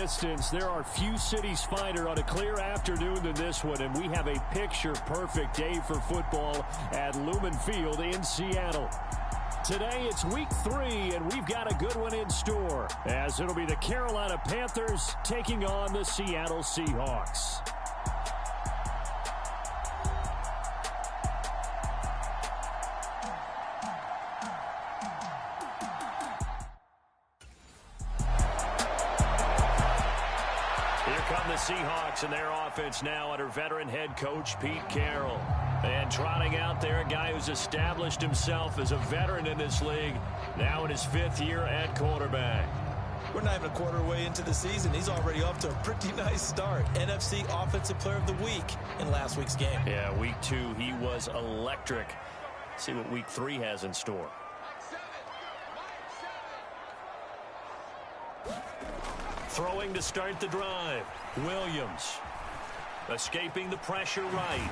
distance, there are few cities finer on a clear afternoon than this one, and we have a picture-perfect day for football at Lumen Field in Seattle. Today, it's week 3, and we've got a good one in store, as it'll be the Carolina Panthers taking on the Seattle Seahawks. Seahawks and their offense now under veteran head coach Pete Carroll. And trotting out there, a guy who's established himself as a veteran in this league, now in his 5th year at quarterback. We're not even a quarter way into the season. He's already off to a pretty nice start. NFC Offensive Player of the Week in last week's game. Yeah, week 2, he was electric. See what week 3 has in store. Throwing to start the drive. Williams escaping the pressure right.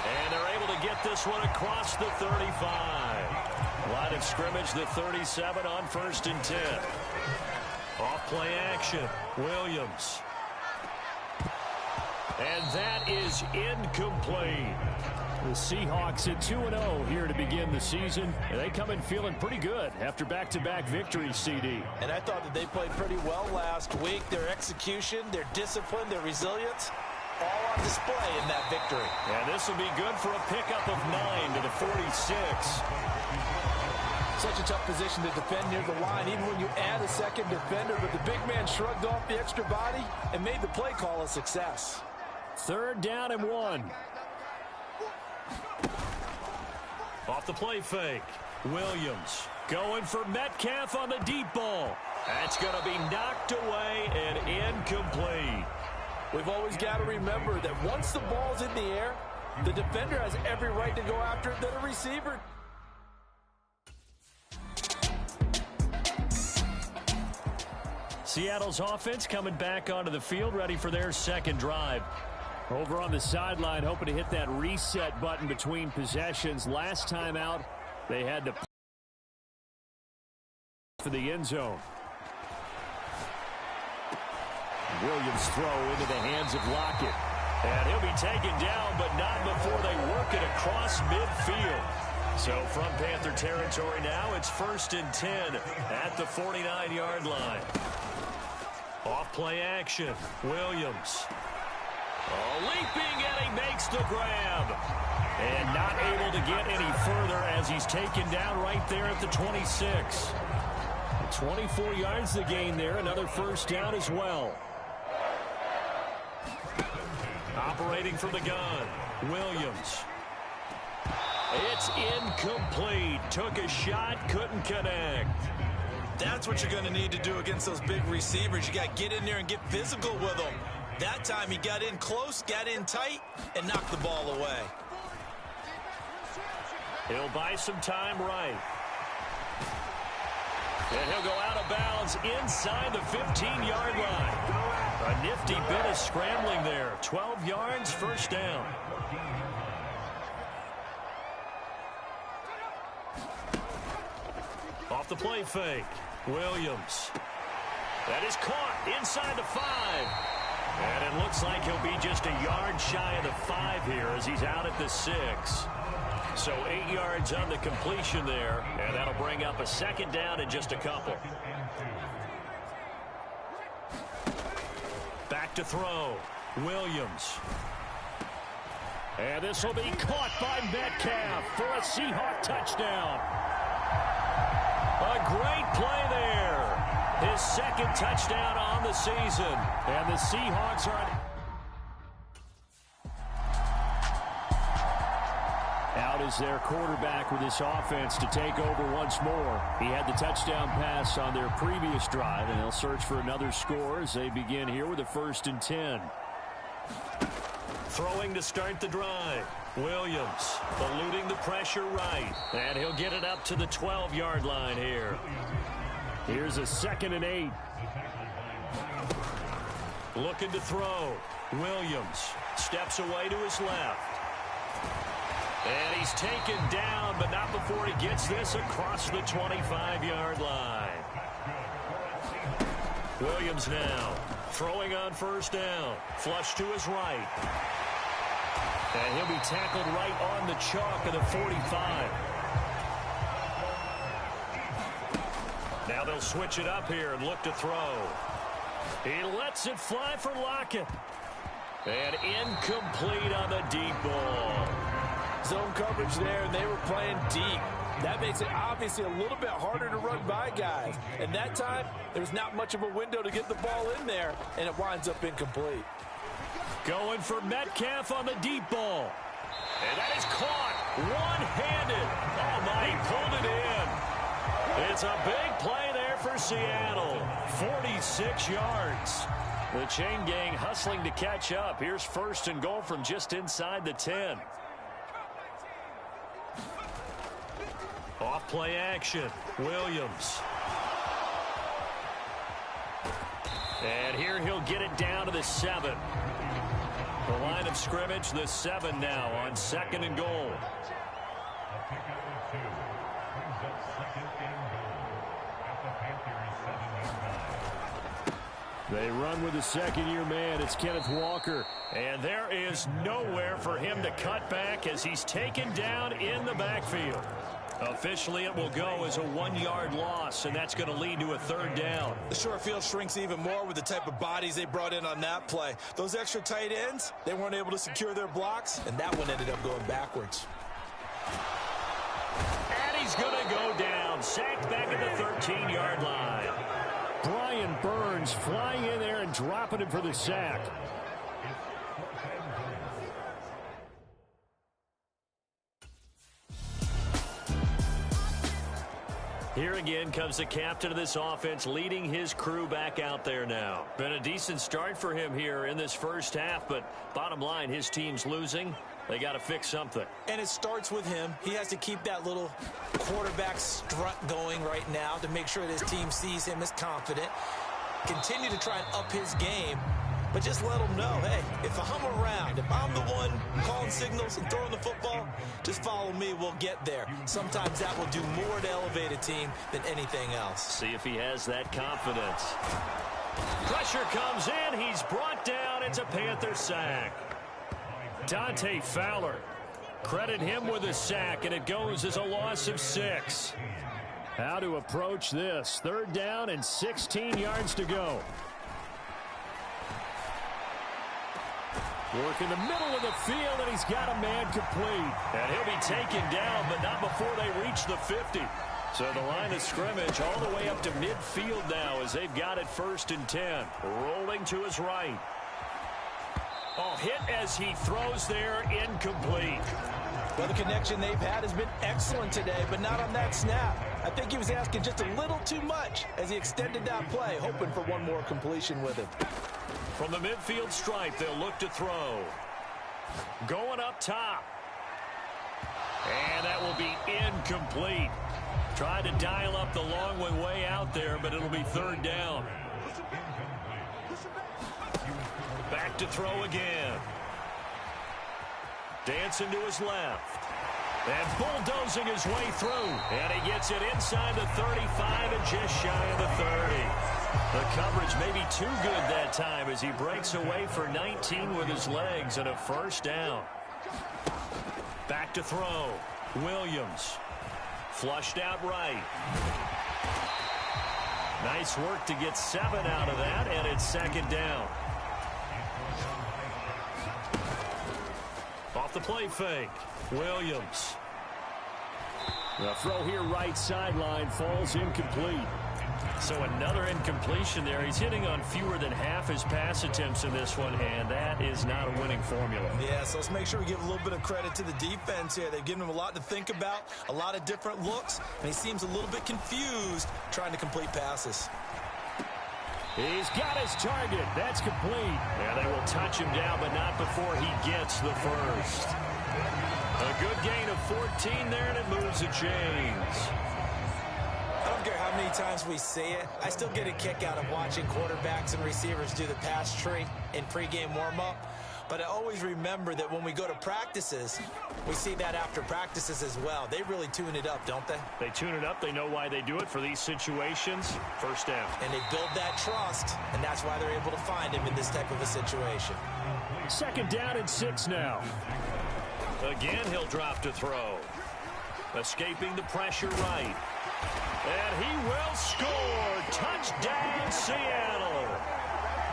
And they're able to get this one across the 35. Line of scrimmage, the 37 on 1st and 10. Off play action. Williams. And that is incomplete. The Seahawks at 2-0 here to begin the season. And they come in feeling pretty good after back-to-back victories, CD. And I thought that they played pretty well last week. Their execution, their discipline, their resilience, all on display in that victory. And this will be good for a pickup of 9 to the 46. Such a tough position to defend near the line, even when you add a second defender. But the big man shrugged off the extra body and made the play call a success. 3rd down and 1. Off the play fake. Williams going for Metcalf on the deep ball. That's going to be knocked away and incomplete. We've always got to remember that once the ball's in the air, the defender has every right to go after it than a receiver. Seattle's offense coming back onto the field, ready for their second drive. Over on the sideline, hoping to hit that reset button between possessions. Last time out, they had to for the end zone. Williams throw into the hands of Lockett. And he'll be taken down, but not before they work it across midfield. So from Panther territory now, it's 1st and 10 at the 49-yard line. Off play action. Williams. Oh, leaping, and he makes the grab. And not able to get any further as he's taken down right there at the 26. 24 yards to gain there. Another 1st down as well. Operating from the gun. Williams. It's incomplete. Took a shot, couldn't connect. That's what you're going to need to do against those big receivers. You got to get in there and get physical with them. That time he got in close, got in tight, and knocked the ball away. He'll buy some time right. And he'll go out of bounds inside the 15-yard line. A nifty bit of scrambling there. 12 yards, 1st down. Off the play fake. Williams. That is caught inside the 5. And it looks like he'll be just a yard shy of the 5 here as he's out at the 6. So 8 yards on the completion there, and that'll bring up a 2nd down in just a couple. Back to throw. Williams. And this will be caught by Metcalf for a Seahawk touchdown. A great play there. His 2nd touchdown on the season. And the Seahawks are out as their quarterback with this offense to take over once more. He had the touchdown pass on their previous drive, and they'll search for another score as they begin here with a 1st and 10. Throwing to start the drive. Williams eluding the pressure right. And he'll get it up to the 12-yard line here. Here's a 2nd and 8. Looking to throw. Williams steps away to his left. And he's taken down, but not before he gets this across the 25-yard line. Williams now throwing on first down. Flush to his right. And he'll be tackled right on the chalk of the 45. Now they'll switch it up here and look to throw. He lets it fly for Lockett. And incomplete on the deep ball. Zone coverage there, and they were playing deep. That makes it obviously a little bit harder to run by guys. And that time, there's not much of a window to get the ball in there, and it winds up incomplete. Going for Metcalf on the deep ball. And that is caught one-handed. Oh, my, he pulled it in. It's a big play there for Seattle. 46 yards. The chain gang hustling to catch up. Here's first and goal from just inside the 10. Off play action. Williams. And here he'll get it down to the 7. The line of scrimmage, the 7 now on second and goal. They run with the second-year man. It's Kenneth Walker. And there is nowhere for him to cut back as he's taken down in the backfield. Officially, it will go as a 1-yard loss, and that's going to lead to a third down. The short field shrinks even more with the type of bodies they brought in on that play. Those extra tight ends, they weren't able to secure their blocks, and that one ended up going backwards. And he's going to go down, sacked back at the 13-yard line. Brian Burns flying in there and dropping him for the sack. Here again comes the captain of this offense, leading his crew back out there now. Been a decent start for him here in this first half, but bottom line, his team's losing. They got to fix something. And it starts with him. He has to keep that little quarterback strut going right now to make sure that his team sees him as confident. Continue to try and up his game, but just let him know, hey, if I'm around, if I'm the one calling signals and throwing the football, just follow me, we'll get there. Sometimes that will do more to elevate a team than anything else. See if he has that confidence. Pressure comes in, he's brought down, it's a Panther sack. Dante Fowler. Credit him with a sack, and it goes as a loss of 6. How to approach this? Third down and 16 yards to go. Work in the middle of the field, and he's got a man complete. And he'll be taken down, but not before they reach the 50. So the line of scrimmage all the way up to midfield now as they've got it first and 10. Rolling to his right. Oh, hit as he throws there, incomplete. Well, the connection they've had has been excellent today, but not on that snap. I think he was asking just a little too much as he extended that play, hoping for one more completion with it. From the midfield stripe, they'll look to throw. Going up top. And that will be incomplete. Tried to dial up the long one way out there, but it'll be third down. Back to throw again. Dancing to his left. And bulldozing his way through. And he gets it inside the 35 and just shy of the 30. The coverage may be too good that time as he breaks away for 19 with his legs and a first down. Back to throw. Williams. Flushed out right. Nice work to get 7 out of that, and it's second down. Off the play fake. Williams. The throw here right sideline falls incomplete. So another incompletion there. He's hitting on fewer than half his pass attempts in this one, and that is not a winning formula. Yeah, so let's make sure we give a little bit of credit to the defense here. They've given him a lot to think about, a lot of different looks, and he seems a little bit confused trying to complete passes. He's got his target. That's complete. Yeah, they will touch him down, but not before he gets the first. A good gain of 14 there, and it moves the chains. I don't care how many times we see it. I still get a kick out of watching quarterbacks and receivers do the pass tree in pregame warm-up. But I always remember that when we go to practices, we see that after practices as well. They really tune it up, don't they? They tune it up. They know why they do it for these situations. First down. And they build that trust, and that's why they're able to find him in this type of a situation. 2nd down and 6 now. Again, he'll drop to throw. Escaping the pressure right. And he will score. Touchdown, Seattle.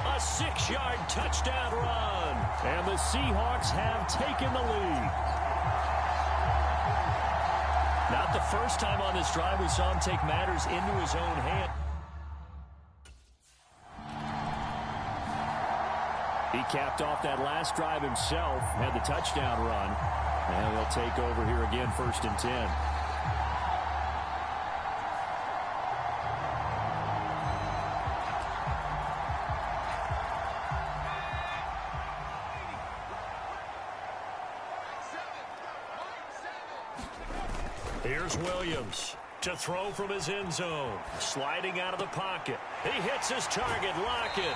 A 6-yard touchdown run. And the Seahawks have taken the lead. Not the first time on this drive we saw him take matters into his own hand. He capped off that last drive himself, had the touchdown run. And they'll take over here again, 1st and 10. Here's Williams to throw from his end zone. Sliding out of the pocket. He hits his target, Lockett.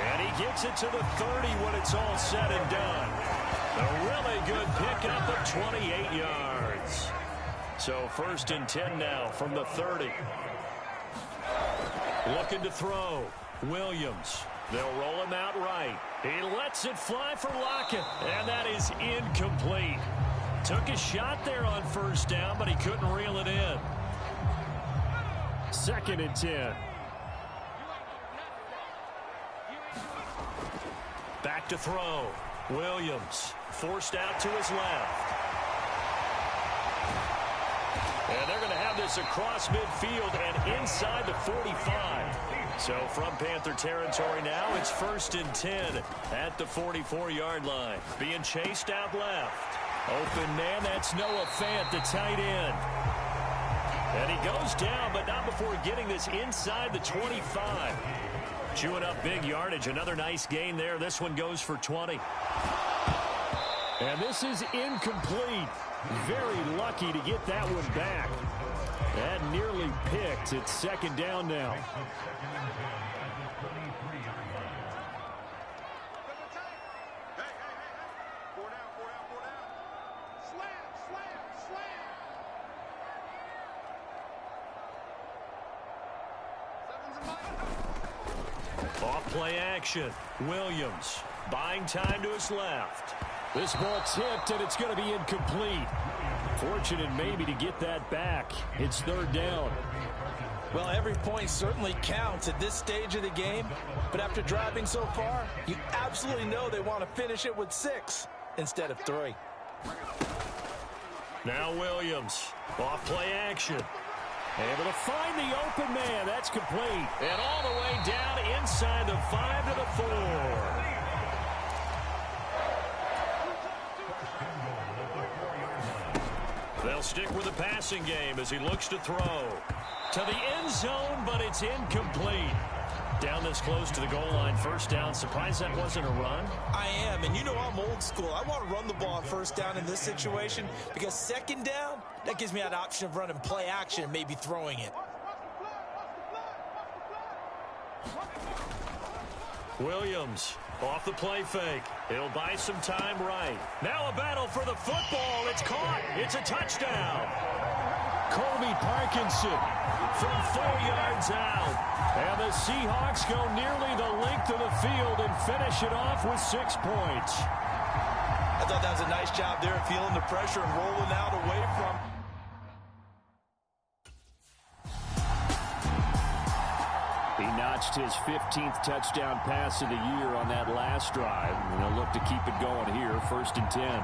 And he gets it to the 30 when it's all said and done. A really good pickup of 28 yards. So 1st and 10 now from the 30. Looking to throw. Williams. They'll roll him out right. He lets it fly for Lockett. And that is incomplete. Took a shot there on 1st down, but he couldn't reel it in. 2nd and 10. Back to throw. Williams forced out to his left. And they're going to have this across midfield and inside the 45. So from Panther territory now, it's 1st and 10 at the 44-yard line. Being chased out left. Open man, that's Noah Fant, the tight end. And he goes down, but not before getting this inside the 25. Chewing up big yardage. Another nice gain there. This one goes for 20. And this is incomplete. Very lucky to get that one back. That nearly picked. It's 2nd down now. Off-play action. Williams buying time to his left. This ball tipped, and it's going to be incomplete. Fortunate maybe to get that back. It's 3rd down. Well, every point certainly counts at this stage of the game. But after driving so far, you absolutely know they want to finish it with 6 instead of 3. Now Williams. Off-play action. Able to find the open man. That's complete. And all the way down inside the 5 to the 4. They'll stick with the passing game as he looks to throw. To the end zone, but it's incomplete. Down this close to the goal line, 1st down. Surprised that wasn't a run? I am, and you know I'm old school. I want to run the ball on 1st down in this situation because 2nd down, that gives me that option of running play action and maybe throwing it. Williams off the play fake. He'll buy some time right. Now a battle for the football. It's caught. It's a touchdown. Colby Parkinson from 4 yards out. And the Seahawks go nearly the length of the field and finish it off with 6 points. I thought that was a nice job there, feeling the pressure and rolling out away from. He notched his 15th touchdown pass of the year on that last drive. And they'll look to keep it going here, 1st and 10.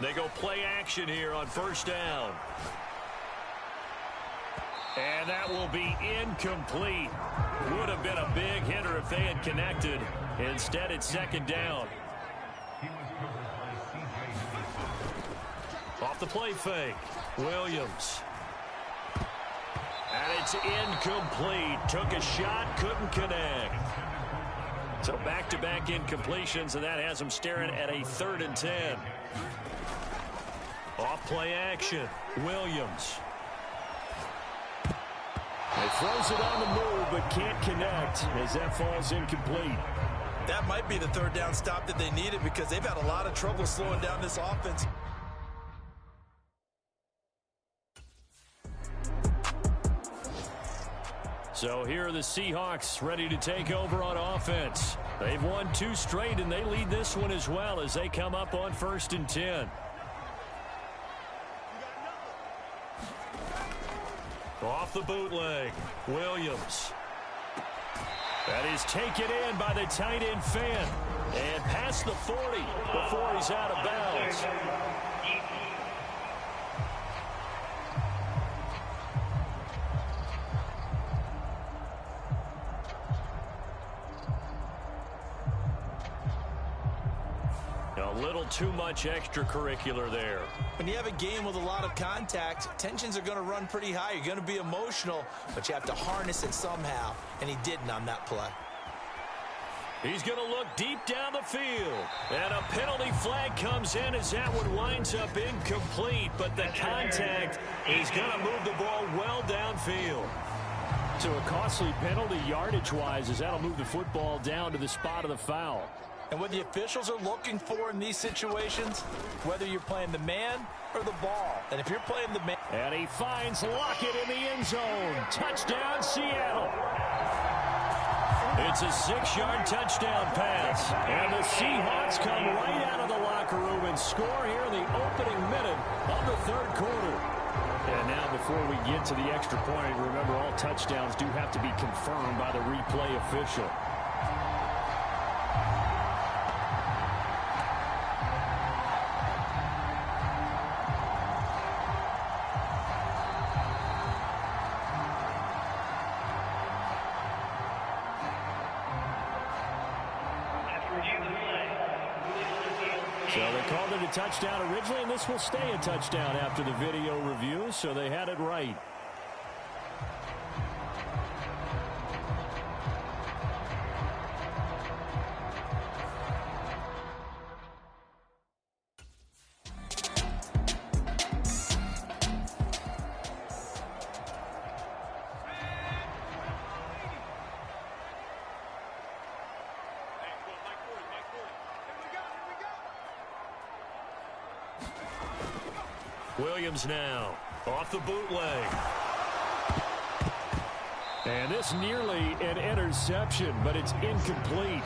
They go play action here on 1st down. And that will be incomplete. Would have been a big hitter if they had connected. Instead, it's 2nd down. Off the play fake. Williams. And it's incomplete. Took a shot, couldn't connect. So back-to-back incompletions, and that has them staring at a 3rd and 10. Off play action. Williams. He throws it on the move, but can't connect as that falls incomplete. That might be the third down stop that they needed because they've had a lot of trouble slowing down this offense. So here are the Seahawks ready to take over on offense. They've won 2 straight, and they lead this one as well as they come up on 1st and 10. Off the bootleg, Williams. That is taken in by the tight end Fan. And past the 40 before he's out of bounds. A little too much extracurricular there. When you have a game with a lot of contact, tensions are going to run pretty high. You're going to be emotional, but you have to harness it somehow, and he didn't on that play. He's going to look deep down the field. And a penalty flag comes in as that one winds up incomplete, but the contact is going to move the ball well downfield. So a costly penalty yardage-wise as that'll move the football down to the spot of the foul. And what the officials are looking for in these situations, whether you're playing the man or the ball. And if you're playing the man... And he finds Lockett in the end zone. Touchdown, Seattle. It's a 6-yard touchdown pass. And the Seahawks come right out of the locker room and score here in the opening minute of the 3rd quarter. And now before we get to the extra point, remember all touchdowns do have to be confirmed by the replay official. So they called it a touchdown originally, and this will stay a touchdown after the video review, so they had it right. Williams now off the bootleg. And this nearly an interception, but it's incomplete.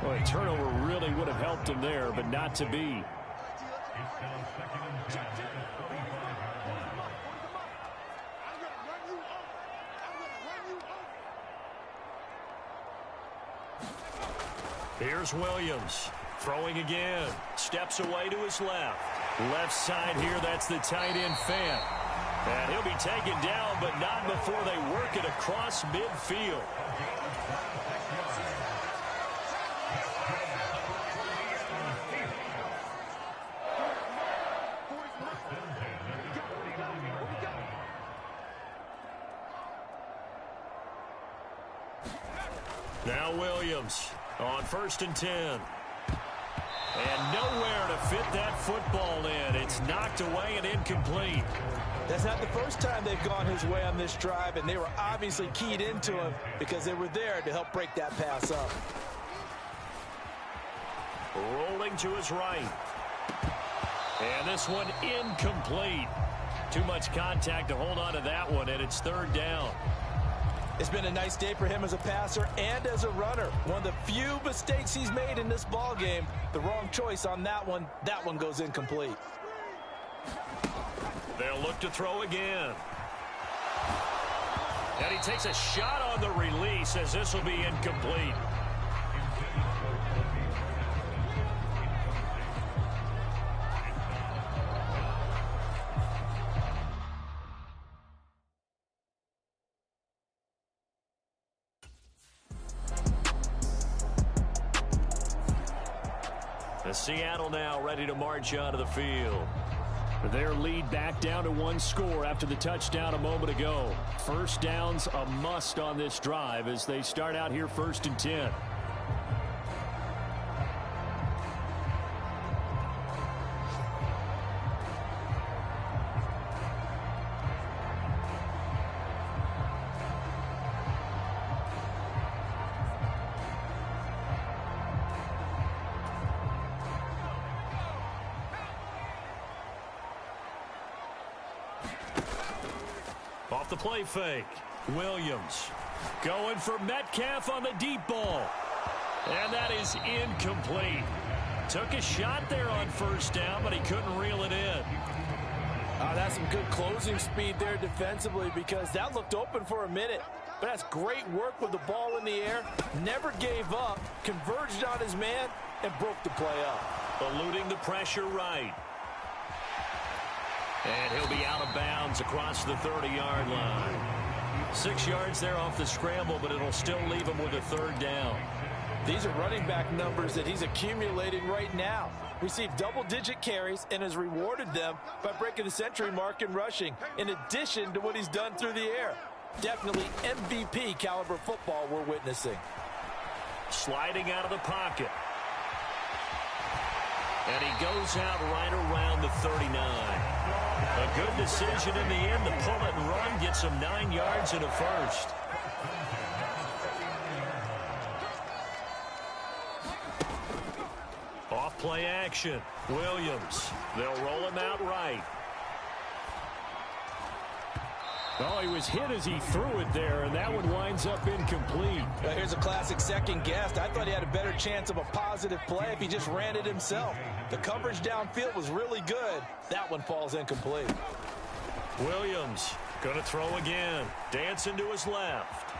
Well, a turnover really would have helped him there, but not to be. Here's Williams throwing again. Steps away to his left. Left side here, that's the tight end Fan. And he'll be taken down, but not before they work it across midfield. Now Williams on 1st and 10. And nowhere to fit that football in. It's knocked away and incomplete. That's not the first time they've gone his way on this drive, and they were obviously keyed into him because they were there to help break that pass up. Rolling to his right. And this one incomplete. Too much contact to hold on to that one, and it's 3rd down. It's been a nice day for him as a passer and as a runner. One of the few mistakes he's made in this ball game. The wrong choice on that one. That one goes incomplete. They'll look to throw again. And he takes a shot on the release as this will be incomplete. Seattle now ready to march onto the field. Their lead back down to 1 score after the touchdown a moment ago. First down's a must on this drive as they start out here 1st and 10. Off the play fake. Williams going for Metcalf on the deep ball. And that is incomplete. Took a shot there on first down, but he couldn't reel it in. That's some good closing speed there defensively, because that looked open for a minute. But that's great work with the ball in the air. Never gave up, converged on his man, and broke the play up. Eluding the pressure right. And he'll be out of bounds across the 30-yard line. 6 yards there off the scramble, but it'll still leave him with a third down. These are running back numbers that he's accumulating right now. Received double-digit carries and has rewarded them by breaking the century mark in rushing, in addition to what he's done through the air. Definitely MVP caliber football we're witnessing. Sliding out of the pocket. And he goes out right around the 39. A good decision in the end to pull it and run, gets him 9 yards and a first. Off play action. Williams. They'll roll him out right. Oh, he was hit as he threw it there, and that one winds up incomplete. Well, here's a classic second guess. I thought he had a better chance of a positive play if he just ran it himself. The coverage downfield was really good. That one falls incomplete. Williams going to throw again. Dancing to his left.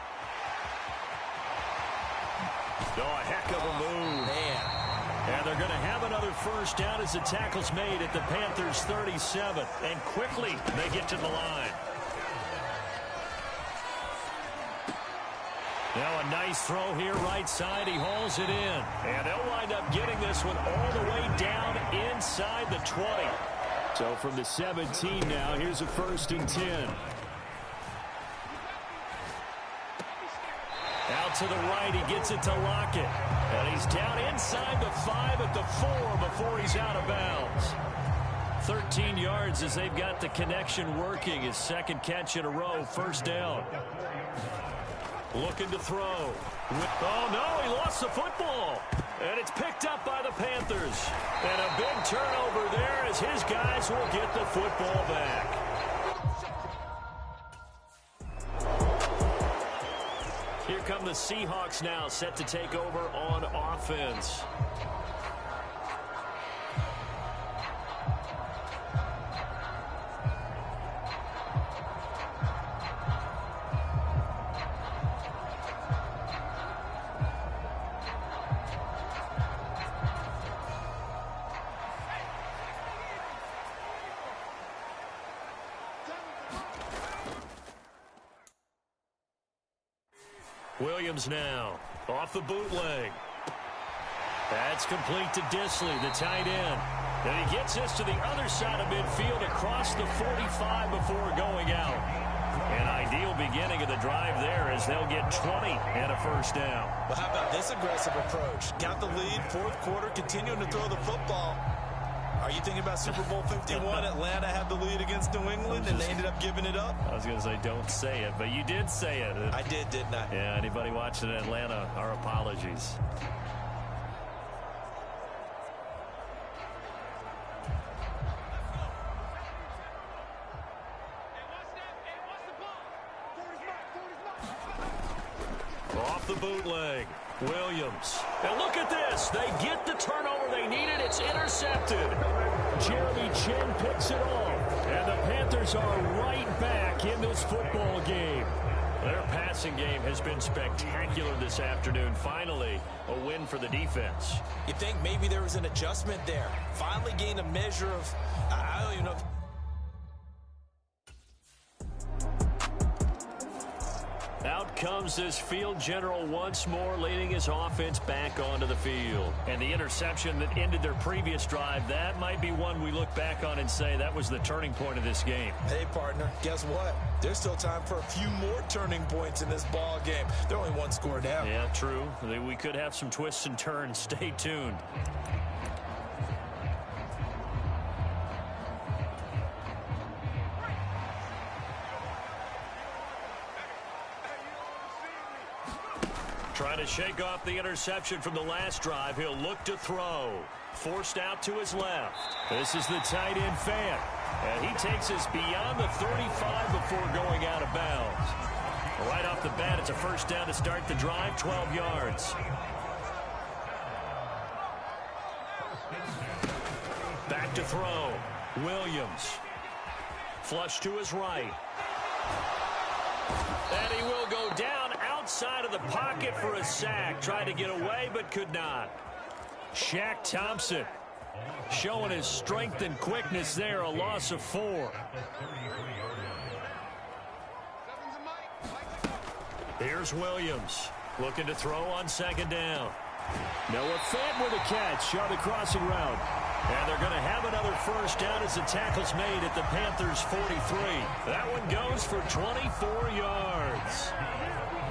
Oh, a heck of a move. Man. And they're going to have another first down as the tackle's made at the Panthers' 37. And quickly, they get to the line. Now a nice throw here right side. He hauls it in. And they'll wind up getting this one all the way down inside the 20. So from the 17 now, here's a 1st and 10. Out to the right, he gets it to Lockett. And he's down inside the 5 at the 4 before he's out of bounds. 13 yards as they've got the connection working. His second catch in a row, first down. Looking to throw. Oh, no, he lost the football. And it's picked up by the Panthers. And a big turnover there as his guys will get the football back. Here come the Seahawks now, set to take over on offense. Williams now off the bootleg. That's complete to Disley, the tight end. And he gets this to the other side of midfield across the 45 before going out. An ideal beginning of the drive there as they'll get 20 and a first down. Well, how about this aggressive approach? Got the lead, fourth quarter, continuing to throw the football. Are you thinking about Super Bowl 51? Atlanta had the lead against New England, and they ended up giving it up? I was going to say, don't say it, but you did say it. I did, didn't I? Yeah, anybody watching Atlanta, our apologies. Off the bootleg. Williams. And look at this. They get the turnover they needed. It's intercepted. Jeremy Chin picks it off. And the Panthers are right back in this football game. Their passing game has been spectacular this afternoon. Finally, a win for the defense. You think maybe there was an adjustment there. Finally gained a measure of, I don't even know. Out comes this field general once more, leading his offense back onto the field. And the interception that ended their previous drive, that might be one we look back on and say that was the turning point of this game. Hey, partner, guess what? There's still time for a few more turning points in this ball game. They're only one score down. Yeah, true. We could have some twists and turns. Stay tuned. Trying to shake off the interception from the last drive. He'll look to throw. Forced out to his left. This is the tight end Fant. And he takes us beyond the 35 before going out of bounds. Right off the bat, it's a first down to start the drive, 12 yards. Back to throw. Williams. Flush to his right. And he will go down outside of the pocket for a sack. Tried to get away, but could not. Shaq Thompson showing his strength and quickness there. A loss of 4. Here's Williams looking to throw on second down. Noah Fant with a catch on the crossing route. And they're going to have another first down as the tackle's made at the Panthers' 43. That one goes for 24 yards.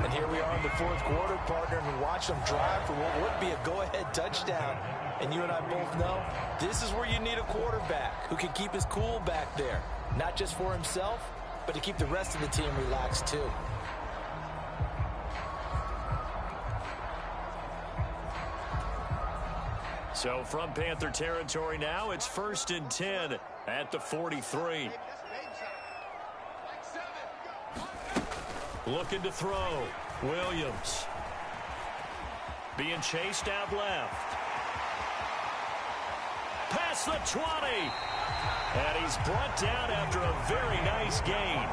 And here we are in the fourth quarter, partner, and we watch them drive for what would be a go-ahead touchdown. And you and I both know this is where you need a quarterback who can keep his cool back there. Not just for himself, but to keep the rest of the team relaxed too. So from Panther territory now, it's 1st and 10 at the 43. Looking to throw. Williams. Being chased out left. Past the 20. And he's brought down after a very nice gain.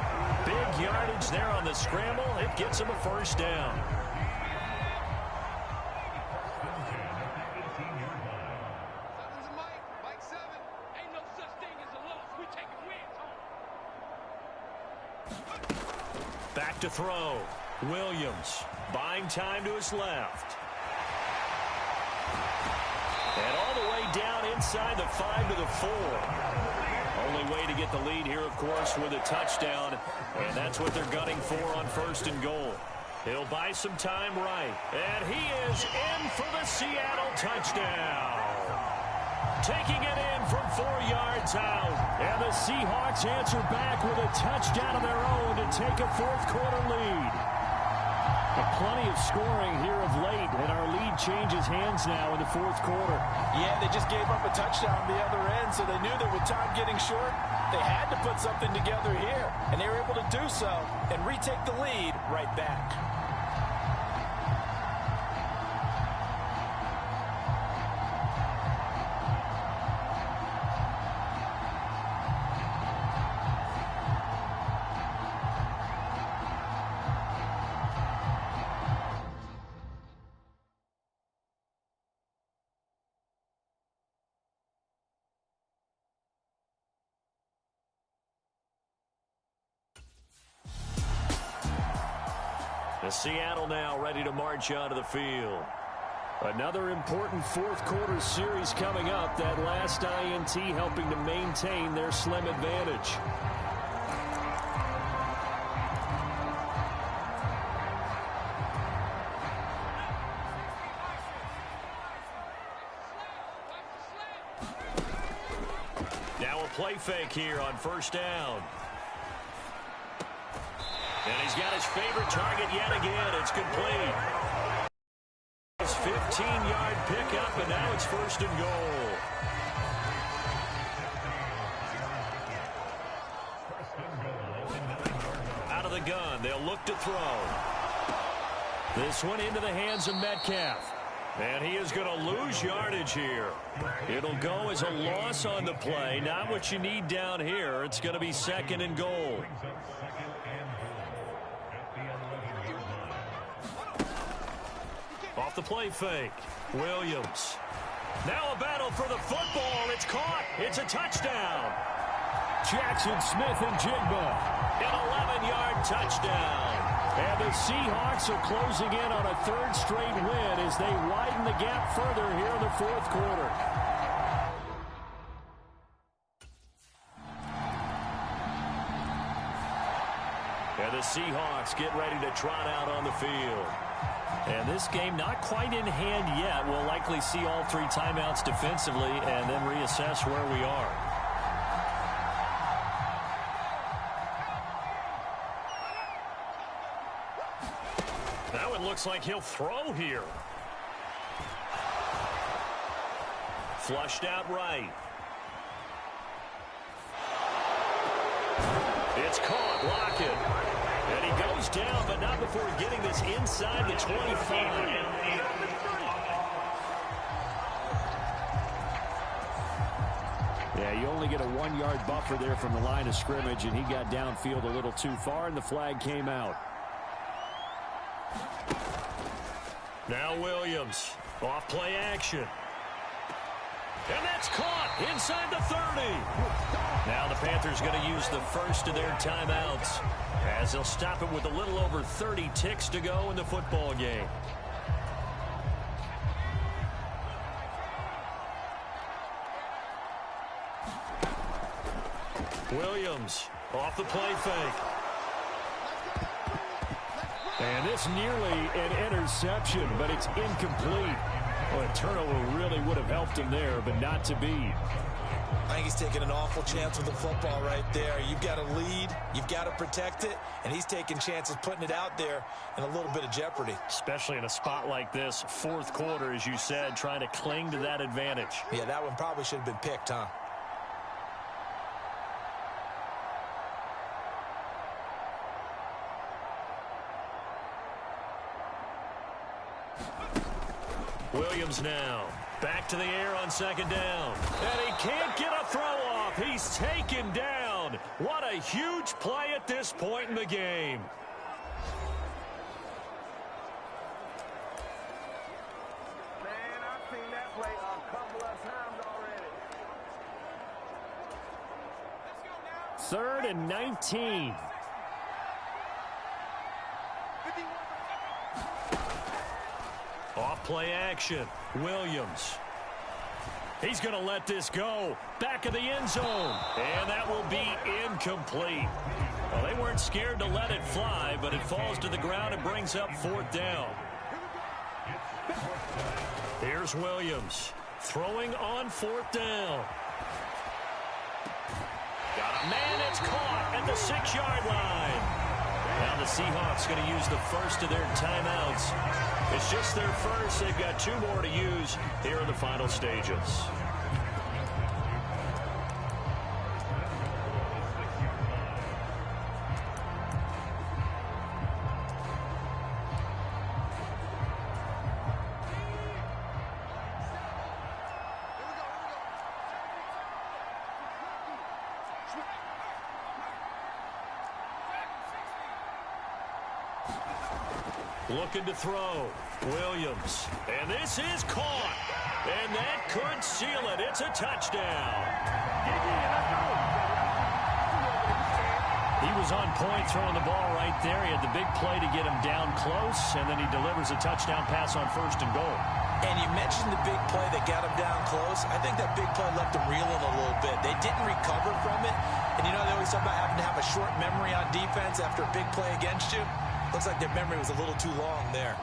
Big yardage there on the scramble. It gets him a first down. Back to throw. Williams buying time to his left. And all the way down inside the 5 to the 4. Only way to get the lead here, of course, with a touchdown. And that's what they're gunning for on 1st and goal. He'll buy some time right. And he is in for the Seattle touchdown. Taking it in from 4 yards out. And the Seahawks answer back with a touchdown of their own to take a fourth quarter lead. Plenty of scoring here of late, and our lead changes hands now in the fourth quarter. Yeah, they just gave up a touchdown on the other end, so they knew that with time getting short, they had to put something together here. And they were able to do so and retake the lead right back. Seattle now ready to march onto the field. Another important fourth quarter series coming up. That last INT helping to maintain their slim advantage. Now a play fake here on first down. And he's got his favorite target yet again. It's complete. It's 15-yard pickup, and now it's 1st and goal. Out of the gun, they'll look to throw. This one into the hands of Metcalf. And he is going to lose yardage here. It'll go as a loss on the play. Not what you need down here. It's going to be 2nd and goal. Off the play fake. Williams. Now a battle for the football. It's caught. It's a touchdown. Jackson Smith and Jigba. An 11-yard touchdown. And the Seahawks are closing in on a 3rd straight win as they widen the gap further here in the fourth quarter. And the Seahawks get ready to trot out on the field. And this game not quite in hand yet. We'll likely see all 3 timeouts defensively and then reassess where we are. Now it looks like he'll throw here. Flushed out right. It's caught. Block it. And he goes down, but not before getting this inside the 25. Yeah, you only get a 1-yard buffer there from the line of scrimmage, and he got downfield a little too far, and the flag came out. Now Williams, off play action. And that's caught inside the 30. Now the Panthers going to use the first of their timeouts as they'll stop it with a little over 30 ticks to go in the football game. Williams off the play fake. And this nearly an interception, but it's incomplete. Well, a turnover really would have helped him there, but not to be. I think he's taking an awful chance with the football right there. You've got to lead, you've got to protect it, and he's taking chances putting it out there in a little bit of jeopardy. Especially in a spot like this, fourth quarter, as you said, trying to cling to that advantage. Yeah, that one probably should have been picked, huh? Williams now back to the air on second down. And he can't get a throw off. He's taken down. What a huge play at this point in the game. Man, I've seen that play a couple of times already. 3rd and 19. Off play action. Williams. He's going to let this go. Back of the end zone. And that will be incomplete. Well, they weren't scared to let it fly, but it falls to the ground and brings up 4th down. Here's Williams. Throwing on 4th down. Got a man. It's caught at the 6-yard line. Now the Seahawks going to use the first of their timeouts. It's just their first. They've got 2 more to use here in the final stages. Looking to throw. Williams. And this is caught. And that could seal it. It's a touchdown. He was on point throwing the ball right there. He had the big play to get him down close, and then he delivers a touchdown pass on 1st and goal. And you mentioned the big play that got him down close. I think that big play left him reeling a little bit. They didn't recover from it. And you know, they always talk about having to have a short memory on defense after a big play against you. Looks like their memory was a little too long there.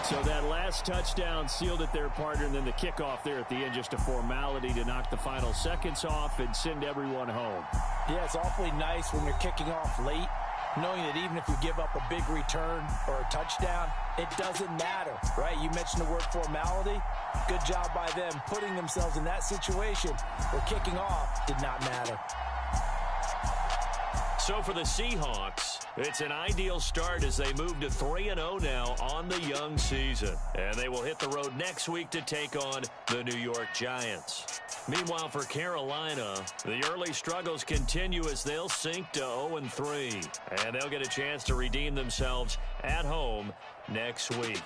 So that last touchdown sealed it there, partner, and then the kickoff there at the end, just a formality to knock the final seconds off and send everyone home. Yeah, it's awfully nice when you're kicking off late knowing that even if you give up a big return or a touchdown, it doesn't matter, right? You mentioned the word formality. Good job by them putting themselves in that situation where kicking off did not matter. So for the Seahawks, it's an ideal start as they move to 3-0 now on the young season. And they will hit the road next week to take on the New York Giants. Meanwhile, for Carolina, the early struggles continue as they'll sink to 0-3. And they'll get a chance to redeem themselves at home next week.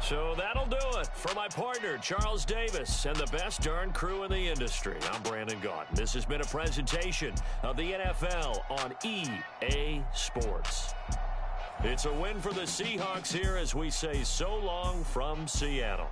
So that'll do it for my partner, Charles Davis, and the best darn crew in the industry. I'm Brandon Gaudin. This has been a presentation of the NFL on EA Sports. It's a win for the Seahawks here as we say so long from Seattle.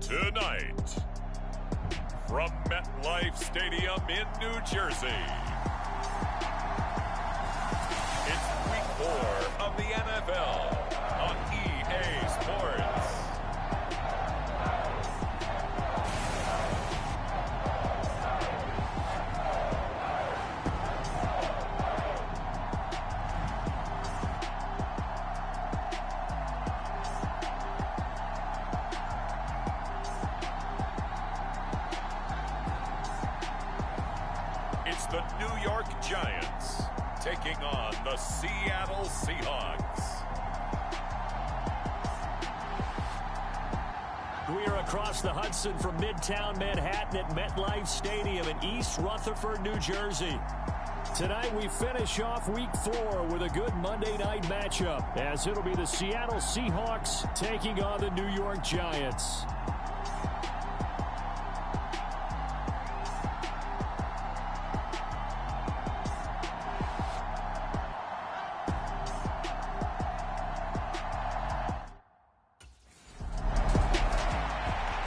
Tonight, from MetLife Stadium in New Jersey, it's Week 4 of the NFL on EA Sports. It's the New York Giants taking on the Seattle Seahawks. We are across the Hudson from Midtown Manhattan at MetLife Stadium in East Rutherford, New Jersey. Tonight we finish off Week 4 with a good Monday night matchup, as it'll be the Seattle Seahawks taking on the New York Giants.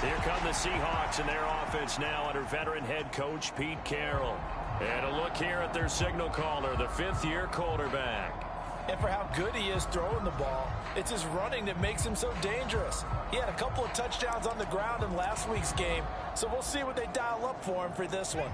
Here come the Seahawks and their offense now under veteran head coach Pete Carroll. And a look here at their signal caller, the fifth-year quarterback. And for how good he is throwing the ball, it's his running that makes him so dangerous. He had a couple of touchdowns on the ground in last week's game, so we'll see what they dial up for him for this one.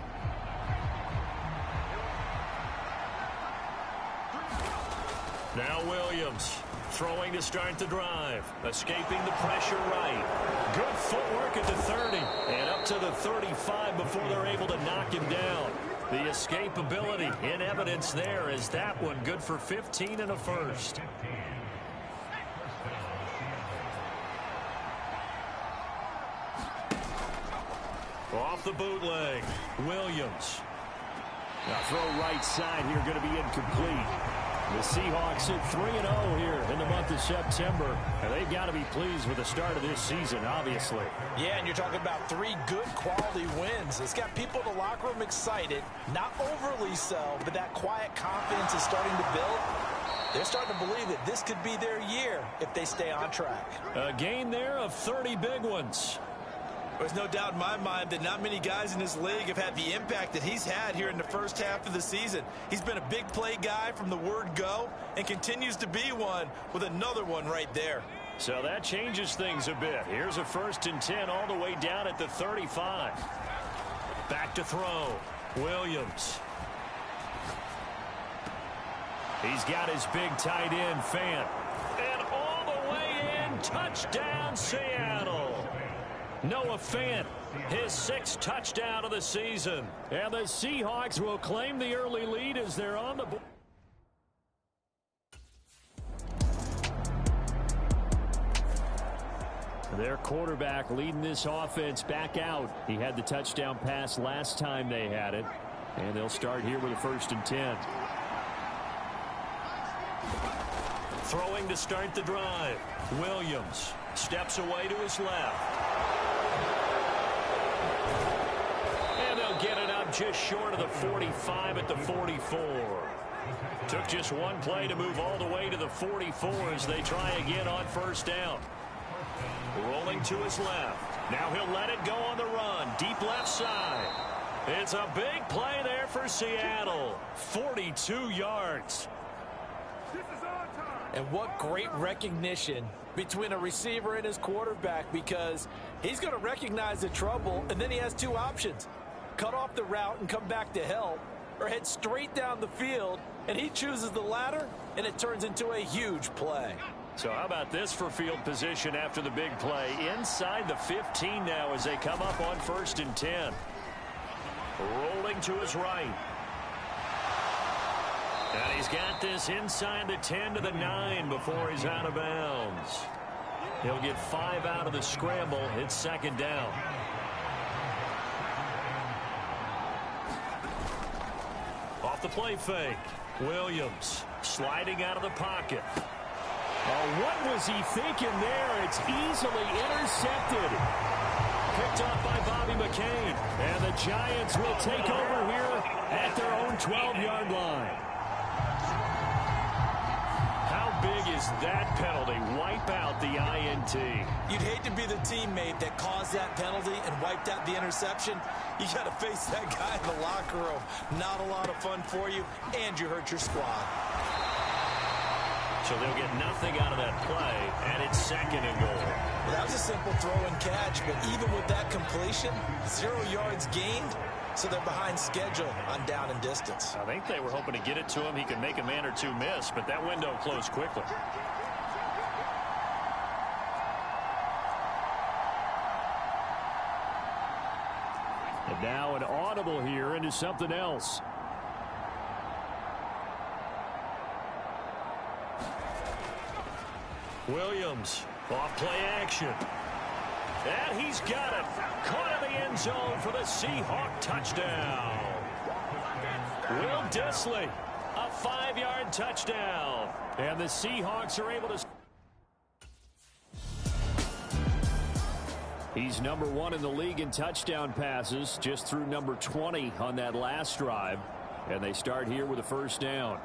Now Williams throwing to start the drive, escaping the pressure right. Good footwork at the 30 and up to the 35 before they're able to knock him down. The escapability in evidence there as that one good for 15 and a first. Off the bootleg, Williams. Now throw right side here, going to be incomplete. The Seahawks sit 3-0 here in the month of September, and they've got to be pleased with the start of this season, obviously. Yeah, and you're talking about 3 good quality wins. It's got people in the locker room excited, not overly so, but that quiet confidence is starting to build. They're starting to believe that this could be their year if they stay on track. A gain there of 30 big ones. There's no doubt in my mind that not many guys in this league have had the impact that he's had here in the first half of the season. He's been a big play guy from the word go and continues to be one with another one right there. So that changes things a bit. Here's a 1st and 10 all the way down at the 35. Back to throw. Williams. He's got his big tight end, Fant. And all the way in, touchdown Seattle. Noah Fant, his 6th touchdown of the season. And the Seahawks will claim the early lead as they're on the board. Their quarterback leading this offense back out. He had the touchdown pass last time they had it. And they'll start here with a 1st and 10. Throwing to start the drive. Williams steps away to his left. And they'll get it up just short of the 45 at the 44. Took just one play to move all the way to the 44 as they try again on 1st down. Rolling to his left. Now he'll let it go on the run. Deep left side. It's a big play there for Seattle. 42 yards. And what great recognition between a receiver and his quarterback, because he's going to recognize the trouble, and then he has 2 options. Cut off the route and come back to help, or head straight down the field, and he chooses the latter, and it turns into a huge play. So how about this for field position after the big play? Inside the 15 now as they come up on 1st and 10. Rolling to his right. And he's got this inside the 10 to the 9 before he's out of bounds. He'll get 5 out of the scramble. It's 2nd down. Off the play fake. Williams sliding out of the pocket. Oh, what was he thinking there? It's easily intercepted. Picked off by Bobby McCain. And the Giants will take over here at their own 12-yard line. How big is that penalty? Wipe out the INT. You'd hate to be the teammate that caused that penalty and wiped out the interception. You got to face that guy in the locker room. Not a lot of fun for you, and you hurt your squad. So they'll get nothing out of that play, and it's 2nd and goal. Well, that was a simple throw and catch, but even with that completion, 0 yards gained, so they're behind schedule on down and distance. I think they were hoping to get it to him. He could make a man or two miss, but that window closed quickly. And now an audible here into something else. Williams, off play action. And he's got it. Caught in the end zone for the Seahawk touchdown. Will Dissly, a 5-yard touchdown. And the Seahawks are able to... He's number 1 in the league in touchdown passes, just through number 20 on that last drive. And they start here with a first down.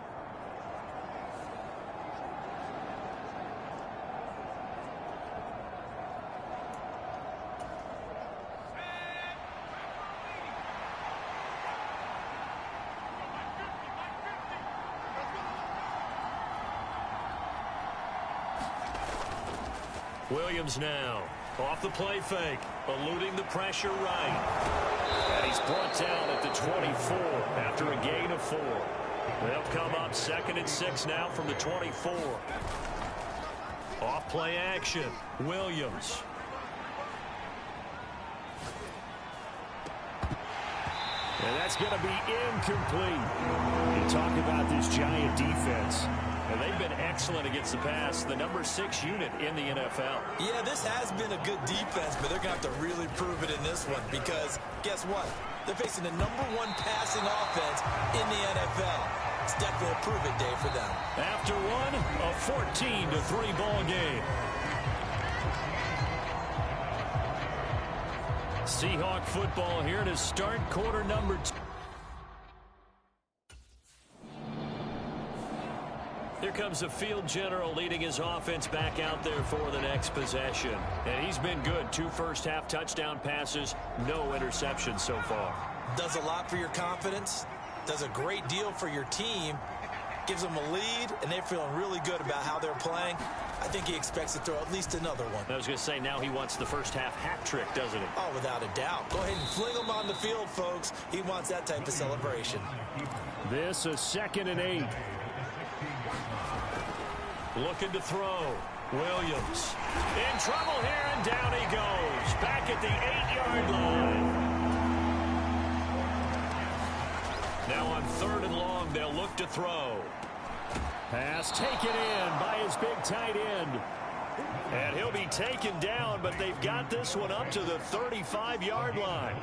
Williams now off the play fake, eluding the pressure right. And he's brought down at the 24 after a gain of 4. They'll come up 2nd and 6 now from the 24. Off play action, Williams. And that's going to be incomplete. You talk about this giant defense. And they've been excellent against the pass, the number 6 unit in the NFL. Yeah, this has been a good defense, but they're going to have to really prove it in this one because guess what? They're facing the number 1 passing offense in the NFL. It's definitely a prove-it day for them. After one, a 14-3 ball game. Seahawk football here to start quarter number 2. Here comes the field general leading his offense back out there for the next possession. And he's been good. 2 first-half touchdown passes, no interceptions so far. Does a lot for your confidence, does a great deal for your team, gives them a lead, and they're feeling really good about how they're playing. I think he expects to throw at least another one. I was going to say, now he wants the first-half hat trick, doesn't he? Oh, without a doubt. Go ahead and fling him on the field, folks. He wants that type of celebration. This is 2nd and 8. Looking to throw. Williams in trouble here, and down he goes. Back at the 8-yard line. Now on 3rd and long, they'll look to throw. Pass taken in by his big tight end. And he'll be taken down, but they've got this one up to the 35-yard line.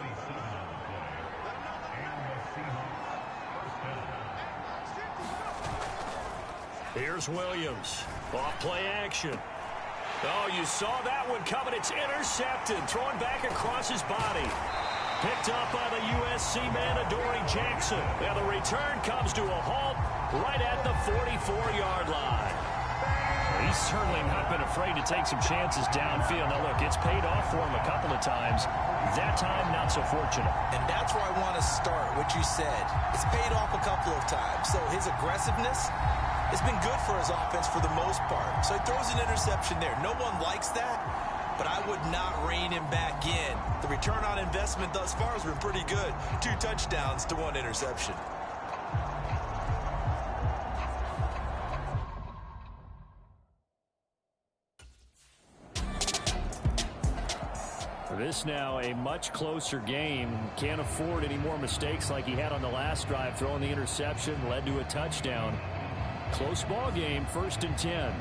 Here's Williams. Off play action. Oh, you saw that one coming. It's intercepted. Thrown back across his body. Picked up by the USC man, Adoree Jackson. Now the return comes to a halt right at the 44-yard line. He's certainly not been afraid to take some chances downfield. Now, look, it's paid off for him a couple of times. That time, not so fortunate. And that's where I want to start, what you said. It's paid off a couple of times. So his aggressiveness has been good for his offense for the most part. So he throws an interception there. No one likes that, but I would not rein him back in. The return on investment thus far has been pretty good. 2 touchdowns to 1 interception. This now a much closer game. Can't afford any more mistakes like he had on the last drive. Throwing the interception led to a touchdown. Close ball game, 1st and 10.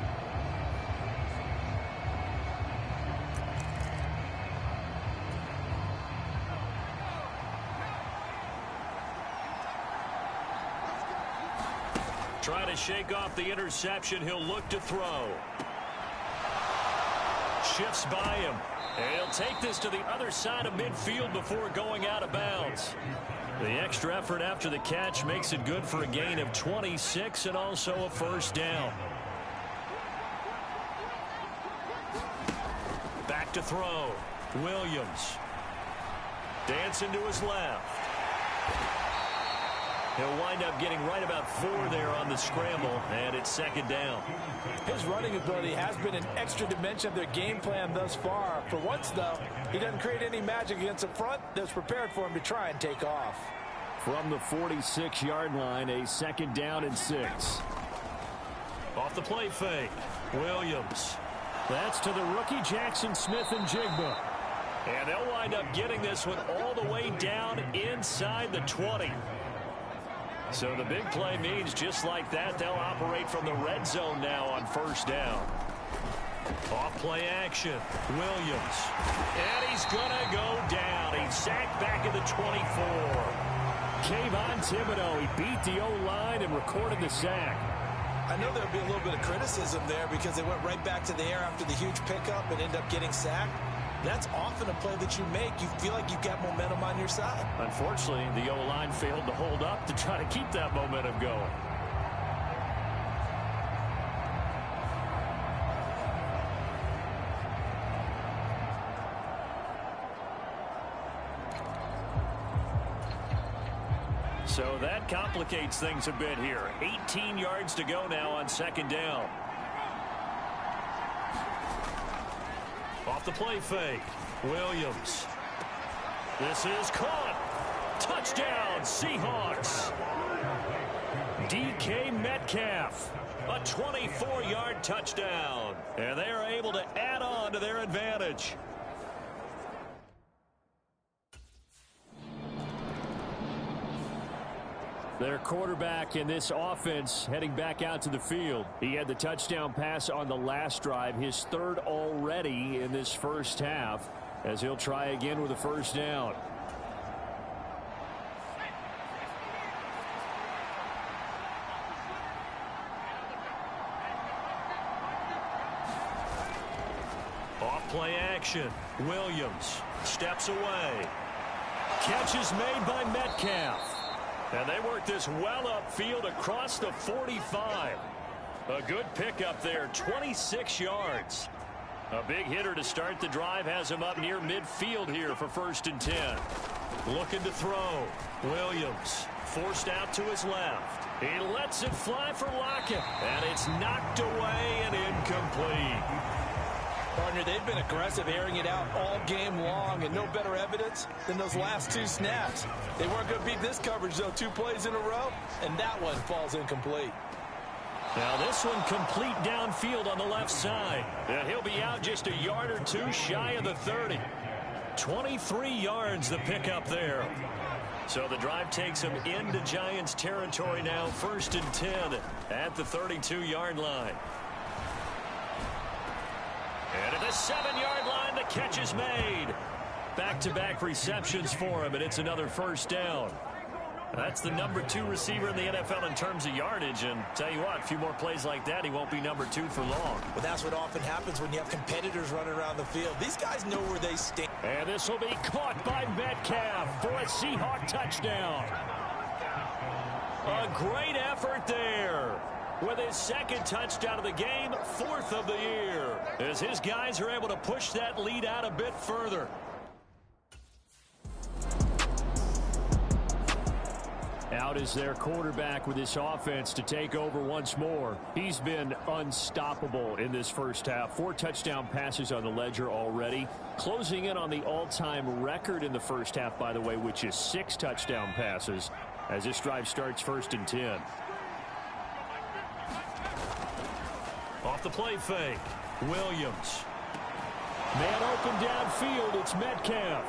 Trying to shake off the interception. He'll look to throw. Shifts by him. And he'll take this to the other side of midfield before going out of bounds. The extra effort after the catch makes it good for a gain of 26 and also a first down. Back to throw. Williams. Dancing to his left. He'll wind up getting right about 4 there on the scramble, and it's second down. His running ability has been an extra dimension of their game plan thus far. For once, though, he doesn't create any magic against the front that's prepared for him to try and take off. From the 46-yard line, a second down and 6. Off the play fake. Williams. That's to the rookie Jackson Smith-Njigba. And they'll wind up getting this one all the way down inside the 20. So the big play means just like that, they'll operate from the red zone now on first down. Off play action. Williams. And he's going to go down. He's sacked back at the 24. Kayvon Thibodeau, he beat the O-line and recorded the sack. I know there'll be a little bit of criticism there because they went right back to the air after the huge pickup and end up getting sacked. That's often a play that you make. You feel like you've got momentum on your side. Unfortunately, the O-line failed to hold up to try to keep that momentum going. So that complicates things a bit here. 18 yards to go now on second down. Off the play fake. Williams. This is caught. Touchdown, Seahawks. DK Metcalf. A 24-yard touchdown. And they are able to add on to their advantage. Their quarterback in this offense heading back out to the field. He had the touchdown pass on the last drive, his third already in this first half, as he'll try again with a first down. Off play action. Williams steps away. Catch is made by Metcalf. And they work this well upfield across the 45. A good pickup there, 26 yards. A big hitter to start the drive has him up near midfield here for 1st and 10. Looking to throw. Williams forced out to his left. He lets it fly for Lockett. And it's knocked away and incomplete. Partner, they've been aggressive, airing it out all game long, and no better evidence than those last 2 snaps. They weren't going to beat this coverage, though, 2 plays in a row, and that one falls incomplete. Now this one complete downfield on the left side. And he'll be out just a yard or 2 shy of the 30. 23 yards the pickup there. So the drive takes him into Giants territory now, 1st and 10 at the 32-yard line. And at the 7-yard line, the catch is made. Back-to-back receptions for him, and it's another first down. That's the number 2 receiver in the NFL in terms of yardage, and tell you what, a few more plays like that, he won't be number 2 for long. But that's what often happens when you have competitors running around the field. These guys know where they stand. And this will be caught by Metcalf for a Seahawk touchdown. A great effort there. With his 2nd touchdown of the game, 4th of the year, as his guys are able to push that lead out a bit further. Out is their quarterback with this offense to take over once more. He's been unstoppable in this first half. 4 touchdown passes on the ledger already. Closing in on the all-time record in the first half, by the way, which is 6 touchdown passes as this drive starts 1st and 10. Off the play fake. Williams. Man open downfield. It's Metcalf.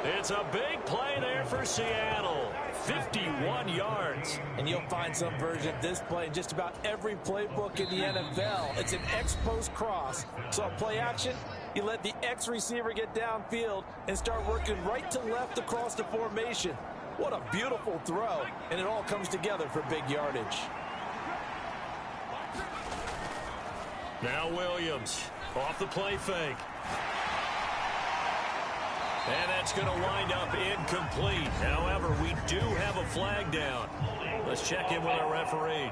It's a big play there for Seattle. 51 yards. And you'll find some version of this play in just about every playbook in the NFL. It's an X-post cross. So play action, you let the X receiver get downfield and start working right to left across the formation. What a beautiful throw. And it all comes together for big yardage. Now Williams off the play fake. And that's going to wind up incomplete. However, we do have a flag down. Let's check in with our referee.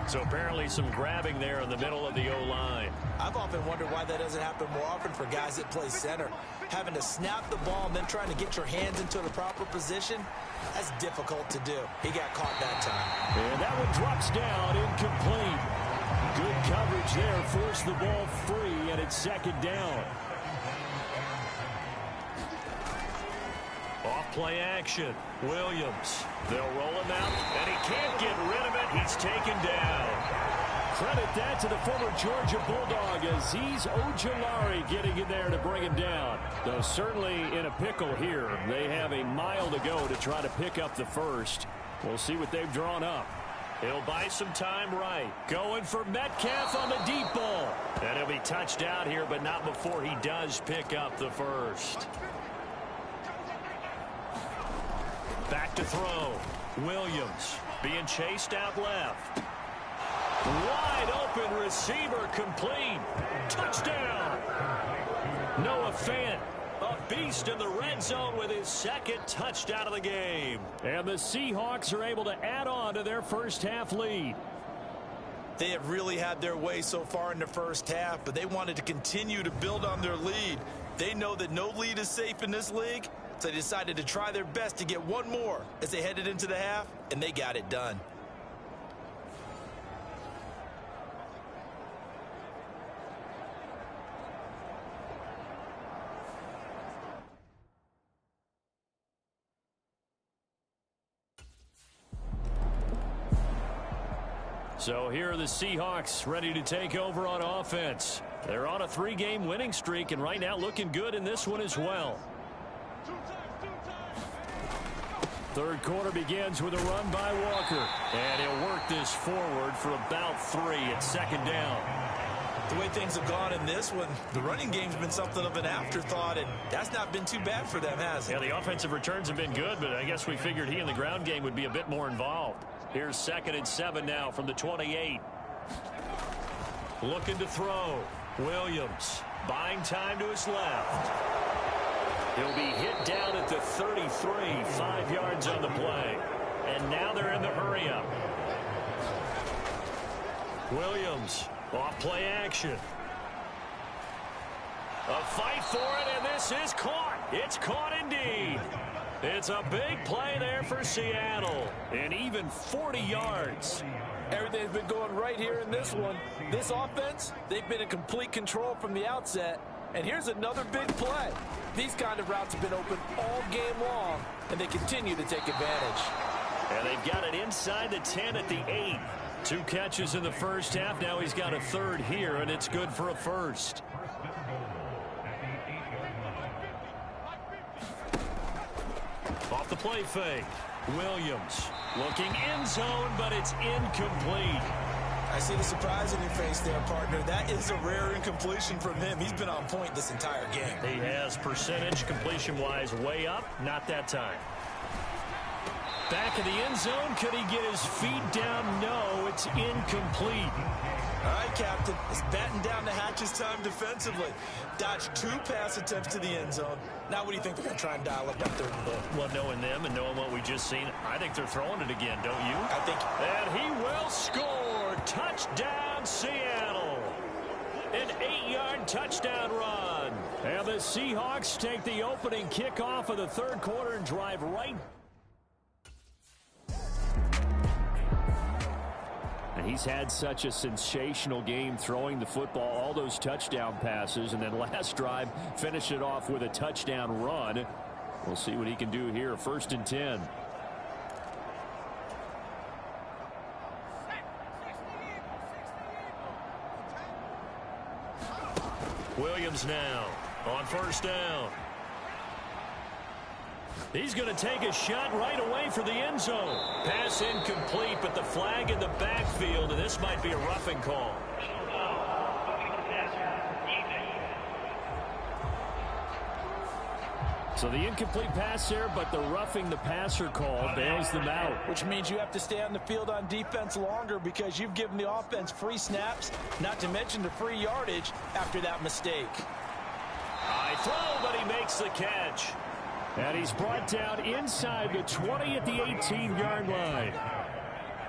So apparently some grabbing there in the middle of the O-line. I've often wondered why that doesn't happen more often for guys that play center. Having to snap the ball and then trying to get your hands into the proper position, that's difficult to do. He got caught that time. And that one drops down, incomplete. Good coverage there, forced the ball free, and it's second down. Off play action. Williams. They'll roll him out, and he can't get rid of it. He's taken down. Credit that to the former Georgia Bulldog, Azeez Ojulari getting in there to bring him down. Though certainly in a pickle here. They have a mile to go to try to pick up the first. We'll see what they've drawn up. He'll buy some time right. Going for Metcalf on the deep ball. And he'll be touched out here, but not before he does pick up the first. Back to throw. Williams being chased out left. Wide open receiver complete. Touchdown. Noah Fant, a beast in the red zone with his second touchdown of the game. And the Seahawks are able to add on to their first half lead. They have really had their way so far in the first half, but they wanted to continue to build on their lead. They know that no lead is safe in this league, so they decided to try their best to get one more as they headed into the half, and they got it done. So here are the Seahawks ready to take over on offense. They're on a 3-game winning streak, and right now looking good in this one as well. Third quarter begins with a run by Walker. And he'll work this forward for about 3 at second down. The way things have gone in this one, the running game's been something of an afterthought, and that's not been too bad for them, has it? Yeah, the offensive returns have been good, but I guess we figured he in the ground game would be a bit more involved. Here's 2nd and 7 now from the 28. Looking to throw. Williams buying time to his left. He'll be hit down at the 33, 5 yards on the play. And now they're in the hurry up. Williams off play action. A fight for it, and this is caught. It's caught indeed. It's a big play there for Seattle. And even 40 yards. Everything's been going right here in this one. This offense, they've been in complete control from the outset. And here's another big play. These kind of routes have been open all game long, and they continue to take advantage. And they've got it inside the 10 at the 8. 2 catches in the first half. Now he's got a third here, and it's good for a first. Off the play fake. Williams looking end zone, but it's incomplete. I see the surprise in your face there, partner. That is a rare incompletion from him. He's been on point this entire game. He has percentage completion-wise way up. Not that time. Back in the end zone. Could he get his feet down? No, it's incomplete. All right, Captain. It's batting down the hatches time defensively. Dodged 2 pass attempts to the end zone. Now what do you think they're going to try and dial up that 3rd and goal? Well, knowing them and knowing what we just seen, I think they're throwing it again, don't you? I think. And he will score. Touchdown, Seattle. An 8-yard touchdown run. And the Seahawks take the opening kickoff of the 3rd quarter and drive right. And he's had such a sensational game throwing the football, all those touchdown passes, and then last drive finished it off with a touchdown run. We'll see what he can do here. 1st and 10. Williams now on 1st down. He's going to take a shot right away for the end zone. Pass incomplete, but the flag in the backfield, and this might be a roughing call. So the incomplete pass there, but the roughing the passer call bails them out. Which means you have to stay on the field on defense longer because you've given the offense free snaps, not to mention the free yardage after that mistake. High throw, but he makes the catch. And he's brought down inside the 20 at the 18-yard line.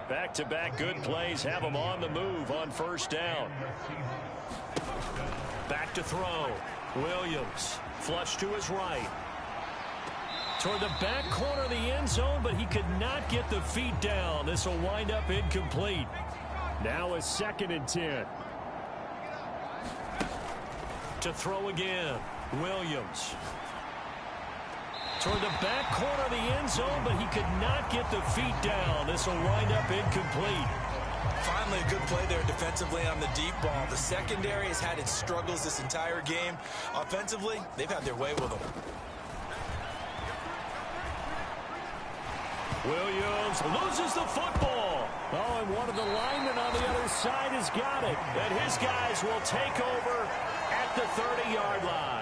Back-to-back good plays have them on the move on first down. Back to throw. Williams, flush to his right. Toward the back corner of the end zone, but he could not get the feet down. This will wind up incomplete. Now a 2nd and 10. To throw again. Williams. Toward the back corner of the end zone, but he could not get the feet down. This will wind up incomplete. Finally, a good play there defensively on the deep ball. The secondary has had its struggles this entire game. Offensively, they've had their way with them. Williams loses the football. Oh, and one of the linemen on the other side has got it. And his guys will take over at the 30-yard line.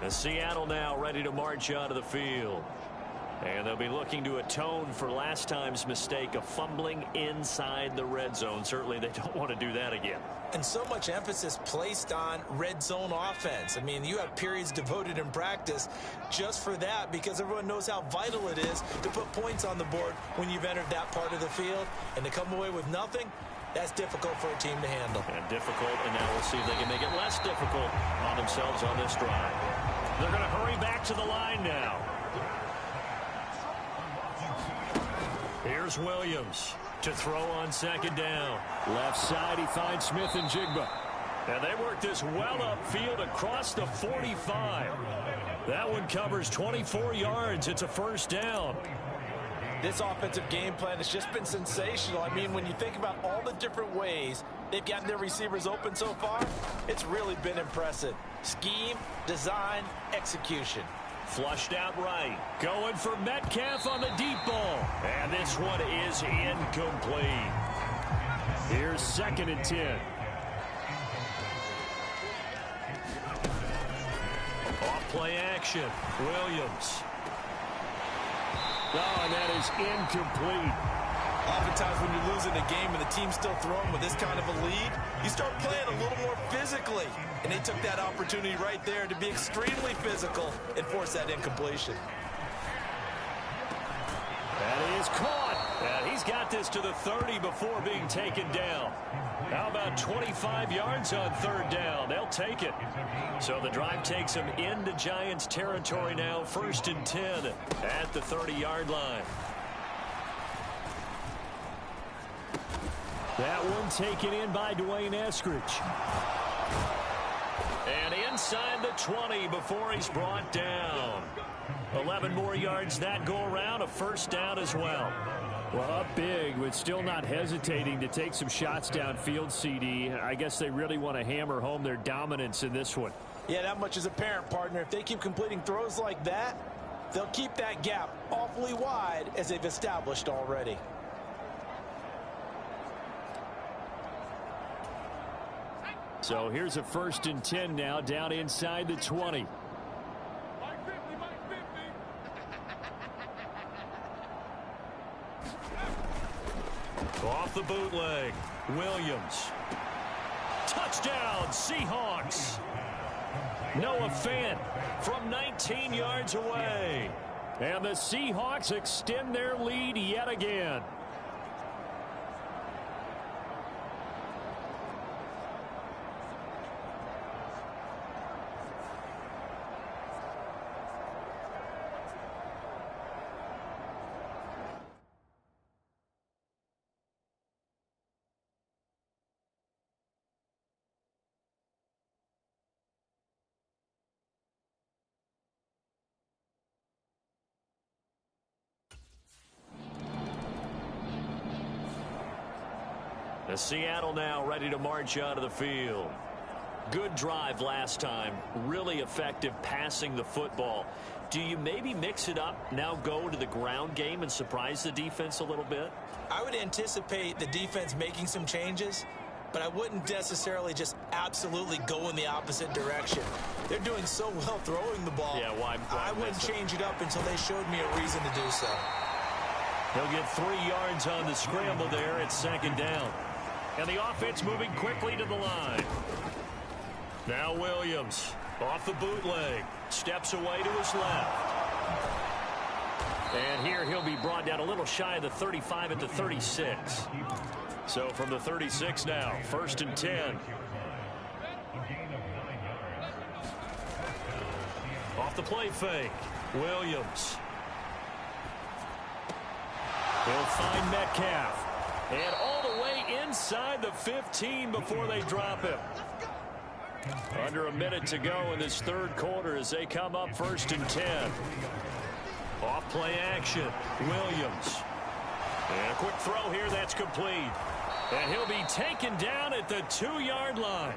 And Seattle now ready to march out of the field. And they'll be looking to atone for last time's mistake of fumbling inside the red zone. Certainly they don't want to do that again. And so much emphasis placed on red zone offense. I mean, you have periods devoted in practice just for that because everyone knows how vital it is to put points on the board when you've entered that part of the field. And to come away with nothing, that's difficult for a team to handle. And difficult, and now we'll see if they can make it less difficult on themselves on this drive. They're going to hurry back to the line now. Here's Williams to throw on 2nd down. Left side, he finds Smith and Jigba. And they work this well upfield across the 45. That one covers 24 yards. It's a first down. This offensive game plan has just been sensational. I mean, when you think about all the different ways they've gotten their receivers open so far, it's really been impressive. Scheme, design, execution. Flushed out right. Going for Metcalf on the deep ball. And this one is incomplete. Here's 2nd and 10. Off play action. Williams. Oh, and that is incomplete. Oftentimes when you're losing a game and the team's still throwing with this kind of a lead, you start playing a little more physically. And they took that opportunity right there to be extremely physical and force that incompletion. That is caught. And he's got this to the 30 before being taken down. How about 25 yards on 3rd down? They'll take it. So the drive takes them into Giants territory now. 1st and 10 at the 30-yard line. That one taken in by Dwayne Eskridge. And inside the 20 before he's brought down. 11 more yards that go around. A first down as well. Well, up big, but still not hesitating to take some shots downfield, CD. I guess they really want to hammer home their dominance in this one. Yeah, that much is apparent, partner. If they keep completing throws like that, they'll keep that gap awfully wide as they've established already. So here's a 1st and 10 now down inside the 20. Off the bootleg. Williams. Touchdown, Seahawks. Noah Fant from 19 yards away. And the Seahawks extend their lead yet again. The Seattle now ready to march out of the field. Good drive last time. Really effective passing the football. Do you maybe mix it up, now go to the ground game and surprise the defense a little bit? I would anticipate the defense making some changes, but I wouldn't necessarily just absolutely go in the opposite direction. They're doing so well throwing the ball. Yeah, why I wouldn't change it up until they showed me a reason to do so. He'll get 3 yards on the scramble there at 2nd down. And the offense moving quickly to the line. Now Williams off the bootleg. Steps away to his left. And here he'll be brought down a little shy of the 35 at the 36. So from the 36 now, 1st and 10. Off the play fake. Williams. He'll find Metcalf. And all the way inside the 15 before they drop him. Under a minute to go in this third quarter as they come up 1st and 10. Off play action. Williams. And a quick throw here that's complete. And he'll be taken down at the 2-yard line.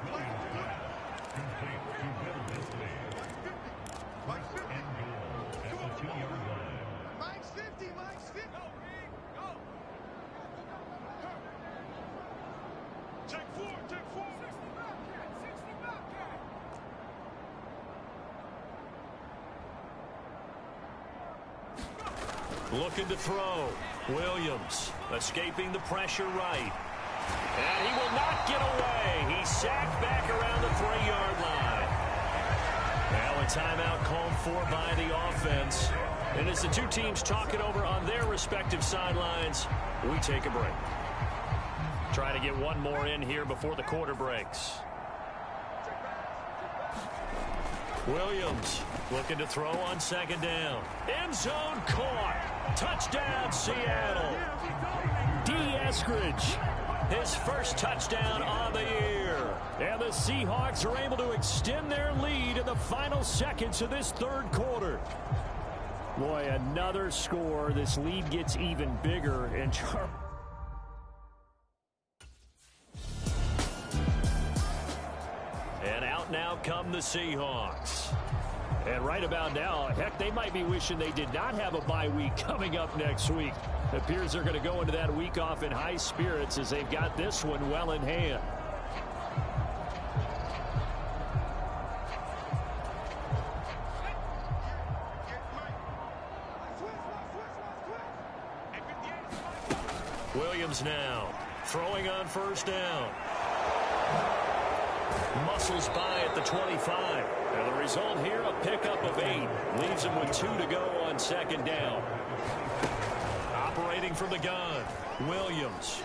Looking to throw. Williams escaping the pressure right. And he will not get away. He's sacked back around the 3-yard line. Now a timeout called for by the offense. And as the two teams talk it over on their respective sidelines, we take a break. Trying to get one more in here before the quarter breaks. Williams looking to throw on 2nd down. End zone caught. Touchdown, Seattle. D. Eskridge, his first touchdown on the year. And the Seahawks are able to extend their lead in the final seconds of this third quarter. Boy, another score. This lead gets even bigger. And out now come the Seahawks. And right about now, heck, they might be wishing they did not have a bye week coming up next week. It appears they're going to go into that week off in high spirits as they've got this one well in hand. Williams now throwing on 1st down. Muscles by at the 25. And the result here, a pickup of 8. Leaves him with 2 to go on 2nd down. Operating from the gun, Williams.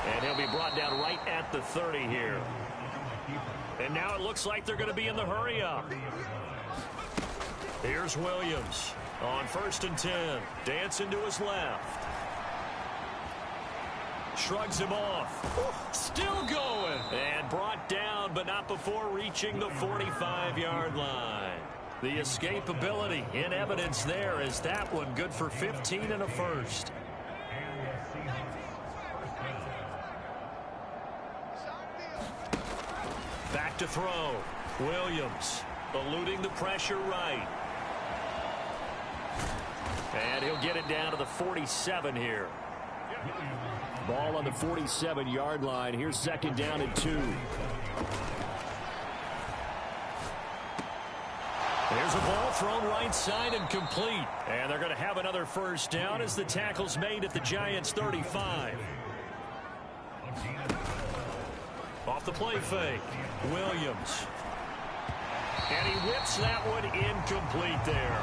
And he'll be brought down right at the 30 here. And now it looks like they're going to be in the hurry up. Here's Williams on 1st and 10. Dancing to his left. Shrugs him off. Still going. And brought down, but not before reaching the 45-yard line. The escapability in evidence there is that one good for 15 and a first. Back to throw. Williams eluding the pressure right. And he'll get it down to the 47 here. Ball on the 47-yard line. Here's 2nd down and 2. There's a ball thrown right side and complete. And they're going to have another 1st down as the tackle's made at the Giants' 35. Off the play fake. Williams. And he whips that one incomplete there.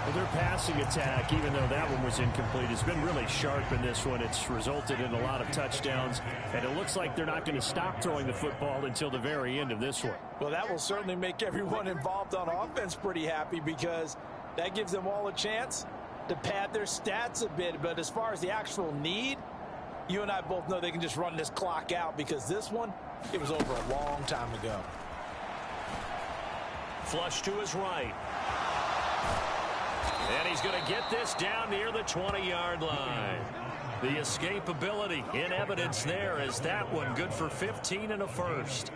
Well, their passing attack, even though that one was incomplete, has been really sharp in this one. It's resulted in a lot of touchdowns, and it looks like they're not going to stop throwing the football until the very end of this one. Well, that will certainly make everyone involved on offense pretty happy because that gives them all a chance to pad their stats a bit. But as far as the actual need, you and I both know they can just run this clock out because this one, it was over a long time ago. Flush to his right. And he's going to get this down near the 20-yard line. The escapability in evidence there is that one good for 15 and a first.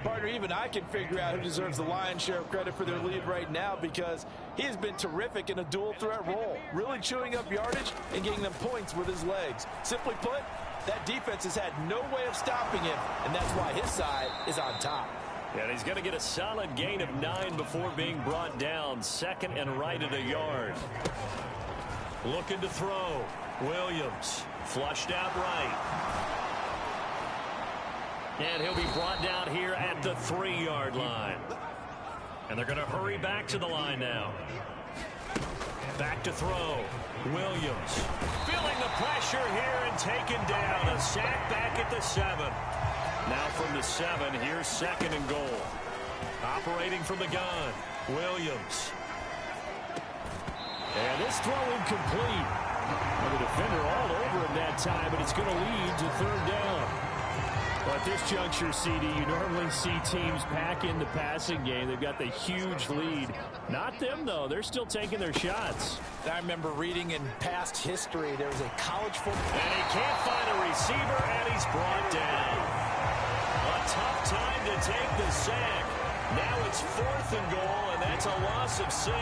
Partner, even I can figure out who deserves the lion's share of credit for their lead right now because he has been terrific in a dual threat role, really chewing up yardage and getting them points with his legs. Simply put, that defense has had no way of stopping him, and that's why his side is on top. And he's going to get a solid gain of 9 before being brought down. 2nd and right at a yard. Looking to throw. Williams flushed out right. And he'll be brought down here at the 3-yard line. And they're going to hurry back to the line now. Back to throw. Williams feeling the pressure here and taken down. A sack back at the 7. Now from the 7, here's 2nd and goal. Operating from the gun, Williams. And this throw incomplete. Well, the defender all over him that time, but it's going to lead to 3rd down. Well, at this juncture, CD, you normally see teams pack in the passing game. They've got the huge lead. Not them, though. They're still taking their shots. I remember reading in past history, there was a college football. And he can't find a receiver, and he's brought down. A tough time to take the sack. Now it's 4th and goal, and that's a loss of 6.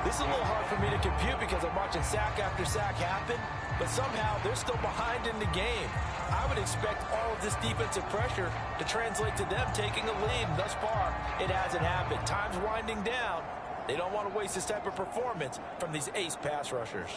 This is a little hard for me to compute because I'm watching sack after sack happen, but somehow they're still behind in the game. I would expect all of this defensive pressure to translate to them taking a lead. Thus far, it hasn't happened. Time's winding down. They don't want to waste this type of performance from these ace pass rushers.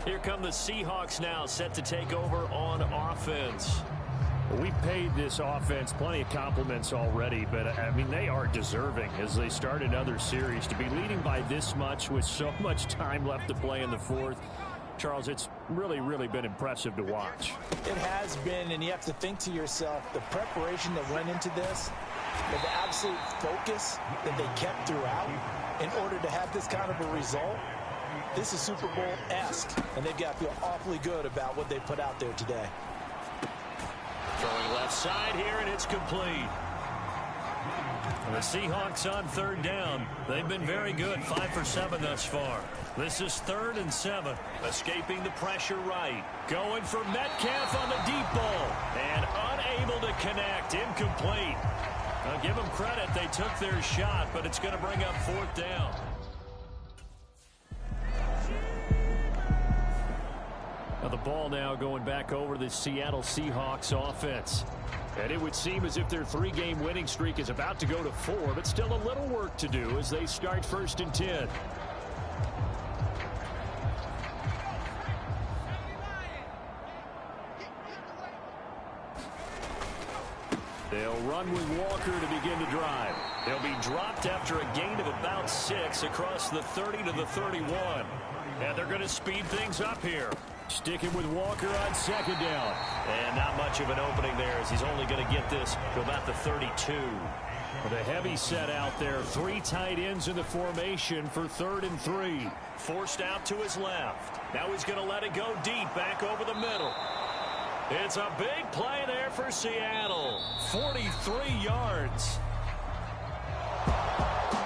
Here come the Seahawks now, set to take over on offense. We paid this offense plenty of compliments already, but, I mean, they are deserving as they start another series. To be leading by this much with so much time left to play in the 4th, Charles, it's really, really been impressive to watch. It has been, and you have to think to yourself, the preparation that went into this, and the absolute focus that they kept throughout in order to have this kind of a result. This is Super Bowl-esque, and they've got to feel awfully good about what they put out there today. Throwing left side here, and it's complete. And the Seahawks on 3rd down. They've been very good, 5 for 7 thus far. This is 3rd and 7. Escaping the pressure right. Going for Metcalf on the deep ball. And unable to connect. Incomplete. I'll give them credit. They took their shot, but it's going to bring up 4th down. Now the ball now going back over the Seattle Seahawks offense. And it would seem as if their 3-game winning streak is about to go to 4, but still a little work to do as they start 1st and 10. They'll run with Walker to begin the drive. They'll be dropped after a gain of about 6 across the 30 to the 31. And they're going to speed things up here. Sticking with Walker on 2nd down. And not much of an opening there as he's only going to get this to about the 32. With a heavy set out there. 3 tight ends in the formation for 3rd and 3. Forced out to his left. Now he's going to let it go deep back over the middle. It's a big play there for Seattle. 43 yards.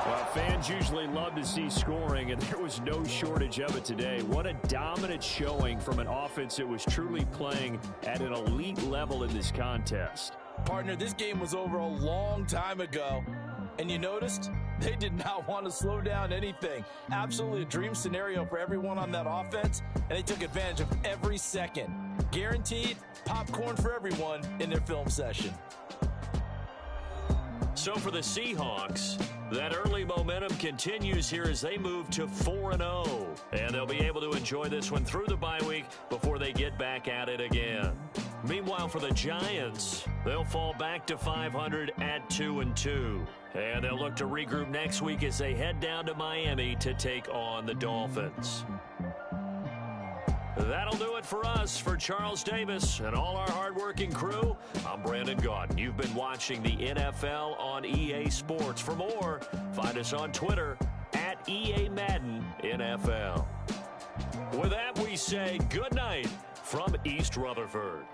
Well, fans usually love to see scoring, and there was no shortage of it today. What a dominant showing from an offense that was truly playing at an elite level in this contest. Partner, this game was over a long time ago, and you noticed they did not want to slow down anything. Absolutely a dream scenario for everyone on that offense, and they took advantage of every second. Guaranteed popcorn for everyone in their film session. So for the Seahawks, that early momentum continues here as they move to 4-0. And they'll be able to enjoy this one through the bye week before they get back at it again. Meanwhile, for the Giants, they'll fall back to 500 at 2-2. And they'll look to regroup next week as they head down to Miami to take on the Dolphins. That'll do it for us. For Charles Davis and all our hardworking crew, I'm Brandon Gaudin. You've been watching the NFL on EA Sports. For more, find us on Twitter at EA Madden NFL. With that, we say good night from East Rutherford.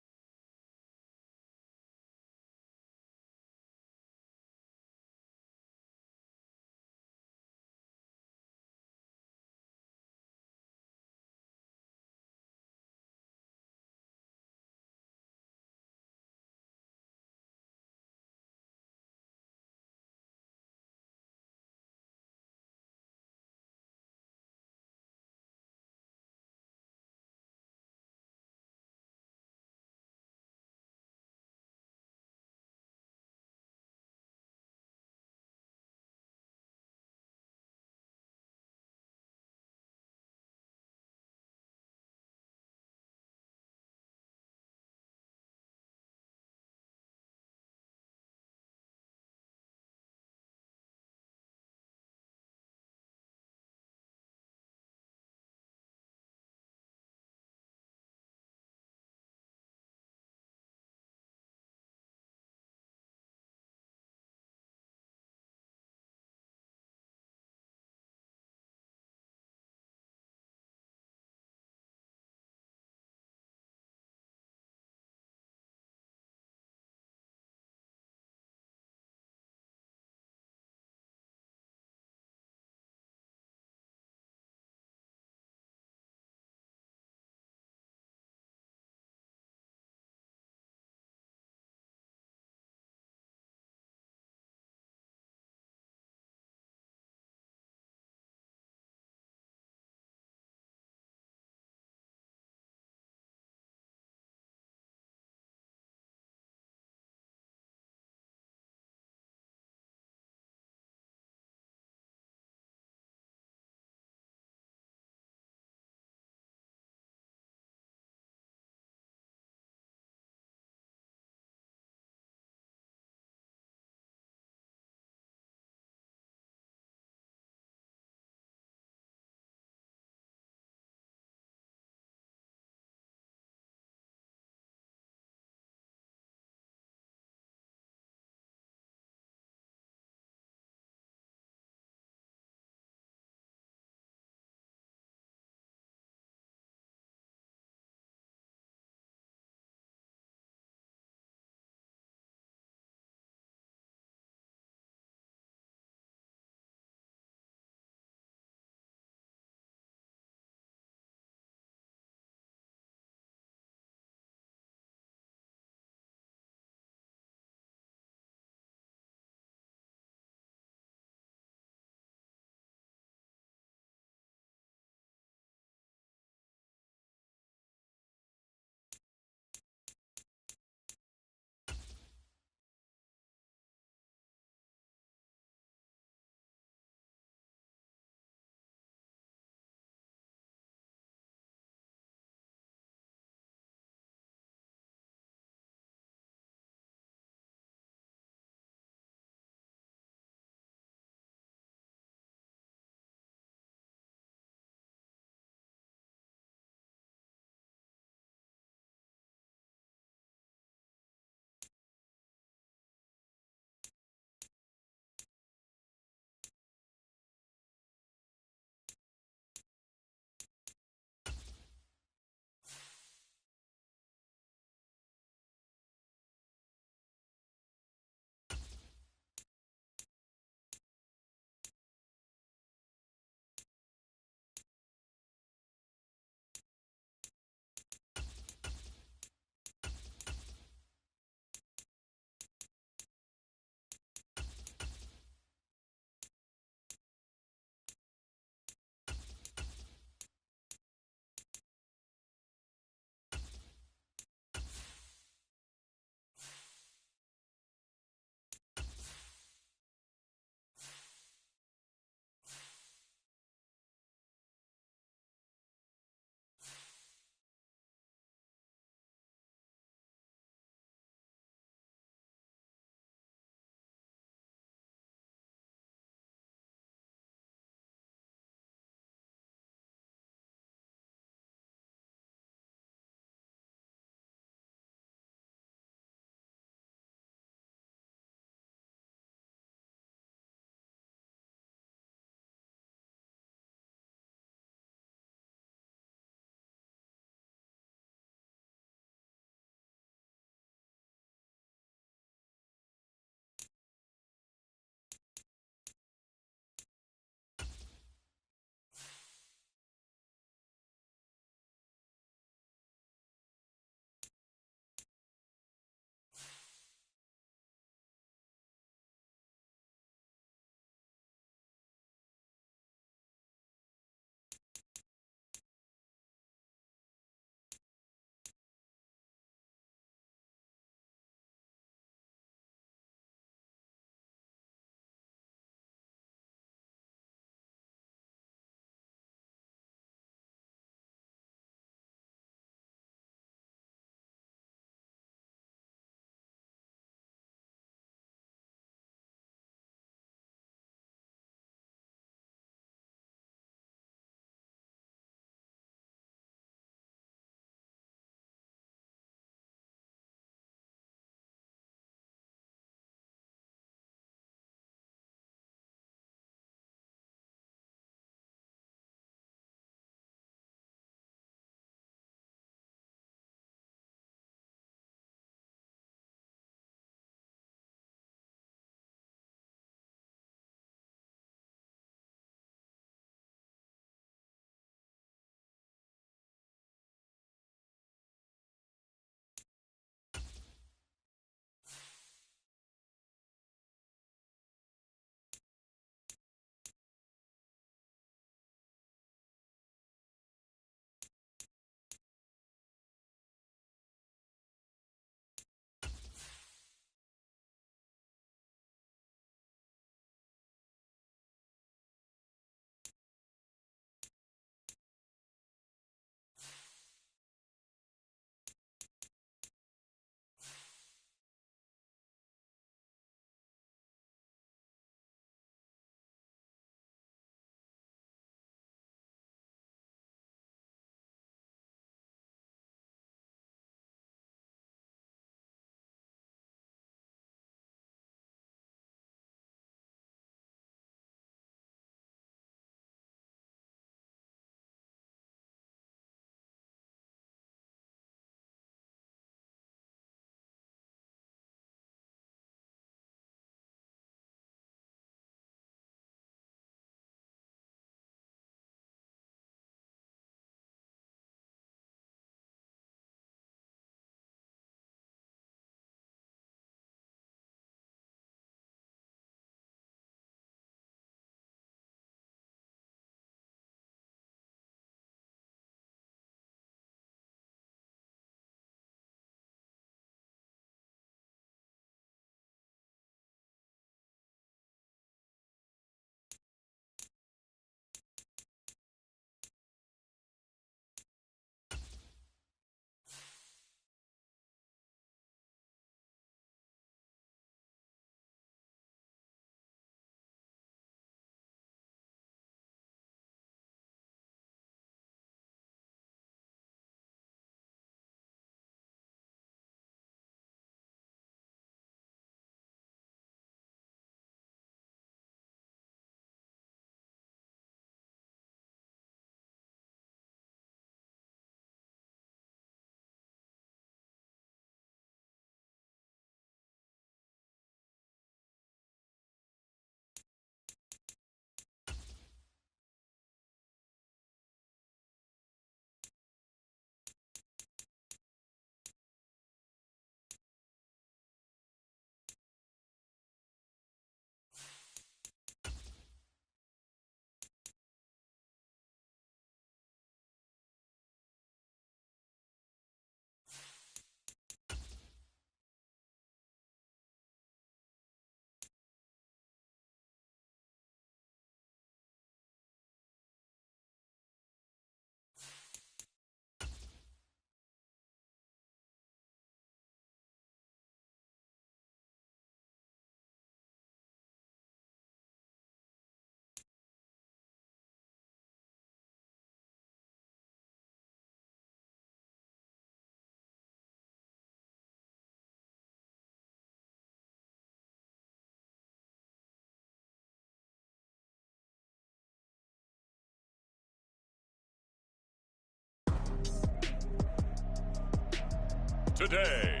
Today,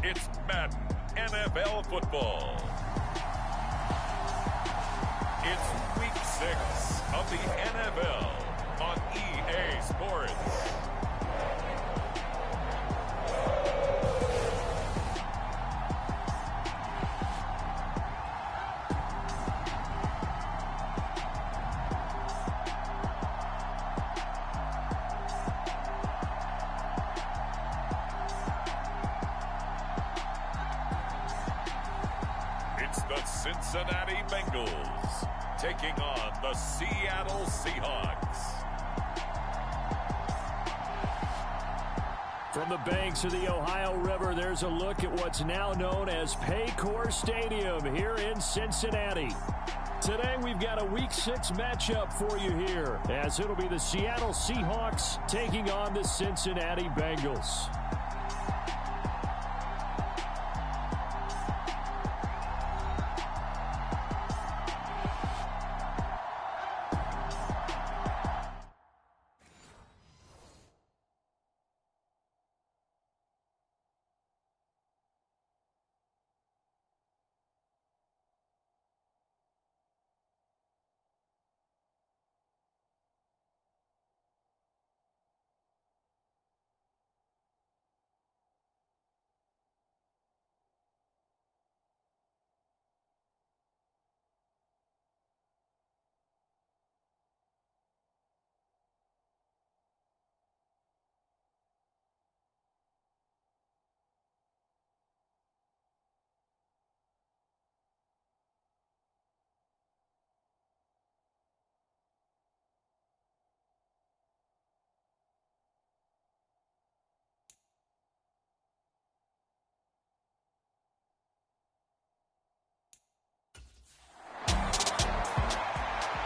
it's Madden NFL football. It's week 6 of the NFL on EA Sports. It's the Cincinnati Bengals taking on the Seattle Seahawks. From the banks of the Ohio River, there's a look at what's now known as Paycor Stadium here in Cincinnati. Today, we've got a Week 6 matchup for you here, as it'll be the Seattle Seahawks taking on the Cincinnati Bengals.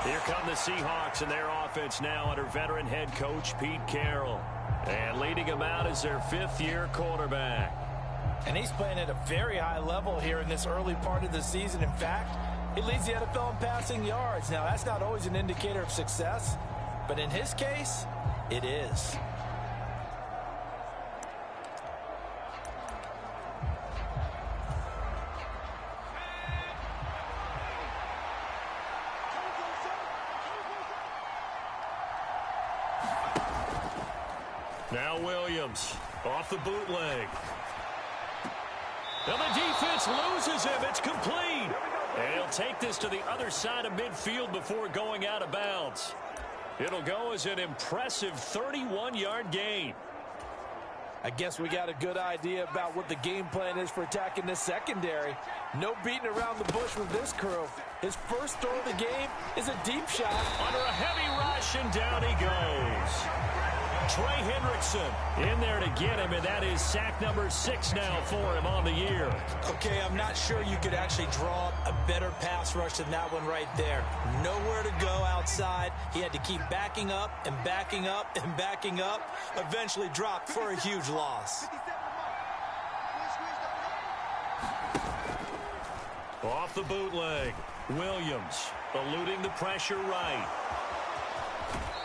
Here come the Seahawks and their offense now under veteran head coach Pete Carroll. And leading them out is their 5th-year quarterback. And he's playing at a very high level here in this early part of the season. In fact, he leads the NFL in passing yards. Now, that's not always an indicator of success, but in his case, it is. Now Williams off the bootleg. Now the defense loses him. It's complete. And he'll take this to the other side of midfield before going out of bounds. It'll go as an impressive 31-yard gain. I guess we got a good idea about what the game plan is for attacking this secondary. No beating around the bush with this crew. His first throw of the game is a deep shot. Under a heavy rush, and down he goes. Trey Hendrickson in there to get him, and that is sack number 6 now for him on the year. Okay, I'm not sure you could actually draw up a better pass rush than that one right there. Nowhere to go outside. He had to keep backing up and backing up and backing up. Eventually dropped for a huge loss. Off the bootleg, Williams eluding the pressure right.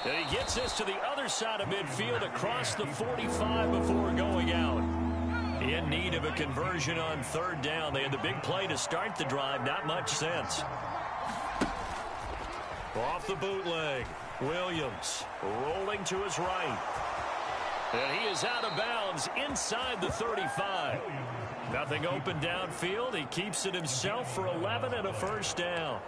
And he gets this to the other side of midfield across the 45 before going out. In need of a conversion on 3rd down. They had the big play to start the drive. Not much sense. Off the bootleg, Williams rolling to his right. And he is out of bounds inside the 35. Nothing open downfield. He keeps it himself for 11 and a 1st down.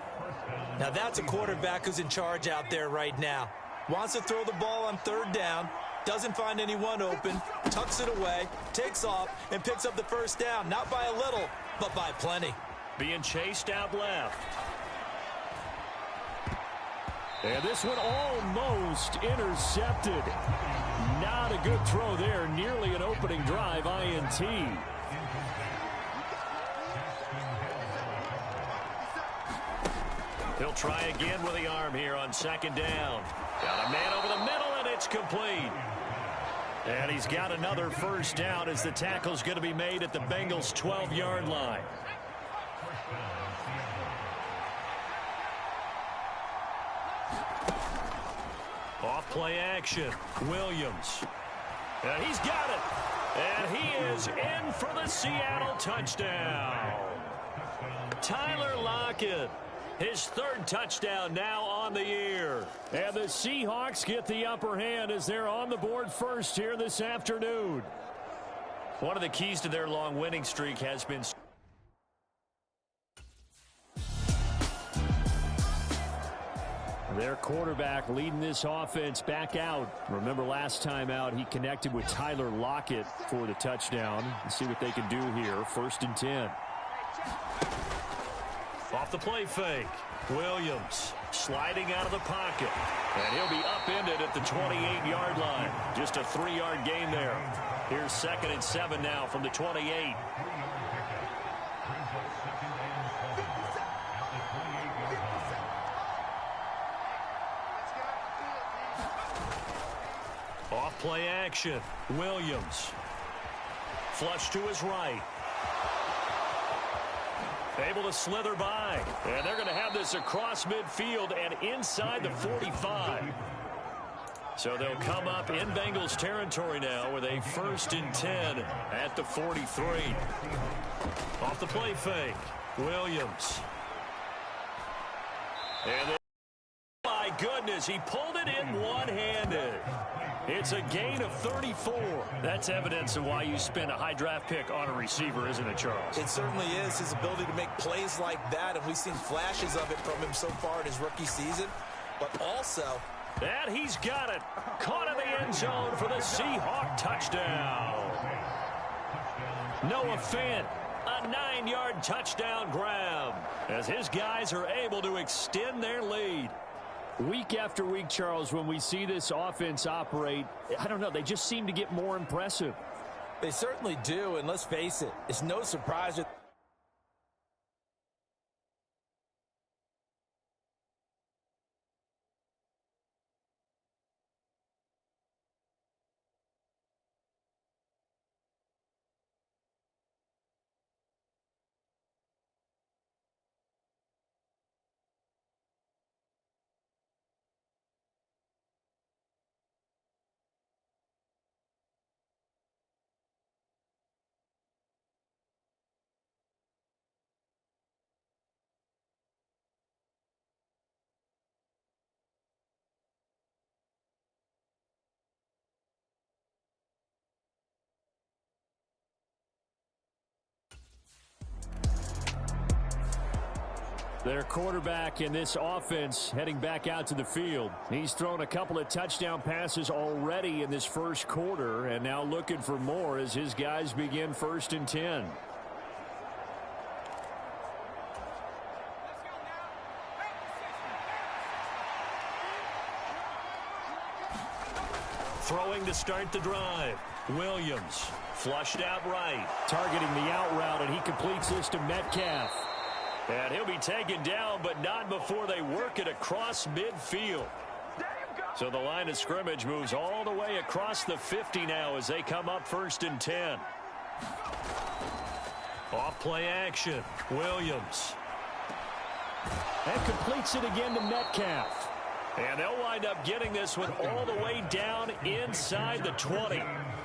Now that's a quarterback who's in charge out there right now. Wants to throw the ball on 3rd down, doesn't find anyone open, tucks it away, takes off, and picks up the 1st down. Not by a little, but by plenty. Being chased out left. And this one almost intercepted. Not a good throw there. Nearly an opening drive, INT. He'll try again with the arm here on 2nd down. Got a man over the middle, and it's complete. And he's got another 1st down as the tackle's going to be made at the Bengals' 12-yard line. Off play action, Williams. And he's got it. And he is in for the Seattle touchdown. Tyler Lockett, his third touchdown now on the year. And the Seahawks get the upper hand as they're on the board first here this afternoon. One of the keys to their long winning streak has been their quarterback leading this offense back out. Remember last time out, he connected with Tyler Lockett for the touchdown. Let's see what they can do here. 1st and 10. Off the play fake. Williams sliding out of the pocket. And he'll be upended at the 28-yard line. Just a 3-yard gain there. Here's 2nd and 7 now from the 28. Off play action. Williams. Flush to his right. Able to slither by. And they're going to have this across midfield and inside the 45. So they'll come up in Bengals territory now with a 1st and 10 at the 43. Off the play fake. Williams. And my goodness, he pulled it in one-handed. It's a gain of 34. That's evidence of why you spend a high draft pick on a receiver, isn't it, Charles? It certainly is. His ability to make plays like that, and we've seen flashes of it from him so far in his rookie season. But also, and he's got it. Caught in the end zone for the Seahawk touchdown. Noah Fant, a 9-yard touchdown grab as his guys are able to extend their lead. Week after week, Charles, when we see this offense operate, I don't know, they just seem to get more impressive. They certainly do, and let's face it, it's no surprise that Their quarterback in this offense heading back out to the field. He's thrown a couple of touchdown passes already in this first quarter and now looking for more as his guys begin 1st and 10. Throwing to start the drive. Williams flushed out right. Targeting the out route, and he completes this to Metcalf. And he'll be taken down, but not before they work it across midfield. So the line of scrimmage moves all the way across the 50 now as they come up 1st and 10. Off play action. Williams. And completes it again to Metcalf. And they'll wind up getting this one all the way down inside the 20.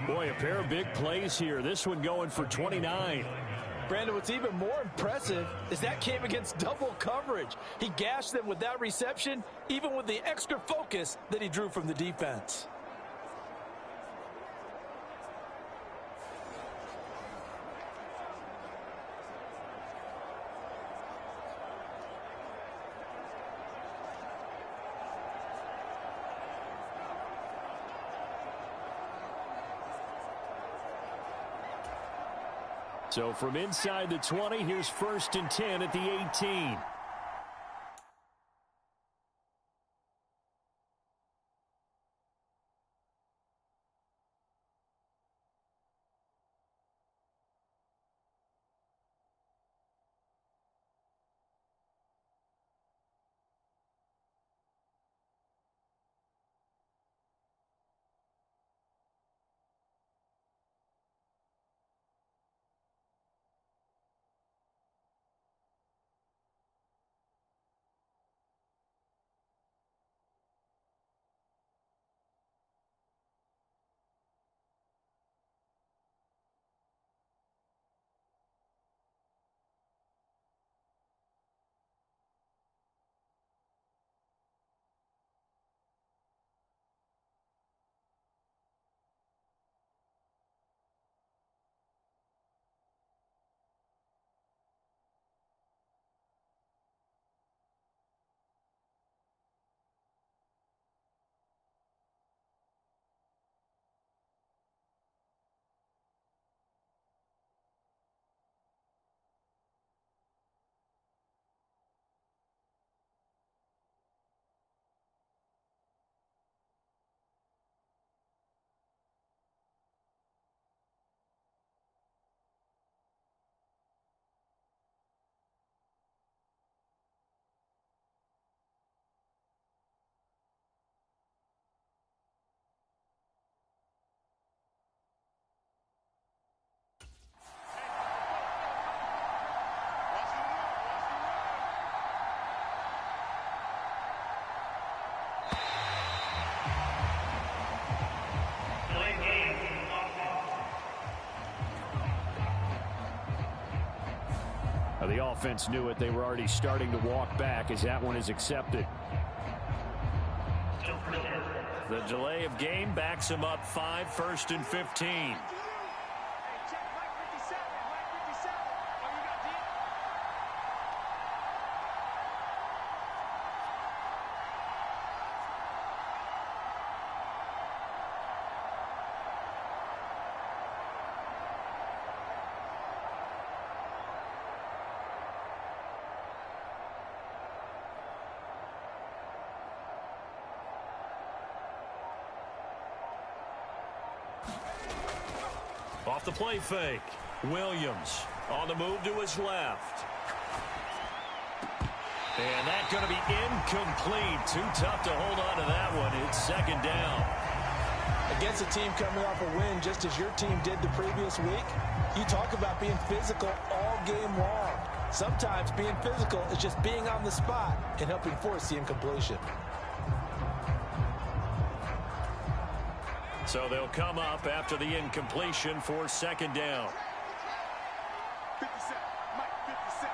Boy, a pair of big plays here. This one going for 29. Brandon, what's even more impressive is that came against double coverage. He gashed them with that reception, even with the extra focus that he drew from the defense. So from inside the 20, here's 1st and 10 at the 18. The offense knew it. They were already starting to walk back as that one is accepted. The delay of game backs him up 5, 1st and 15. Off the play fake. Williams on the move to his left. And that's going to be incomplete. Too tough to hold on to that one. It's 2nd down. Against a team coming off a win just as your team did the previous week, you talk about being physical all game long. Sometimes being physical is just being on the spot and helping force the incompletion. So they'll come up after the incompletion for 2nd down. 57, Mike, 57.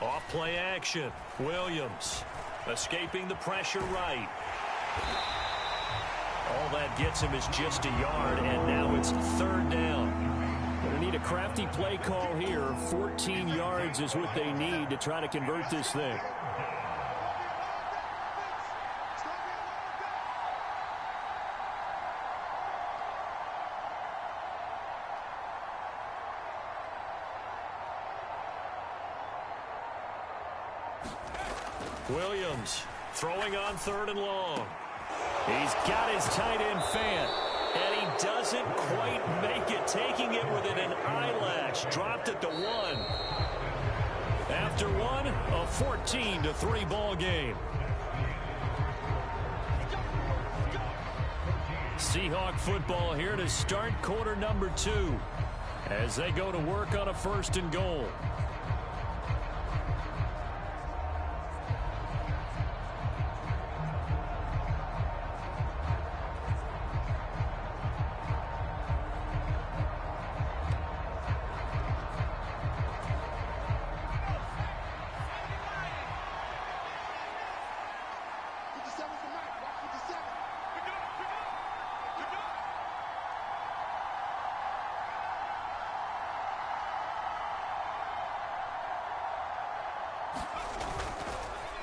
Off play action. Williams escaping the pressure right. All that gets him is just a yard, and now it's 3rd down. Going to need a crafty play call here. 14 yards is what they need to try to convert this thing. Williams throwing on 3rd and long. He's got his tight end fan. And he doesn't quite make it, taking it within an eyelash. Dropped at the 1. After one, a 14-3 ball game. Seahawk football here to start quarter number 2 as they go to work on a 1st and goal.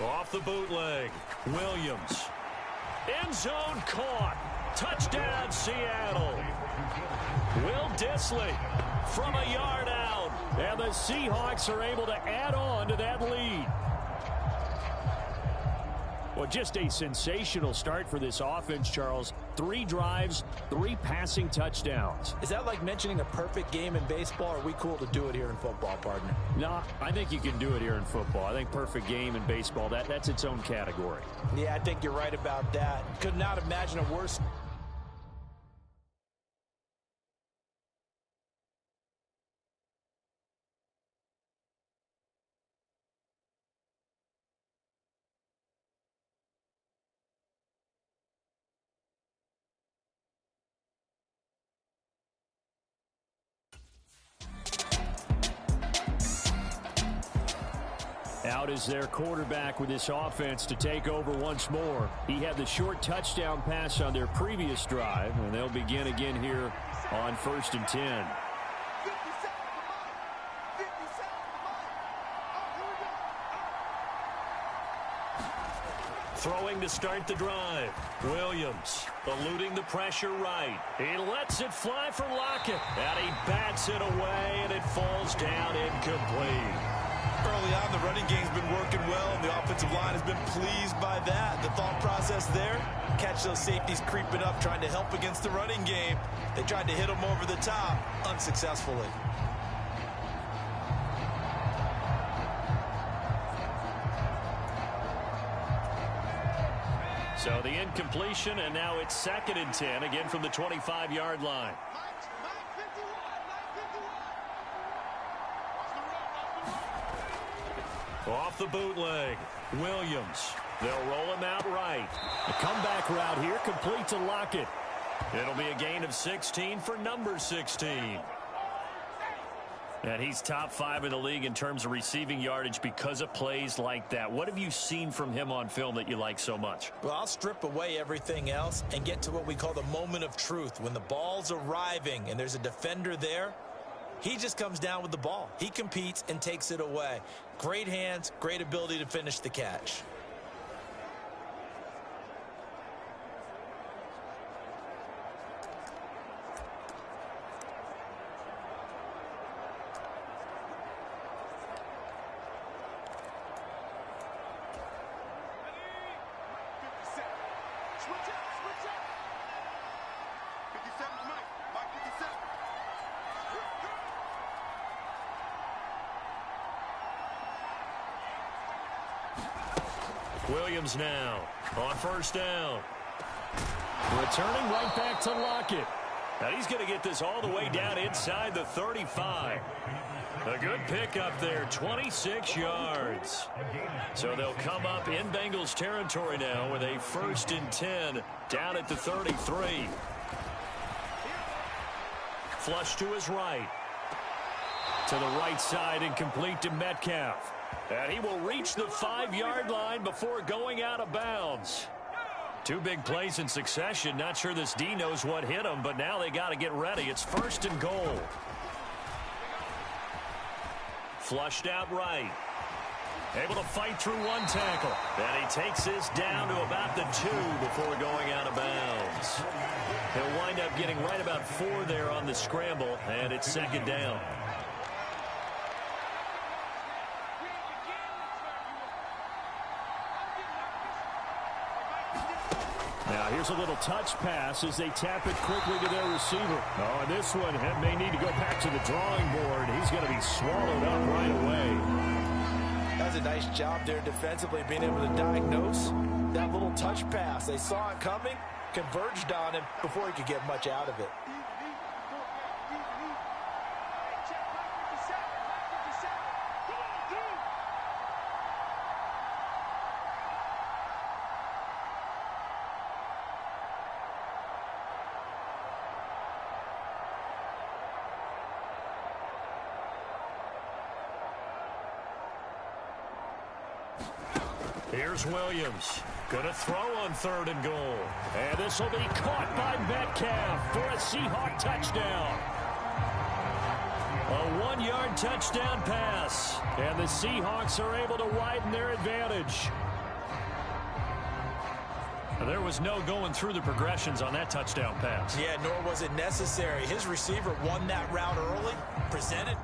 Off the bootleg. Williams. End zone caught. Touchdown, Seattle. Will Dissly from a yard out. And the Seahawks are able to add on to that lead. Well, just a sensational start for this offense, Charles. 3 drives, 3 passing touchdowns. Is that like mentioning a perfect game in baseball, or are we cool to do it here in football, partner? No, I think you can do it here in football. I think perfect game in baseball, that's its own category. Yeah, I think you're right about that. Could not imagine a worse... Out is their quarterback with this offense to take over once more. He had the short touchdown pass on their previous drive, and they'll begin again here on 1st and 10. Throwing to start the drive. Williams eluding the pressure right. He lets it fly for Lockett. And he bats it away, and it falls down incomplete. Early on, the running game's been working well, and the offensive line has been pleased by that. The thought process there, catch those safeties creeping up, trying to help against the running game. They tried to hit them over the top, unsuccessfully. So the incompletion, and now it's 2nd and 10, again from the 25-yard line. Off the bootleg, Williams. They'll roll him out right. The comeback route here, complete to Lockett. It'll be a gain of 16 for number 16. And he's top 5 in the league in terms of receiving yardage because of plays like that. What have you seen from him on film that you like so much? Well, I'll strip away everything else and get to what we call the moment of truth. When the ball's arriving and there's a defender there, he just comes down with the ball. He competes and takes it away. Great hands, great ability to finish the catch. Williams now on 1st down. Returning right back to Lockett. Now he's going to get this all the way down inside the 35. A good pickup there, 26 yards. So they'll come up in Bengals territory now with a 1st and 10 down at the 33. Flush to his right. To the right side and complete to Metcalf. And he will reach the 5-yard line before going out of bounds. 2 big plays in succession. Not sure this D knows what hit him, but now they got to get ready. It's 1st and goal. Flushed out right. Able to fight through 1 tackle. And he takes this down to about the 2 before going out of bounds. He'll wind up getting right about 4 there on the scramble, and it's 2nd down. Now here's a little touch pass as they tap it quickly to their receiver. Oh, and this one may need to go back to the drawing board. He's going to be swallowed up right away. That's a nice job there defensively, being able to diagnose that little touch pass. They saw it coming, converged on him before he could get much out of it. Here's Williams. Going to throw on 3rd and goal. And this will be caught by Metcalf for a Seahawk touchdown. A 1-yard touchdown pass. And the Seahawks are able to widen their advantage. There was no going through the progressions on that touchdown pass. Yeah, nor was it necessary. His receiver won that route early, presented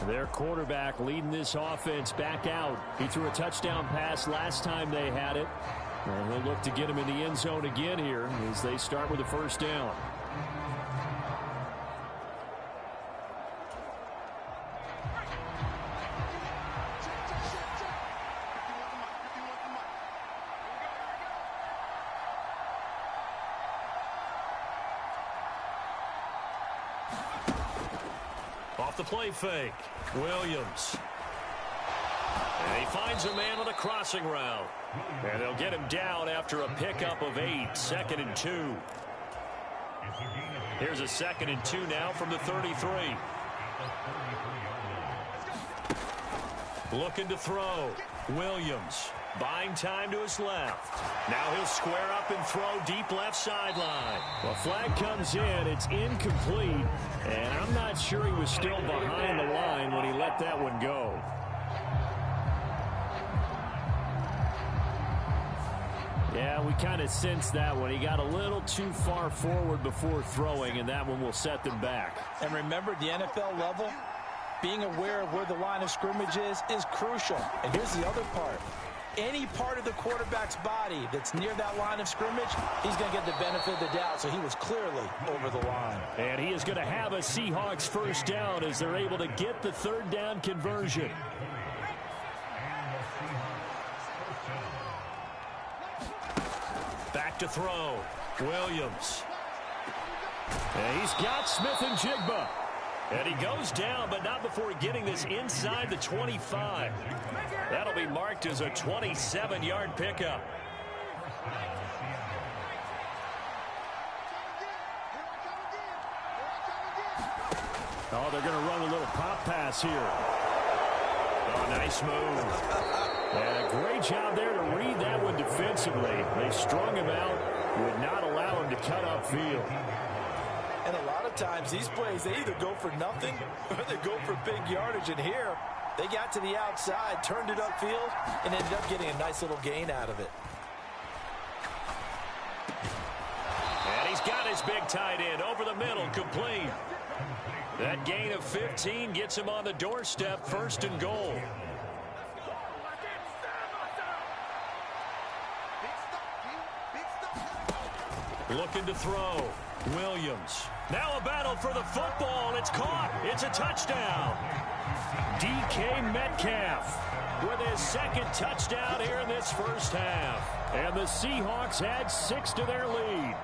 Their quarterback leading this offense back out. He threw a touchdown pass last time they had it. And he'll look to get him in the end zone again here as they start with a first down. Off the play fake, Williams. And he finds a man on a crossing route. And they'll get him down after a pickup of 8, 2nd and 2. Here's a 2nd and 2 now from the 33. Looking to throw. Williams buying time to his left. Now he'll square up and throw deep left sideline. The flag comes in. It's incomplete. And I'm not sure he was still behind the line when he let that one go. Yeah, we kind of sensed that one. He got a little too far forward before throwing, and that one will set them back. And remember, the NFL level, being aware of where the line of scrimmage is crucial. And here's the other part. Any part of the quarterback's body that's near that line of scrimmage, he's going to get the benefit of the doubt. So he was clearly over the line. And he is going to have a Seahawks first down as they're able to get the third down conversion. Back to throw. Williams. And he's got Smith and Jigba. And he goes down, but not before getting this inside the 25. That'll be marked as a 27-yard pickup. Oh, they're going to run a little pop pass here. Oh, nice move. And a great job there to read that one defensively. They strung him out, would not allow him to cut upfield. And a lot of times, these plays, they either go for nothing or they go for big yardage. And here, they got to the outside, turned it upfield, and ended up getting a nice little gain out of it. And he's got his big tight end over the middle, complete. That gain of 15 gets him on the doorstep, 1st and goal. Looking to throw. Williams. Now a battle for the football. It's caught. It's a touchdown. DK Metcalf with his 2nd touchdown here in this first half. And the Seahawks add 6 to their lead.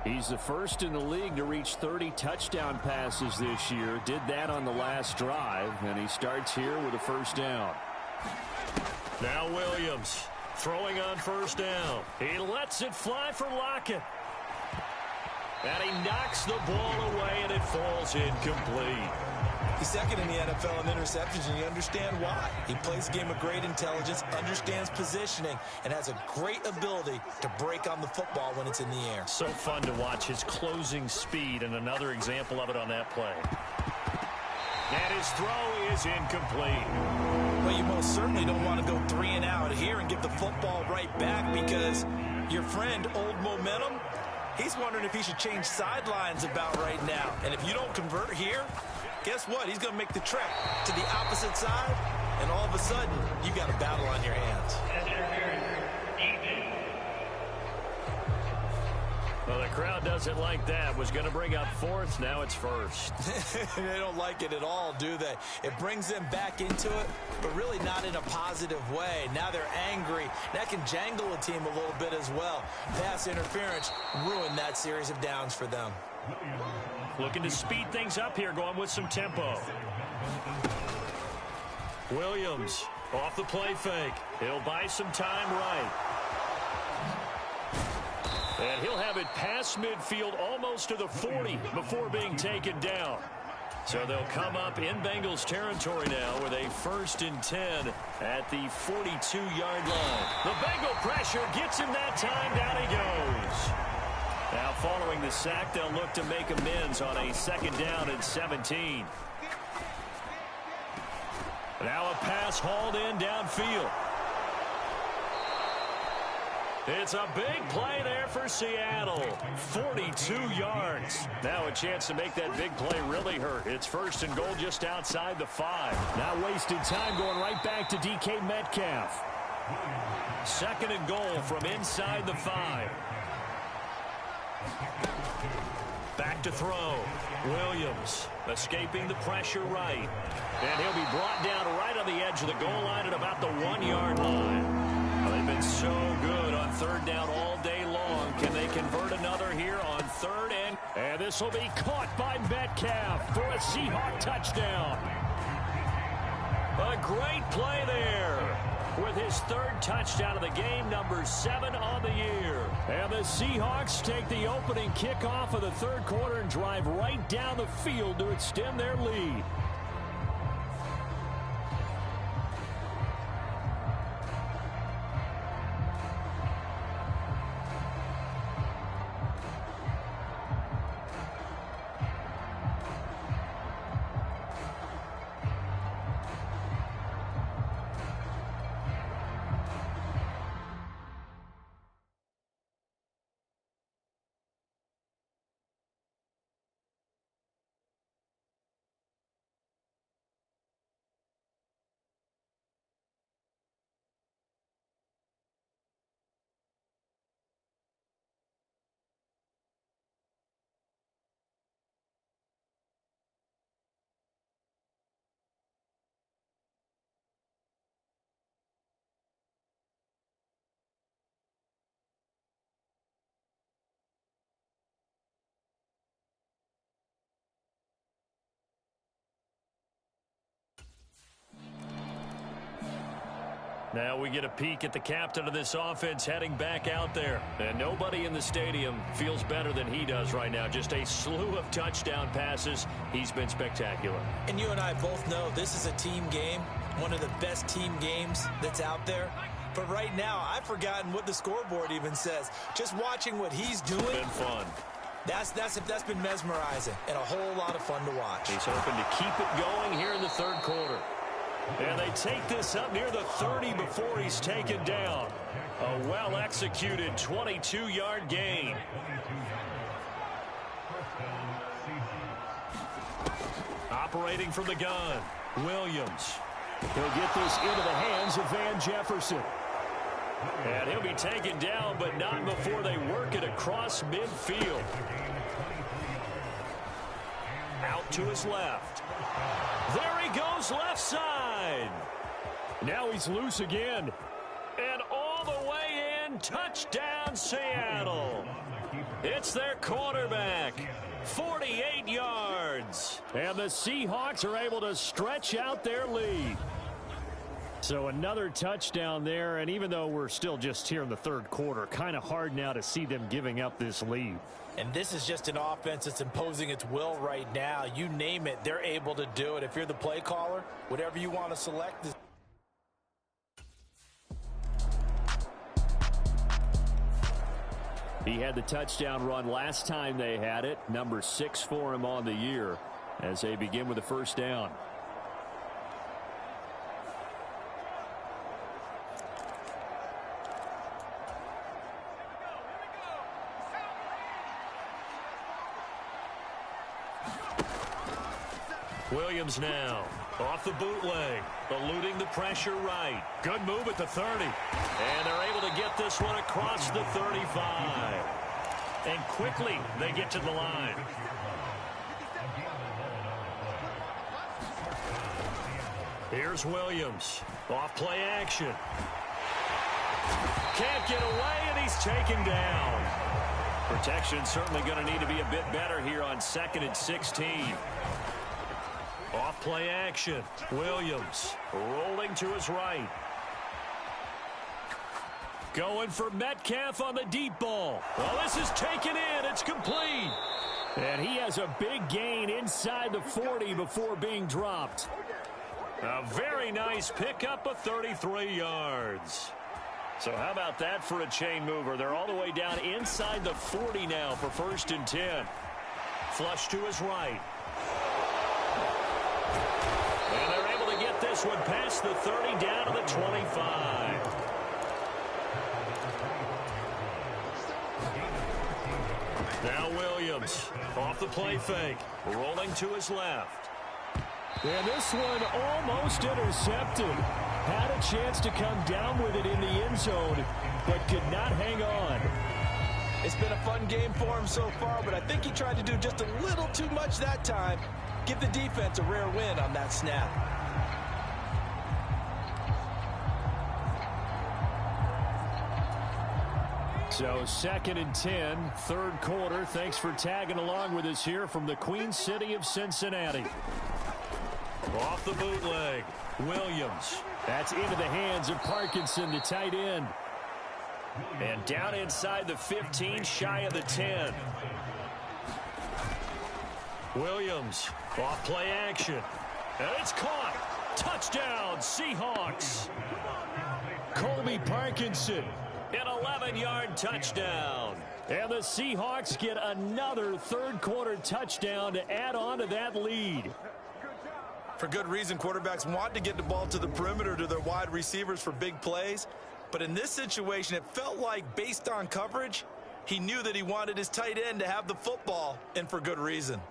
He's the first in the league to reach 30 touchdown passes this year. Did that on the last drive, and he starts here with a first down. Now Williams throwing on first down. He lets it fly for Lockett. And he knocks the ball away, and it falls incomplete. He's 2nd in the NFL in interceptions, and you understand why. He plays a game of great intelligence, understands positioning, and has a great ability to break on the football when it's in the air. So fun to watch his closing speed, and another example of it on that play. And his throw is incomplete. Well, you most certainly don't want to go 3 and out here and give the football right back, because your friend, Old Momentum, he's wondering if he should change sidelines about right now. And if you don't convert here, guess what? He's going to make the trek to the opposite side, and all of a sudden, you got a battle on your hands. Well, the crowd doesn't like that. Was going to bring up 4th. Now it's 1st. They don't like it at all, do they? It brings them back into it, but really not in a positive way. Now they're angry. That can jangle a team a little bit as well. Pass interference ruined that series of downs for them. Looking to speed things up here, going with some tempo. Williams off the play fake. He'll buy some time right. And he'll have it past midfield almost to the 40 before being taken down. So they'll come up in Bengals territory now with a 1st and 10 at the 42-yard line. The Bengal pressure gets him that time. Down he goes. Now following the sack, they'll look to make amends on a 2nd down and 17. Now a pass hauled in downfield. It's a big play there for Seattle. 42 yards. Now a chance to make that big play really hurt. It's first and goal just outside the 5. Not wasting time, going right back to DK Metcalf. Second and goal from inside the 5. Back to throw. Williams escaping the pressure right. And he'll be brought down right on the edge of the goal line at about the 1-yard line. Well, they've been so good on third down all day long. Can they convert another here on third and... And this will be caught by Metcalf for a Seahawk touchdown. A great play there. With his third touchdown of the game, number 7 on the year. And the Seahawks take the opening kickoff of the third quarter and drive right down the field to extend their lead. Now we get a peek at the captain of this offense heading back out there. And nobody in the stadium feels better than he does right now. Just a slew of touchdown passes. He's been spectacular. And you and I both know this is a team game, one of the best team games that's out there. But right now, I've forgotten what the scoreboard even says. Just watching what he's doing. It's been fun. That's been mesmerizing and a whole lot of fun to watch. He's hoping to keep it going here in the third quarter. And they take this up near the 30 before he's taken down. A well-executed 22-yard gain. Operating from the gun, Williams. He'll get this into the hands of Van Jefferson. And he'll be taken down, but not before they work it across midfield. Out to his left. There he goes, left side. Now he's loose again. And all the way in, touchdown Seattle. It's their quarterback, 48 yards. And the Seahawks are able to stretch out their lead. So another touchdown there, and even though we're still just here in the third quarter, kind of hard now to see them giving up this lead. And this is just an offense that's imposing its will right now. You name it, they're able to do it. If you're the play caller, whatever you want to select. He had the touchdown run last time they had it. Number 6 for him on the year as they begin with the first down. Williams now off the bootleg, eluding the pressure right. Good move at the 30. And they're able to get this one across the 35. And quickly they get to the line. Here's Williams. Off play action. Can't get away, and he's taken down. Protection certainly going to need to be a bit better here on 2nd and 16. Off play action. Williams rolling to his right. Going for Metcalf on the deep ball. Well, this is taken in. It's complete. And he has a big gain inside the 40 before being dropped. A very nice pickup of 33 yards. So how about that for a chain mover? They're all the way down inside the 40 now for 1st and 10. Flush to his right. And they're able to get this one past the 30 down to the 25. Now Williams off the play fake, rolling to his left. And this one almost intercepted. Had a chance to come down with it in the end zone, but could not hang on. It's been a fun game for him so far, but I think he tried to do just a little too much that time. Give the defense a rare win on that snap. So 2nd and 10, third quarter. Thanks for tagging along with us here from the Queen City of Cincinnati. Off the bootleg, Williams. That's into the hands of Parkinson, the tight end. And down inside the 15, shy of the 10. Williams, off play action. And it's caught. Touchdown, Seahawks. Colby Parkinson. An 11-yard touchdown. And the Seahawks get another third quarter touchdown to add on to that lead. For good reason, quarterbacks want to get the ball to the perimeter to their wide receivers for big plays. But in this situation, it felt like, based on coverage, he knew that he wanted his tight end to have the football, and for good reason.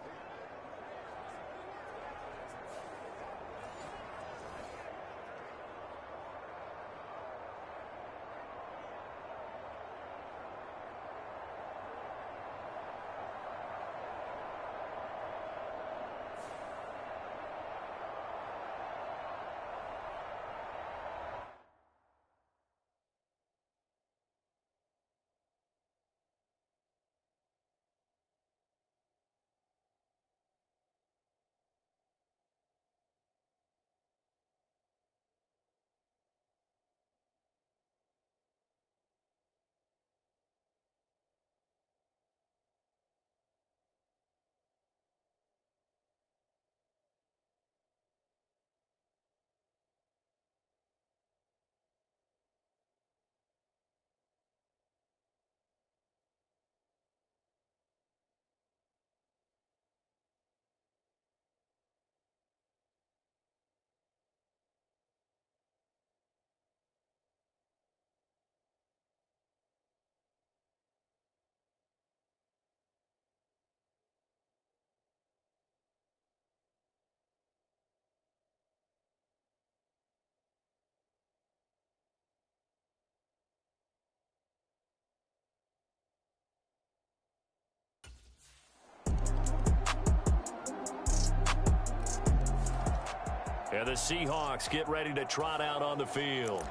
And the Seahawks get ready to trot out on the field.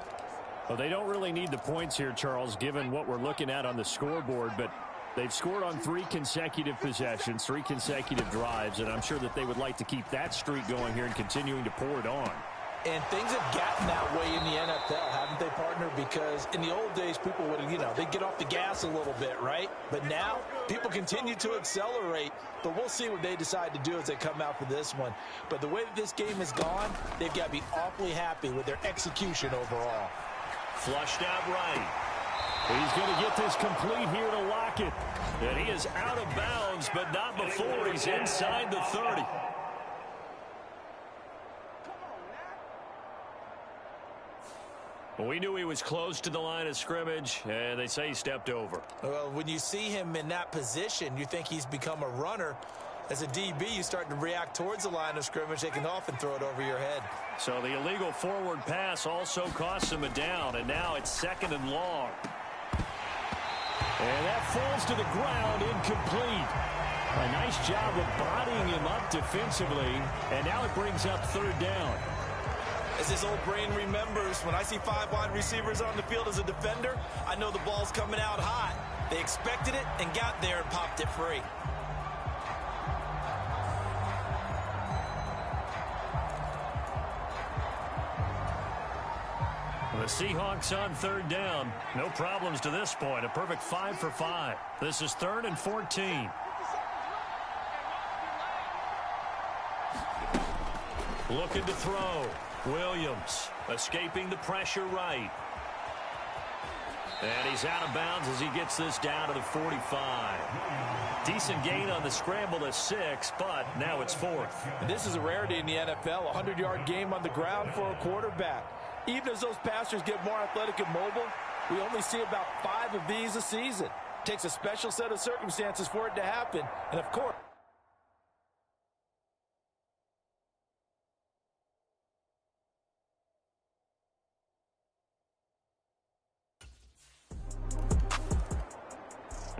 Well, they don't really need the points here, Charles, given what we're looking at on the scoreboard, but they've scored on 3 consecutive possessions, 3 consecutive drives, and I'm sure that they would like to keep that streak going here and continuing to pour it on. And things have gotten that way in the NFL, haven't they, partner? Because in the old days, people would, they'd get off the gas a little bit, right? But now, people continue to accelerate. But we'll see what they decide to do as they come out for this one. But the way that this game has gone, they've got to be awfully happy with their execution overall. Flushed out right. He's going to get this complete here to Lockett. And he is out of bounds, but not before he's inside the 30. We knew he was close to the line of scrimmage, and they say he stepped over. Well, when you see him in that position, you think he's become a runner. As a DB, you start to react towards the line of scrimmage. They can often throw it over your head. So the illegal forward pass also costs him a down, and now it's 2nd and long. And that falls to the ground, incomplete. A nice job of bodying him up defensively, and now it brings up 3rd down. As his old brain remembers, when I see 5 wide receivers on the field as a defender, I know the ball's coming out hot. They expected it and got there and popped it free. The Seahawks on 3rd down. No problems to this point. A perfect 5 for 5. This is 3rd and 14. Looking to throw. Williams escaping the pressure right. And he's out of bounds as he gets this down to the 45. Decent gain on the scramble to 6, but now it's 4th. And this is a rarity in the NFL, a 100-yard game on the ground for a quarterback. Even as those passers get more athletic and mobile, we only see about 5 of these a season. takes a special set of circumstances for it to happen. And, of course,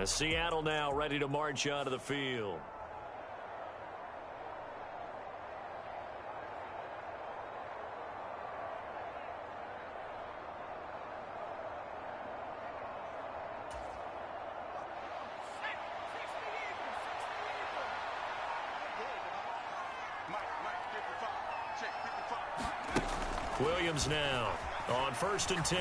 Seattle now ready to march onto the field. Williams now on 1st and 10,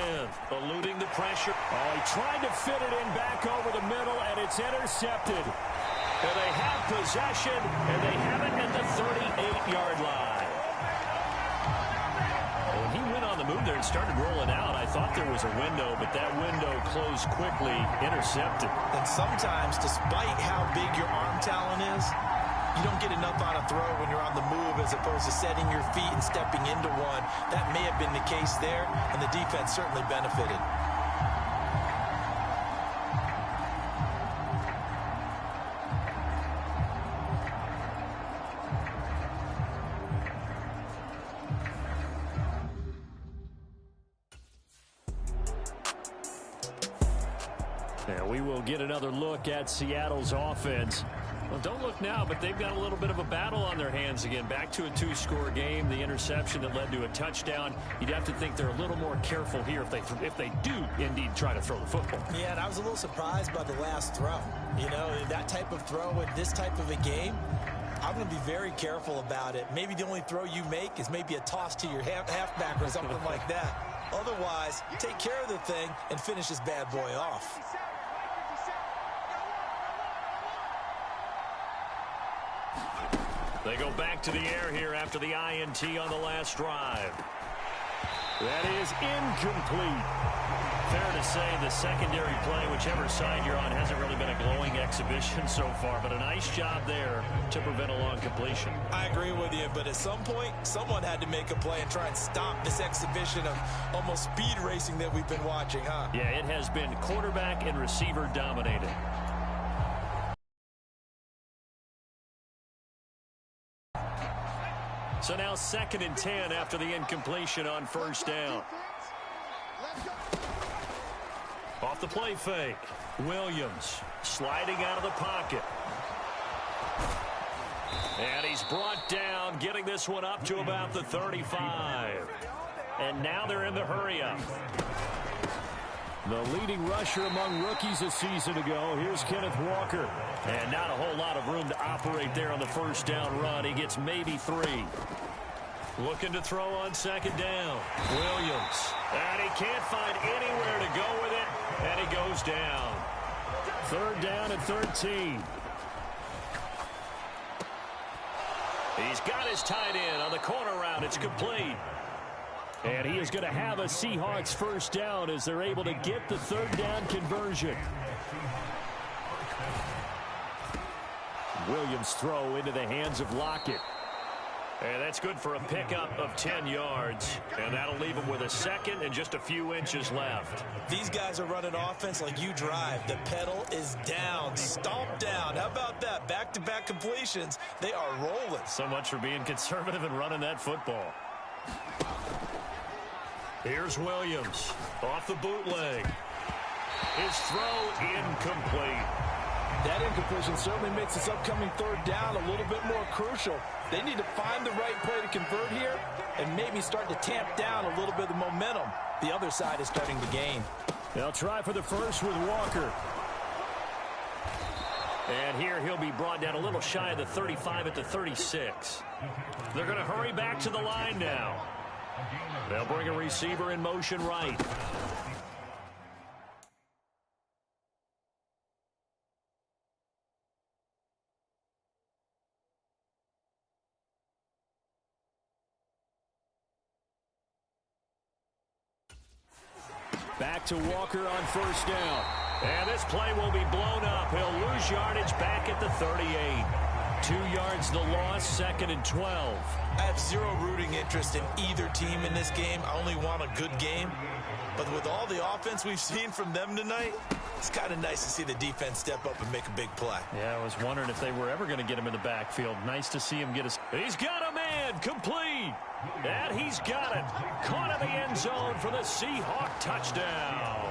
eluding the pressure. Oh, he tried to fit it in back over the middle, and it's intercepted. And they have possession, and they have it at the 38-yard line. When he went on the move there and started rolling out, I thought there was a window, but that window closed quickly, intercepted. And sometimes, despite how big your arm talent is, you don't get enough on a throw when you're on the move as opposed to setting your feet and stepping into one. That may have been the case there, and the defense certainly benefited. Now we will get another look at Seattle's offense. Well, don't look now, but they've got a little bit of a battle on their hands again. Back to a 2-score game. The interception that led to a touchdown. You'd have to think they're a little more careful here if they do indeed try to throw the football. Yeah, and I was a little surprised by the last throw. You know, that type of throw with this type of a game, I'm going to be very careful about it. Maybe the only throw you make is maybe a toss to your halfback or something like that. Otherwise, take care of the thing and finish this bad boy off. They go back to the air here after the INT on the last drive. That is incomplete. Fair to say the secondary play, whichever side you're on, hasn't really been a glowing exhibition so far, but a nice job there to prevent a long completion. I agree with you, but at some point, someone had to make a play and try and stop this exhibition of almost speed racing that we've been watching, huh? Yeah, it has been quarterback and receiver dominated. So now 2nd and 10 after the incompletion on 1st down. Off the play fake. Williams sliding out of the pocket. And he's brought down, getting this one up to about the 35. And now they're in the hurry-up. The leading rusher among rookies a season ago. Here's Kenneth Walker. And not a whole lot of room to operate there on the 1st down run. He gets maybe 3. Looking to throw on 2nd down. Williams. And he can't find anywhere to go with it. And he goes down. 3rd down and 13. He's got his tight end on the corner route. It's complete. And he is going to have a Seahawks 1st down as they're able to get the 3rd down conversion. Williams' throw into the hands of Lockett. And that's good for a pickup of 10 yards. And that'll leave him with a 2nd and just a few inches left. These guys are running offense like you drive. The pedal is down, stomp down. How about that? Back-to-back completions. They are rolling. So much for being conservative and running that football. Here's Williams off the bootleg. His throw incomplete. that incompletion certainly makes this upcoming 3rd down a little bit more crucial. They need to find the right play to convert here and maybe start to tamp down a little bit of the momentum the other side is starting to gain. They'll try for the first with Walker. And here he'll be brought down a little shy of the 35 at the 36. They're going to hurry back to the line now. They'll bring a receiver in motion right. Back to Walker on first down. And this play will be blown up. He'll lose yardage back at the 38. 2 yards the loss, 2nd and 12. I have zero rooting interest in either team in this game. I only want a good game. But with all the offense we've seen from them tonight, it's kind of nice to see the defense step up and make a big play. Yeah, I was wondering if they were ever going to get him in the backfield. Nice to see him get his... He's got a man, complete. And he's got it. Caught in the end zone for the Seahawk touchdown.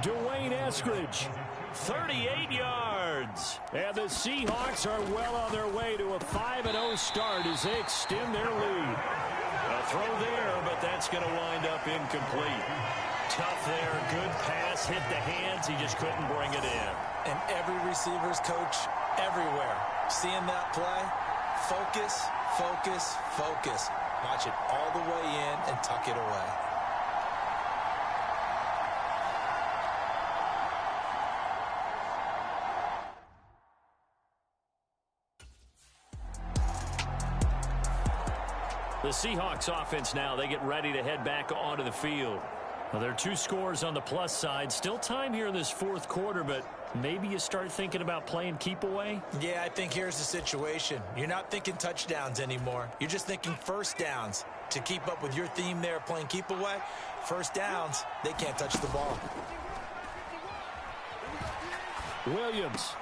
Dwayne Eskridge, 38 yards. And the Seahawks are well on their way to a 5-0 start as they extend their lead. A throw there, but that's going to wind up incomplete. Tough there, good pass, hit the hands, he just couldn't bring it in. And every receiver's coach everywhere, seeing that play, focus, focus, focus. Watch it all the way in and tuck it away. The Seahawks offense now, they get ready to head back onto the field. Well, there are 2 scores on the plus side. Still time here in this fourth quarter, but maybe you start thinking about playing keep away? Yeah, I think here's the situation. You're not thinking touchdowns anymore. You're just thinking first downs. To keep up with your theme there, playing keep away, first downs, they can't touch the ball. Williams.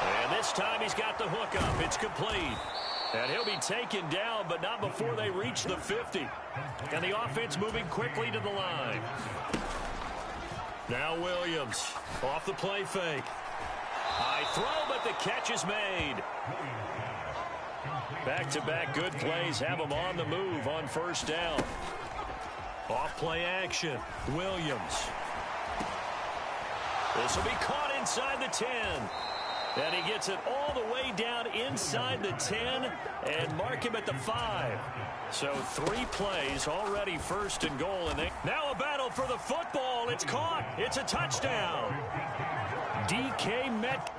And this time he's got the hook up. It's complete. And he'll be taken down, but not before they reach the 50. And the offense moving quickly to the line. Now Williams off the play fake. High throw, but the catch is made. Back-to-back good plays have them on the move on first down. Off play action. Williams. This will be caught inside the 10. And he gets it all the way down inside the 10 and mark him at the 5. So 3 plays already first and goal. And now a battle for the football. It's caught. It's a touchdown. DK Metcalf.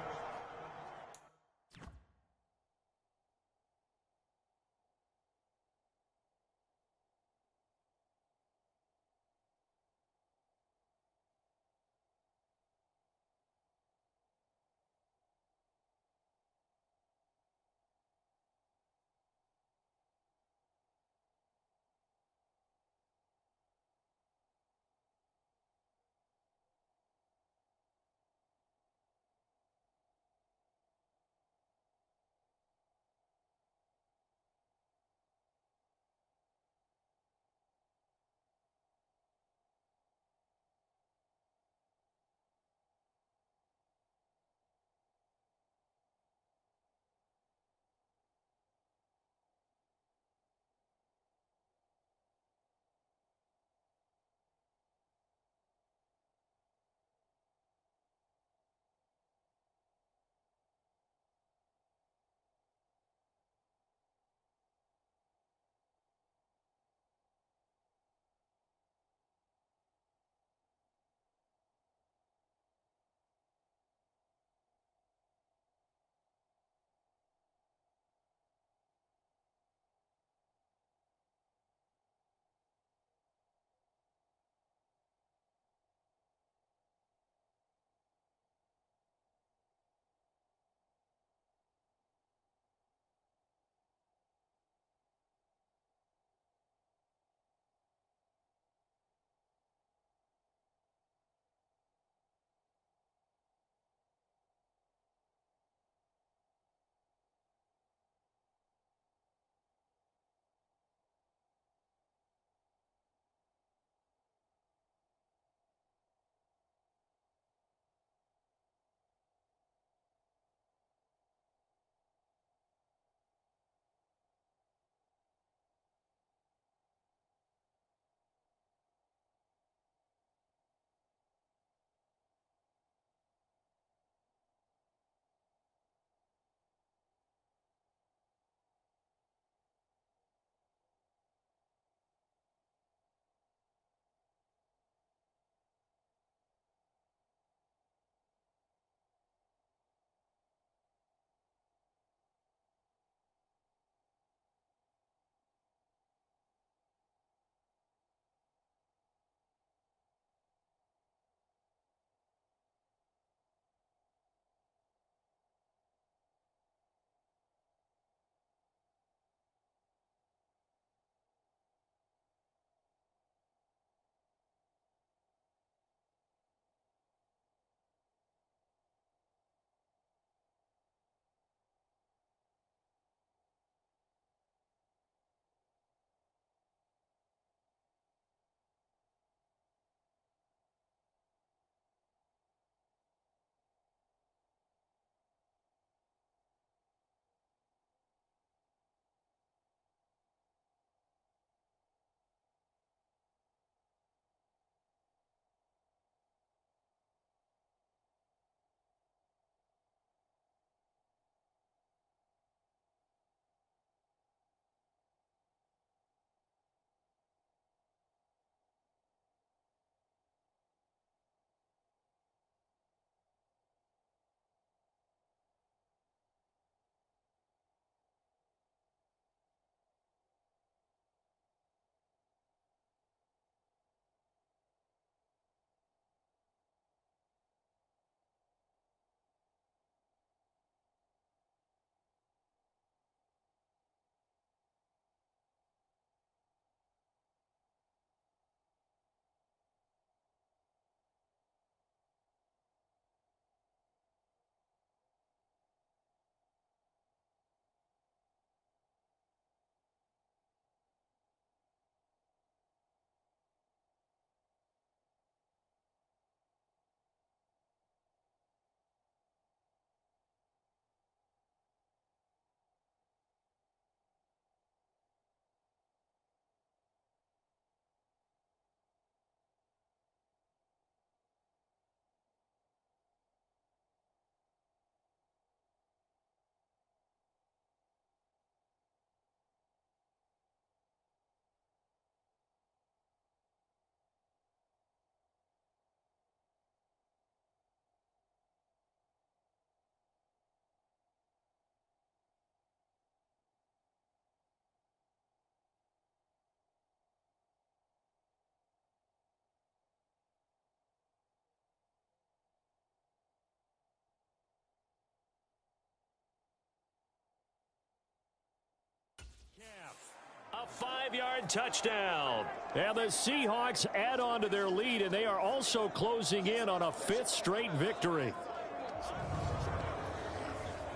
5-yard touchdown. And the Seahawks add on to their lead, and they are also closing in on a 5th straight victory.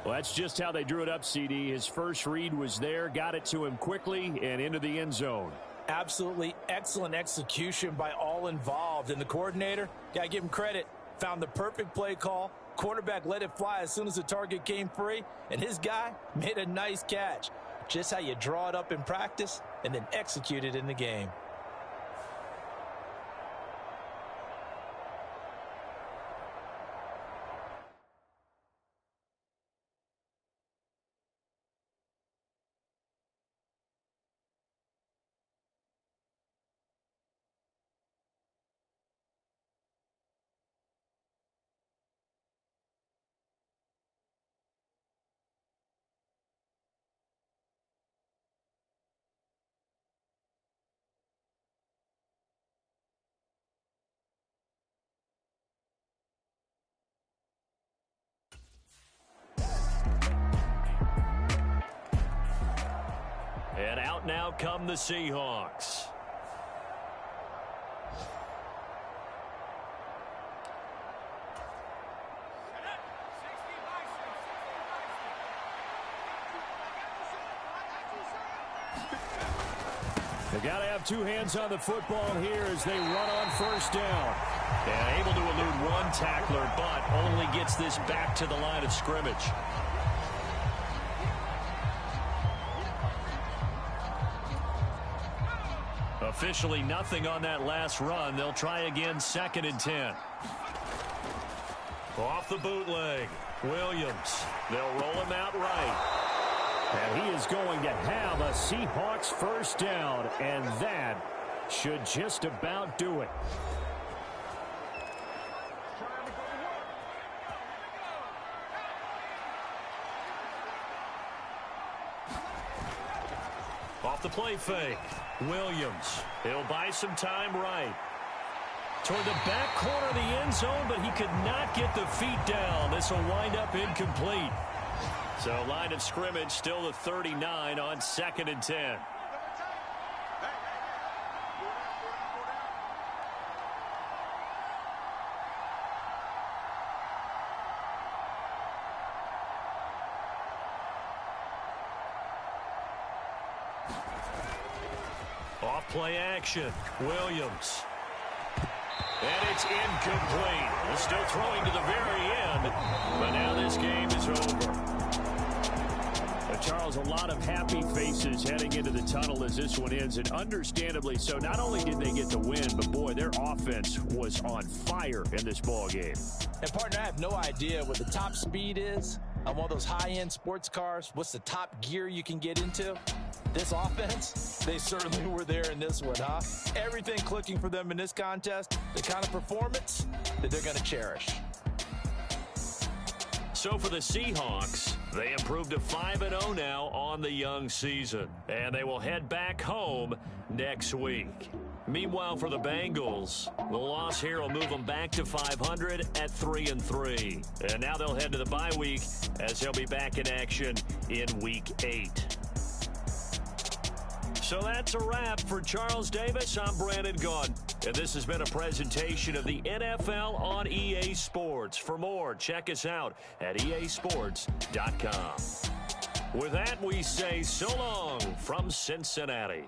Well, that's just how they drew it up, CD. His first read was there, got it to him quickly, and into the end zone. Absolutely excellent execution by all involved. And the coordinator, got to give him credit, found the perfect play call. Quarterback let it fly as soon as the target came free, and his guy made a nice catch. Just how you draw it up in practice and then execute it in the game. And out now come the Seahawks. They got to have two hands on the football here as they run on first down. And able to elude one tackler, but only gets this back to the line of scrimmage. Officially nothing on that last run. They'll try again, 2nd and 10. Off the bootleg, Williams. They'll roll him out right. And he is going to have a Seahawks first down, and that should just about do it. Off the play fake, Williams. He'll buy some time right. Toward the back corner of the end zone, but he could not get the feet down. This will wind up incomplete. So line of scrimmage still the 39 on 2nd and 10. Off play action, Williams. And it's incomplete. He's still throwing to the very end, but now this game is over. Charles, a lot of happy faces heading into the tunnel as this one ends, and understandably so. Not only did they get the win, but boy, their offense was on fire in this ball game. And partner, I have no idea what the top speed is on one of those high-end sports cars. What's the top gear you can get into? This offense, they certainly were there in this one, huh? Everything clicking for them in this contest, the kind of performance that they're going to cherish. So for the Seahawks, they improved to 5-0 now on the young season. And they will head back home next week. Meanwhile, for the Bengals, the loss here will move them back to 500 at 3-3. And now they'll head to the bye week as they'll be back in action in Week 8. So that's a wrap for Charles Davis. I'm Brandon Gaudin, and this has been a presentation of the NFL on EA Sports. For more, check us out at easports.com. With that, we say so long from Cincinnati.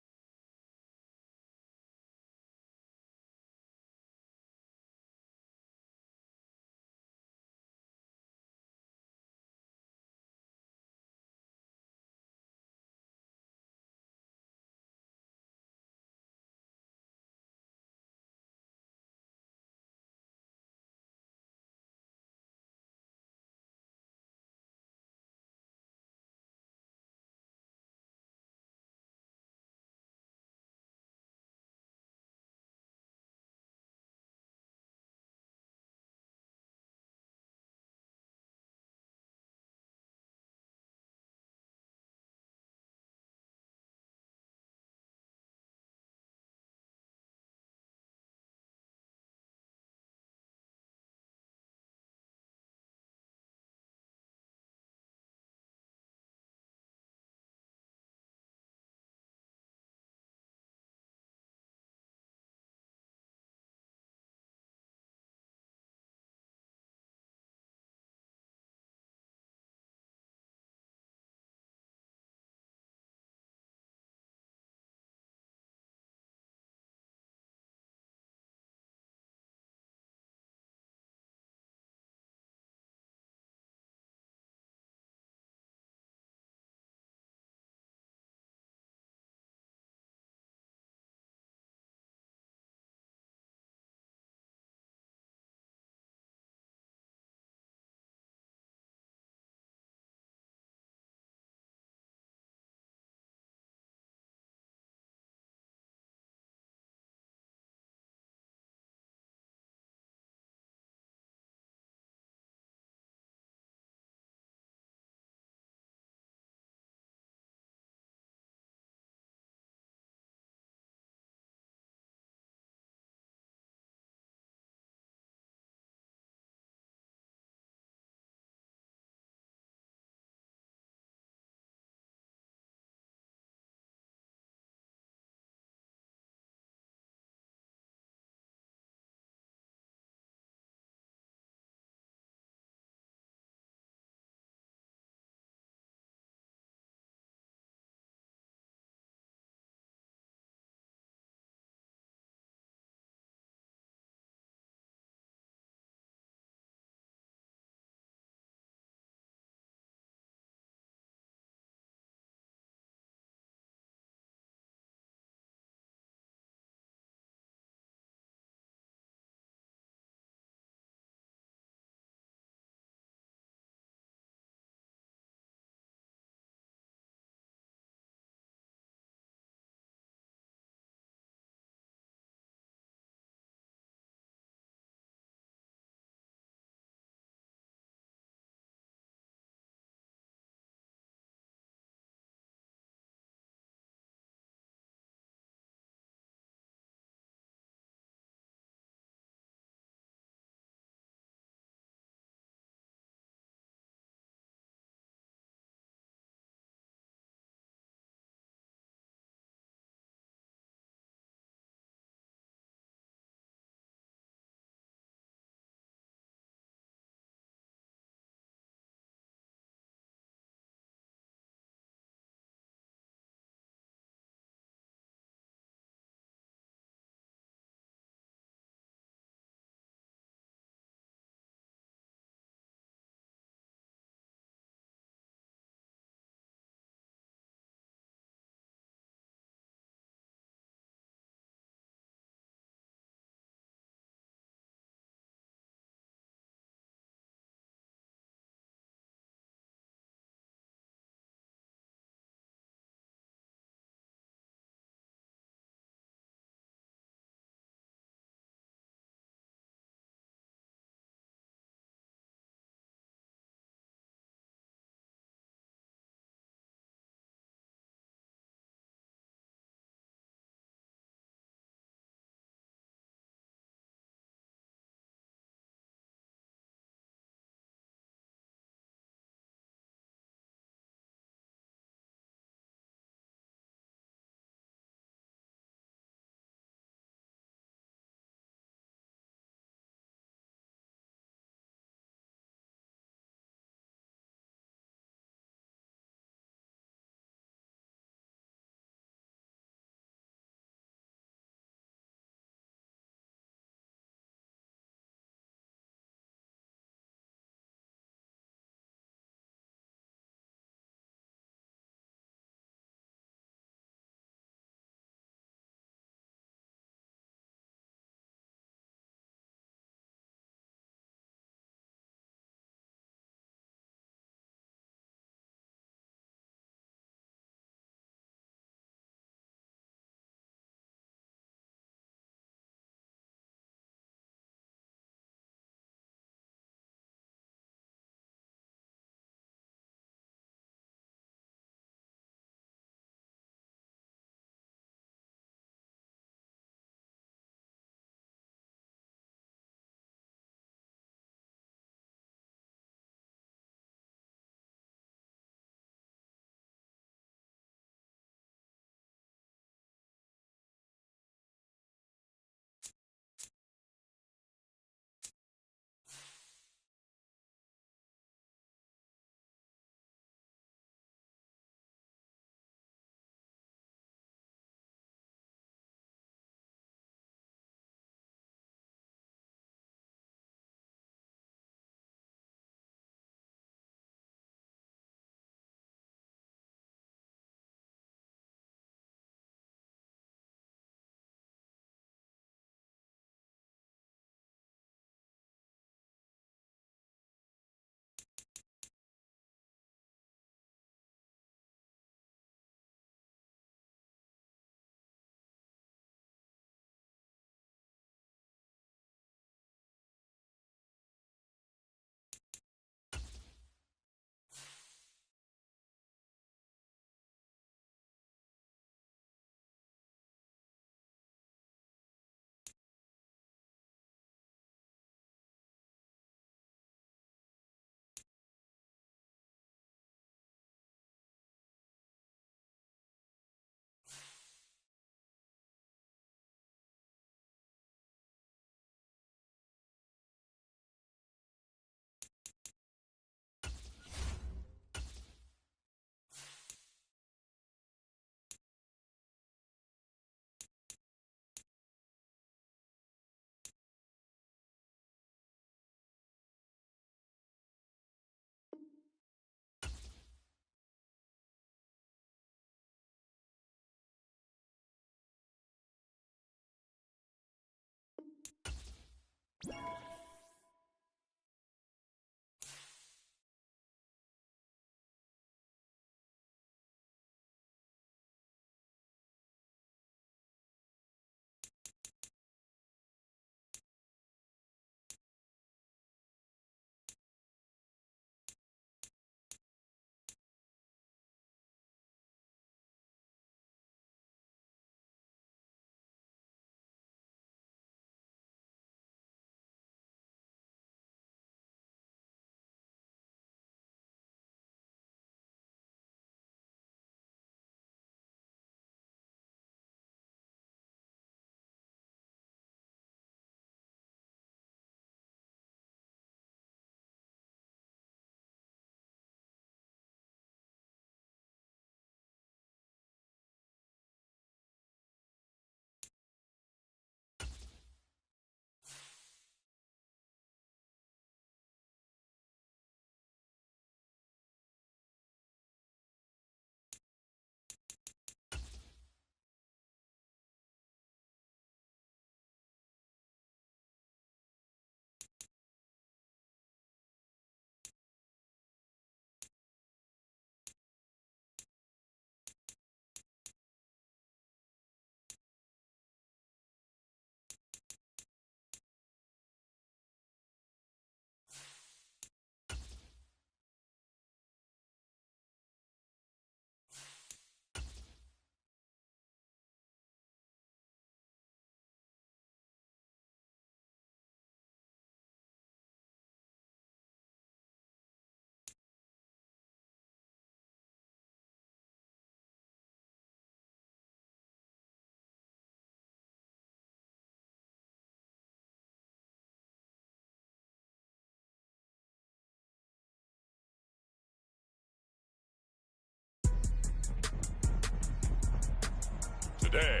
Day.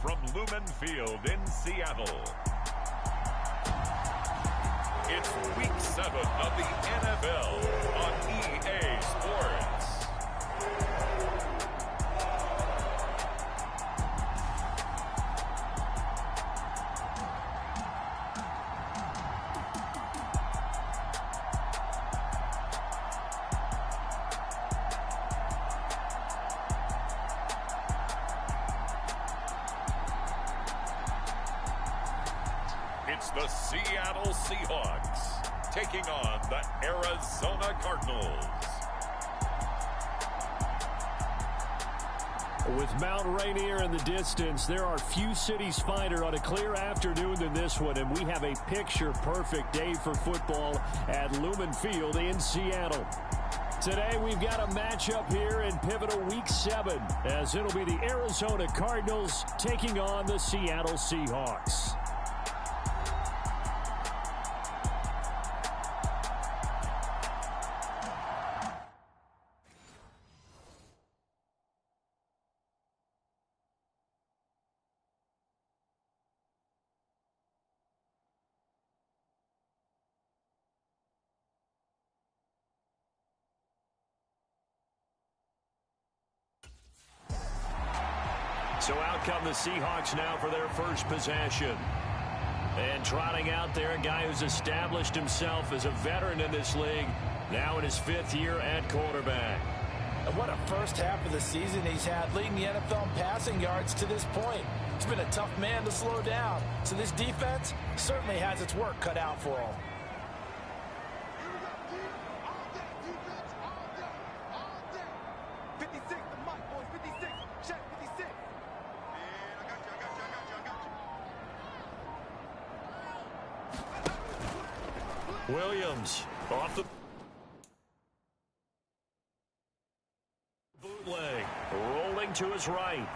From Lumen Field in Seattle, it's Week 7 of the NFL on EA Sports. It's the Seattle Seahawks taking on the Arizona Cardinals. With Mount Rainier in the distance, there are few cities finer on a clear afternoon than this one, and we have a picture-perfect day for football at Lumen Field in Seattle. Today, we've got a matchup here in pivotal Week 7, as it'll be the Arizona Cardinals taking on the Seattle Seahawks. So out come the Seahawks now for their first possession. And trotting out there, a guy who's established himself as a veteran in this league, now in his 5th year at quarterback. And what a first half of the season he's had, leading the NFL in passing yards to this point. He's been a tough man to slow down. So this defense certainly has its work cut out for him. Williams off the bootleg, rolling to his right.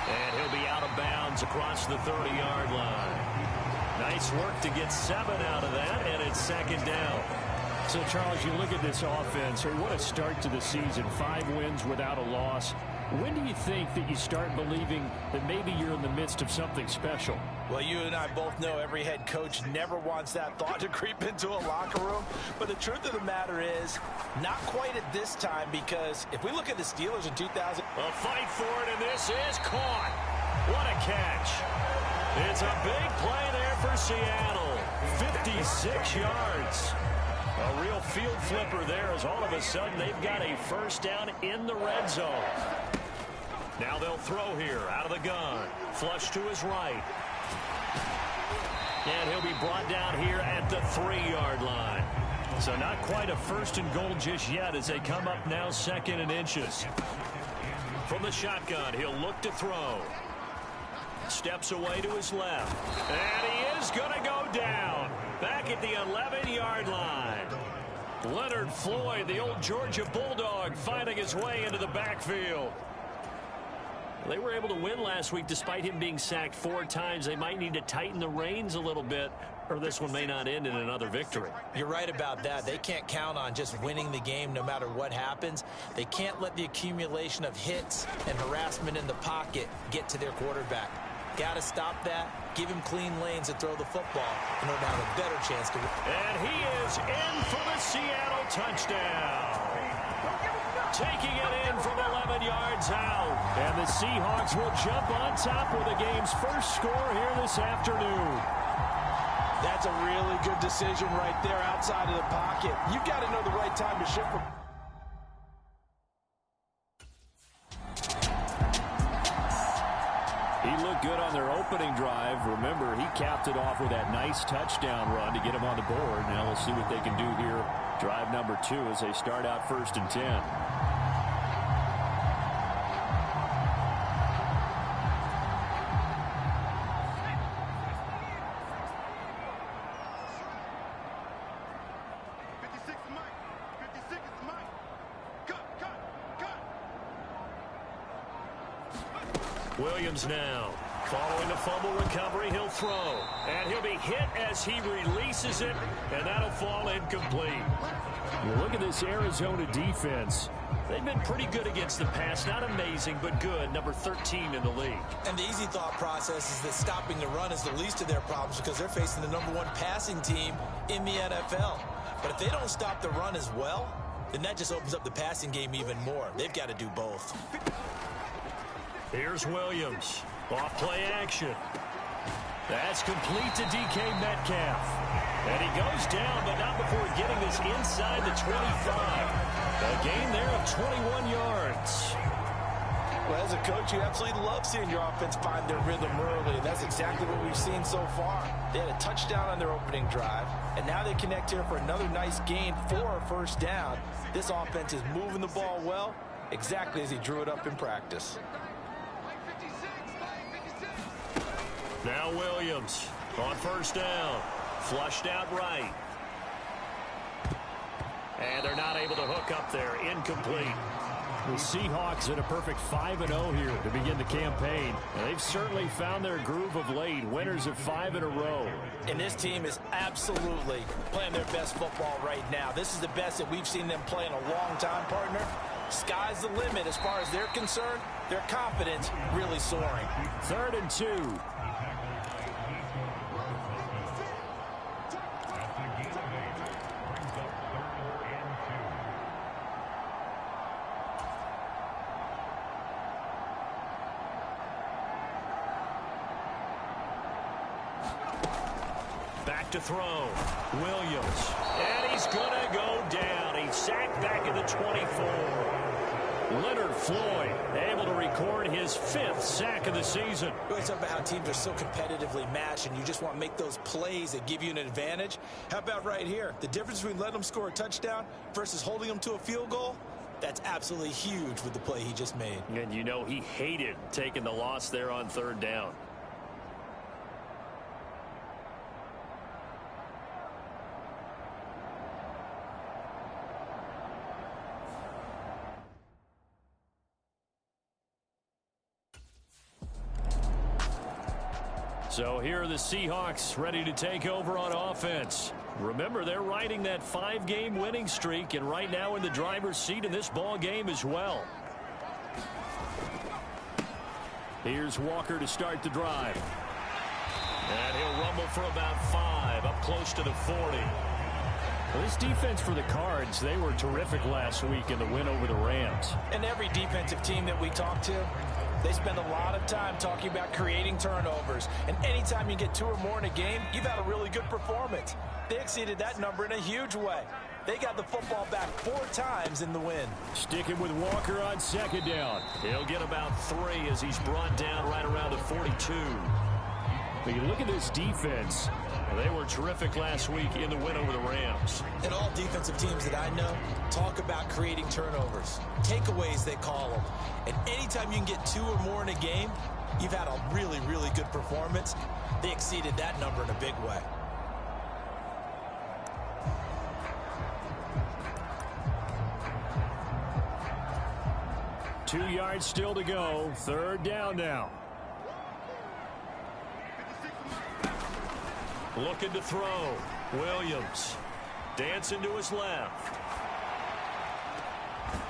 And he'll be out of bounds across the 30-yard line. Nice work to get 7 out of that, and it's 2nd down. So, Charles, you look at this offense, what a start to the season. 5 wins without a loss. When do you think that you start believing that maybe you're in the midst of something special? Well, you and I both know every head coach never wants that thought to creep into a locker room. But the truth of the matter is, not quite at this time, because if we look at the Steelers in 2000... A fight for it, and this is caught. What a catch. It's a big play there for Seattle. 56 yards. A real field flipper there, as all of a sudden they've got a first down in the red zone. Now they'll throw here out of the gun. Flush to his right. And he'll be brought down here at the 3-yard line. So not quite a 1st and goal just yet as they come up now 2nd and inches. From the shotgun, he'll look to throw. Steps away to his left. And he is going to go down. Back at the 11-yard line. Leonard Floyd, the old Georgia Bulldog, finding his way into the backfield. They were able to win last week despite him being sacked 4 times. They might need to tighten the reins a little bit, or this one may not end in another victory. You're right about that. They can't count on just winning the game no matter what happens. They can't let the accumulation of hits and harassment in the pocket get to their quarterback. Got to stop that, give him clean lanes to throw the football in order to have a better chance to win. And he is in for the Seattle touchdown. Taking it in from 11 yards out. And the Seahawks will jump on top with the game's first score here this afternoon. That's a really good decision right there outside of the pocket. You've got to know the right time to shift. He looked good on their opening drive. Remember, he capped it off with that nice touchdown run to get him on the board. Now we'll see what they can do here. Drive number 2 as they start out 1st and 10. Williams now. Following the fumble recovery, he'll throw. And he'll be hit as he releases it, and that'll fall incomplete. Look at this Arizona defense. They've been pretty good against the pass. Not amazing, but good. Number 13 in the league. And the easy thought process is that stopping the run is the least of their problems because they're facing the #1 passing team in the NFL. But if they don't stop the run as well, then that just opens up the passing game even more. They've got to do both. Here's Williams. Off play action. That's complete to DK Metcalf. And he goes down, but not before getting this inside the 25. A gain there of 21 yards. Well, as a coach, you absolutely love seeing your offense find their rhythm early, and that's exactly what we've seen so far. They had a touchdown on their opening drive, and now they connect here for another nice gain for a first down. This offense is moving the ball well, exactly as he drew it up in practice. Now Williams on first down. Flushed out right. And they're not able to hook up there. Incomplete. The Seahawks at a perfect 5-0 here to begin the campaign. And they've certainly found their groove of late. Winners of 5 in a row. And this team is absolutely playing their best football right now. This is the best that we've seen them play in a long time, partner. Sky's the limit as far as they're concerned. Their confidence really soaring. 3rd and 2. Back to throw. Williams. And he's going to go down. He's sacked back at the 24. Leonard Floyd able to record his 5th sack of the season. We always talk about how teams are so competitively matched and you just want to make those plays that give you an advantage. How about right here? The difference between letting them score a touchdown versus holding them to a field goal, that's absolutely huge with the play he just made. And you know he hated taking the loss there on 3rd down. So here are the Seahawks ready to take over on offense. Remember, they're riding that 5-game winning streak, and right now in the driver's seat in this ball game as well. Here's Walker to start the drive. And he'll rumble for about 5, up close to the 40. Well, this defense for the Cards, they were terrific last week in the win over the Rams. And every defensive team that we talk to, they spend a lot of time talking about creating turnovers. And anytime you get 2 or more in a game, you've had a really good performance. They exceeded that number in a huge way. They got the football back 4 times in the win. Sticking with Walker on 2nd down. He'll get about 3 as he's brought down right around the 42. But you look at this defense. They were terrific last week in the win over the Rams. And all defensive teams that I know talk about creating turnovers. Takeaways, they call them. And anytime you can get 2 or more in a game, you've had a really, really good performance. They exceeded that number in a big way. Two yards still to go. 3rd down now. Looking to throw. Williams dancing to his left.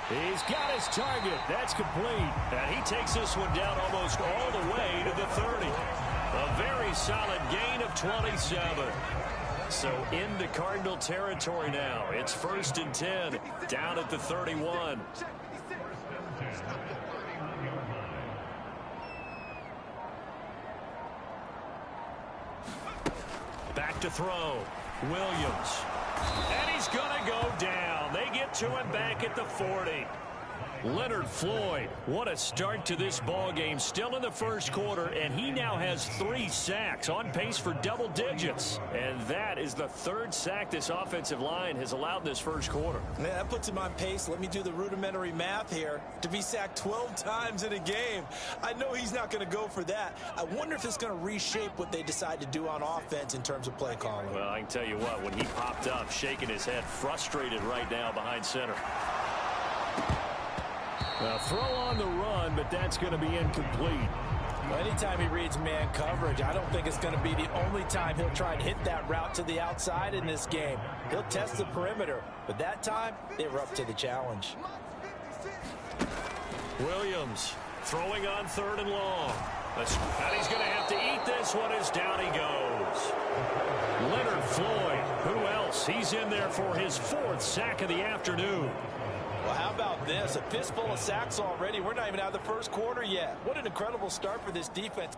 He's got his target. That's complete. And he takes this one down almost all the way to the 30. A very solid gain of 27. So into Cardinal territory now. It's 1st and 10 down at the 31. Back to throw. Williams. And he's going to go down. They get to him back at the 40. Leonard Floyd, what a start to this ball game. Still in the 1st quarter, and he now has 3 sacks, on pace for double digits. And that is the 3rd sack this offensive line has allowed in this 1st quarter. Man, that puts him on pace. Let me do the rudimentary math here. To be sacked 12 times in a game. I know he's not going to go for that. I wonder if it's going to reshape what they decide to do on offense in terms of play calling. Well, I can tell you what, when he popped up, shaking his head, frustrated right now behind center. A throw on the run, but that's going to be incomplete. Well, anytime he reads man coverage, I don't think it's going to be the only time he'll try and hit that route to the outside in this game. He'll test the perimeter, but that time, they were up to the challenge. Williams throwing on 3rd and long. And he's going to have to eat this one as down he goes. Leonard Floyd, who else? He's in there for his 4th sack of the afternoon. Well, how about this? A fistful of sacks already. We're not even out of the first quarter yet. What an incredible start for this defense.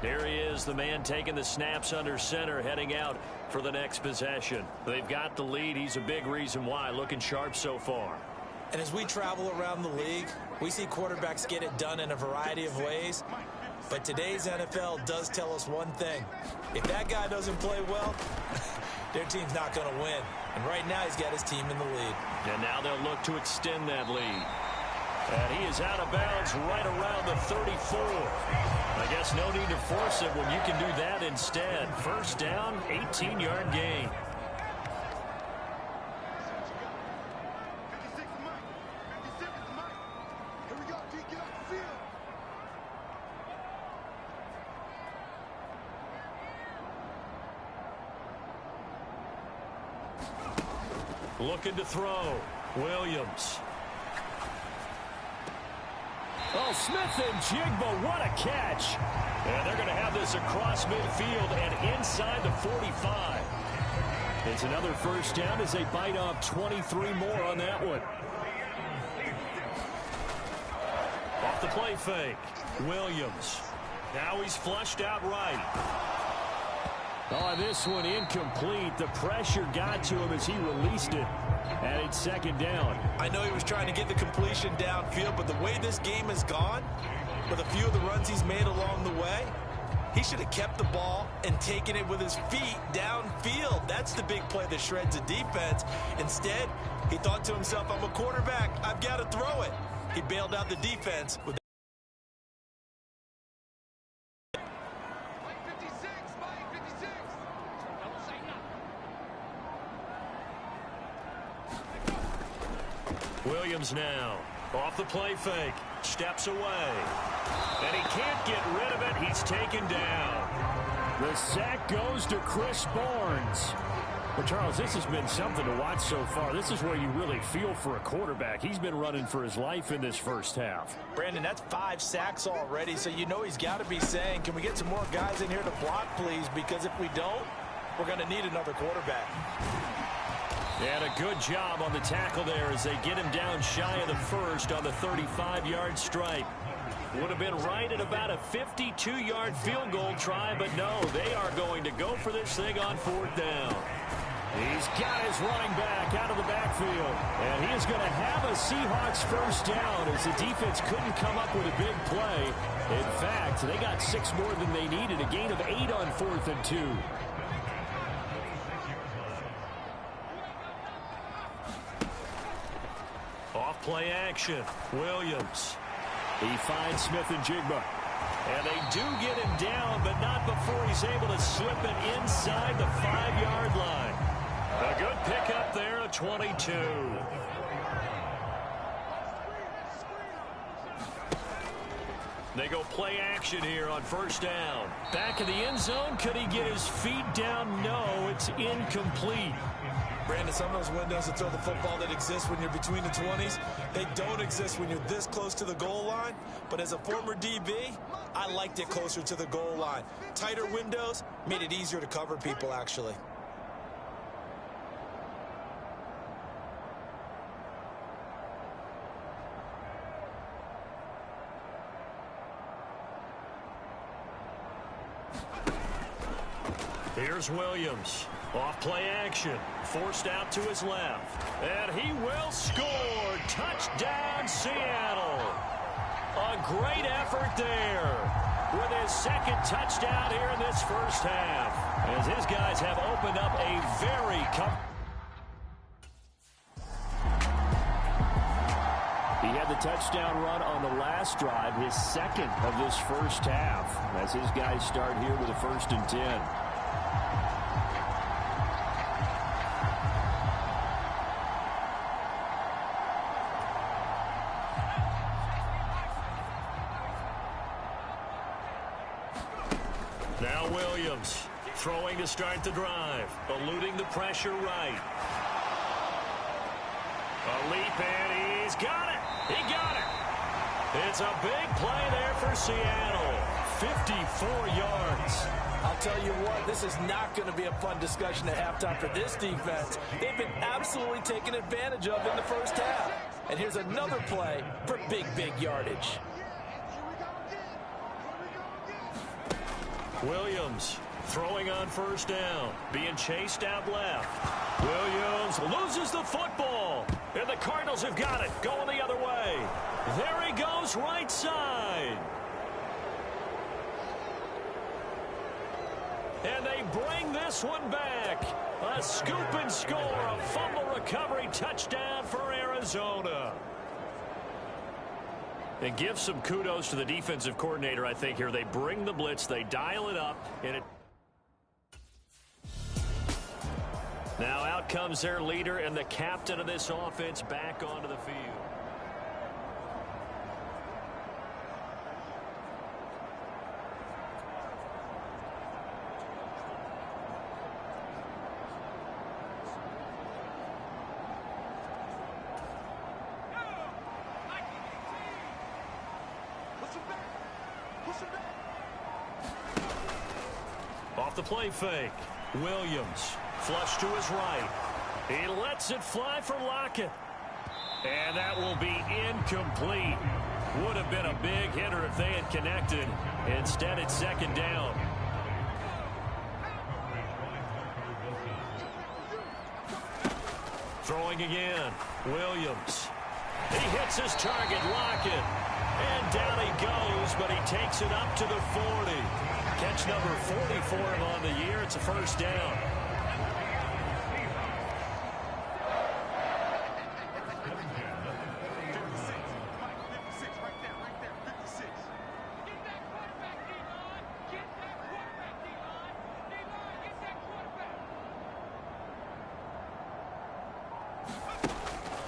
There he is, the man taking the snaps under center, heading out for the next possession. They've got the lead. He's a big reason why. Looking sharp so far. And as we travel around the league, we see quarterbacks get it done in a variety of ways. But today's NFL does tell us one thing. If that guy doesn't play well, their team's not going to win. And right now he's got his team in the lead. And now they'll look to extend that lead. And he is out of bounds right around the 34. I guess no need to force it when you can do that instead. First down, 18-yard gain. Looking to throw. Williams. Oh, Smith-Njigba, what a catch. And they're going to have this across midfield and inside the 45. It's another first down as they bite off 23 more on that one. Off the play fake. Williams. Now he's flushed out right. Oh, this one incomplete. The pressure got to him as he released it. And it's 2nd down. I know he was trying to get the completion downfield, but the way this game has gone, with a few of the runs he's made along the way, he should have kept the ball and taken it with his feet downfield. That's the big play that shreds a defense. Instead, he thought to himself, I'm a quarterback. I've got to throw it. He bailed out the defense with Williams now off the play fake, steps away, and he can't get rid of it. He's taken down. The sack goes to Chris Barnes. Well, Charles, this has been something to watch so far. This is where you really feel for a quarterback. He's been running for his life in this first half. Brandon, that's 5 sacks already, so you know he's got to be saying, can we get some more guys in here to block, please? Because if we don't, we're going to need another quarterback. And a good job on the tackle there as they get him down shy of the first on the 35-yard stripe. Would have been right at about a 52-yard field goal try, but no, they are going to go for this thing on 4th down. He's got his running back out of the backfield. And he is going to have a Seahawks first down as the defense couldn't come up with a big play. In fact, they got 6 more than they needed, a gain of 8 on 4th and 2. Play action. Williams. He finds Smith-Njigba. And they do get him down, but not before he's able to slip it inside the 5-yard line. A good pickup there at 22. They go play action here on first down. Back in the end zone. Could he get his feet down? No, it's incomplete. Brandon, some of those windows to throw the football that exist when you're between the 20s, they don't exist when you're this close to the goal line. But as a former DB, I liked it closer to the goal line. Tighter windows made it easier to cover people, actually. Here's Williams. Off play action. Forced out to his left. And he will score. Touchdown, Seattle. A great effort there with his 2nd touchdown here in this first half. As his guys have opened up a very He had the touchdown run on the last drive, his 2nd of this first half. As his guys start here with a 1st and 10. Throwing to start the drive. Eluding the pressure right. A leap, and he's got it. He got it. It's a big play there for Seattle. 54 yards. I'll tell you what, this is not going to be a fun discussion at halftime for this defense. They've been absolutely taken advantage of in the first half. And here's another play for big yardage. Williams throwing on first down. Being chased out left. Williams loses the football. And the Cardinals have got it. Going the other way. There he goes right side. And they bring this one back. A scoop and score. A fumble recovery touchdown for Arizona. And give some kudos to the defensive coordinator, I think, here. They bring the blitz. They dial it up. And it. Now out comes their leader and the captain of this offense back onto the field. Off the play fake. Williams flush to his right. He lets it fly for Lockett. And that will be incomplete. Would have been a big hitter if they had connected. Instead, it's second down. Throwing again. Williams. He hits his target, Lockett. And down he goes, but he takes it up to the 40. Catch number 40 for him on the year. It's a first down.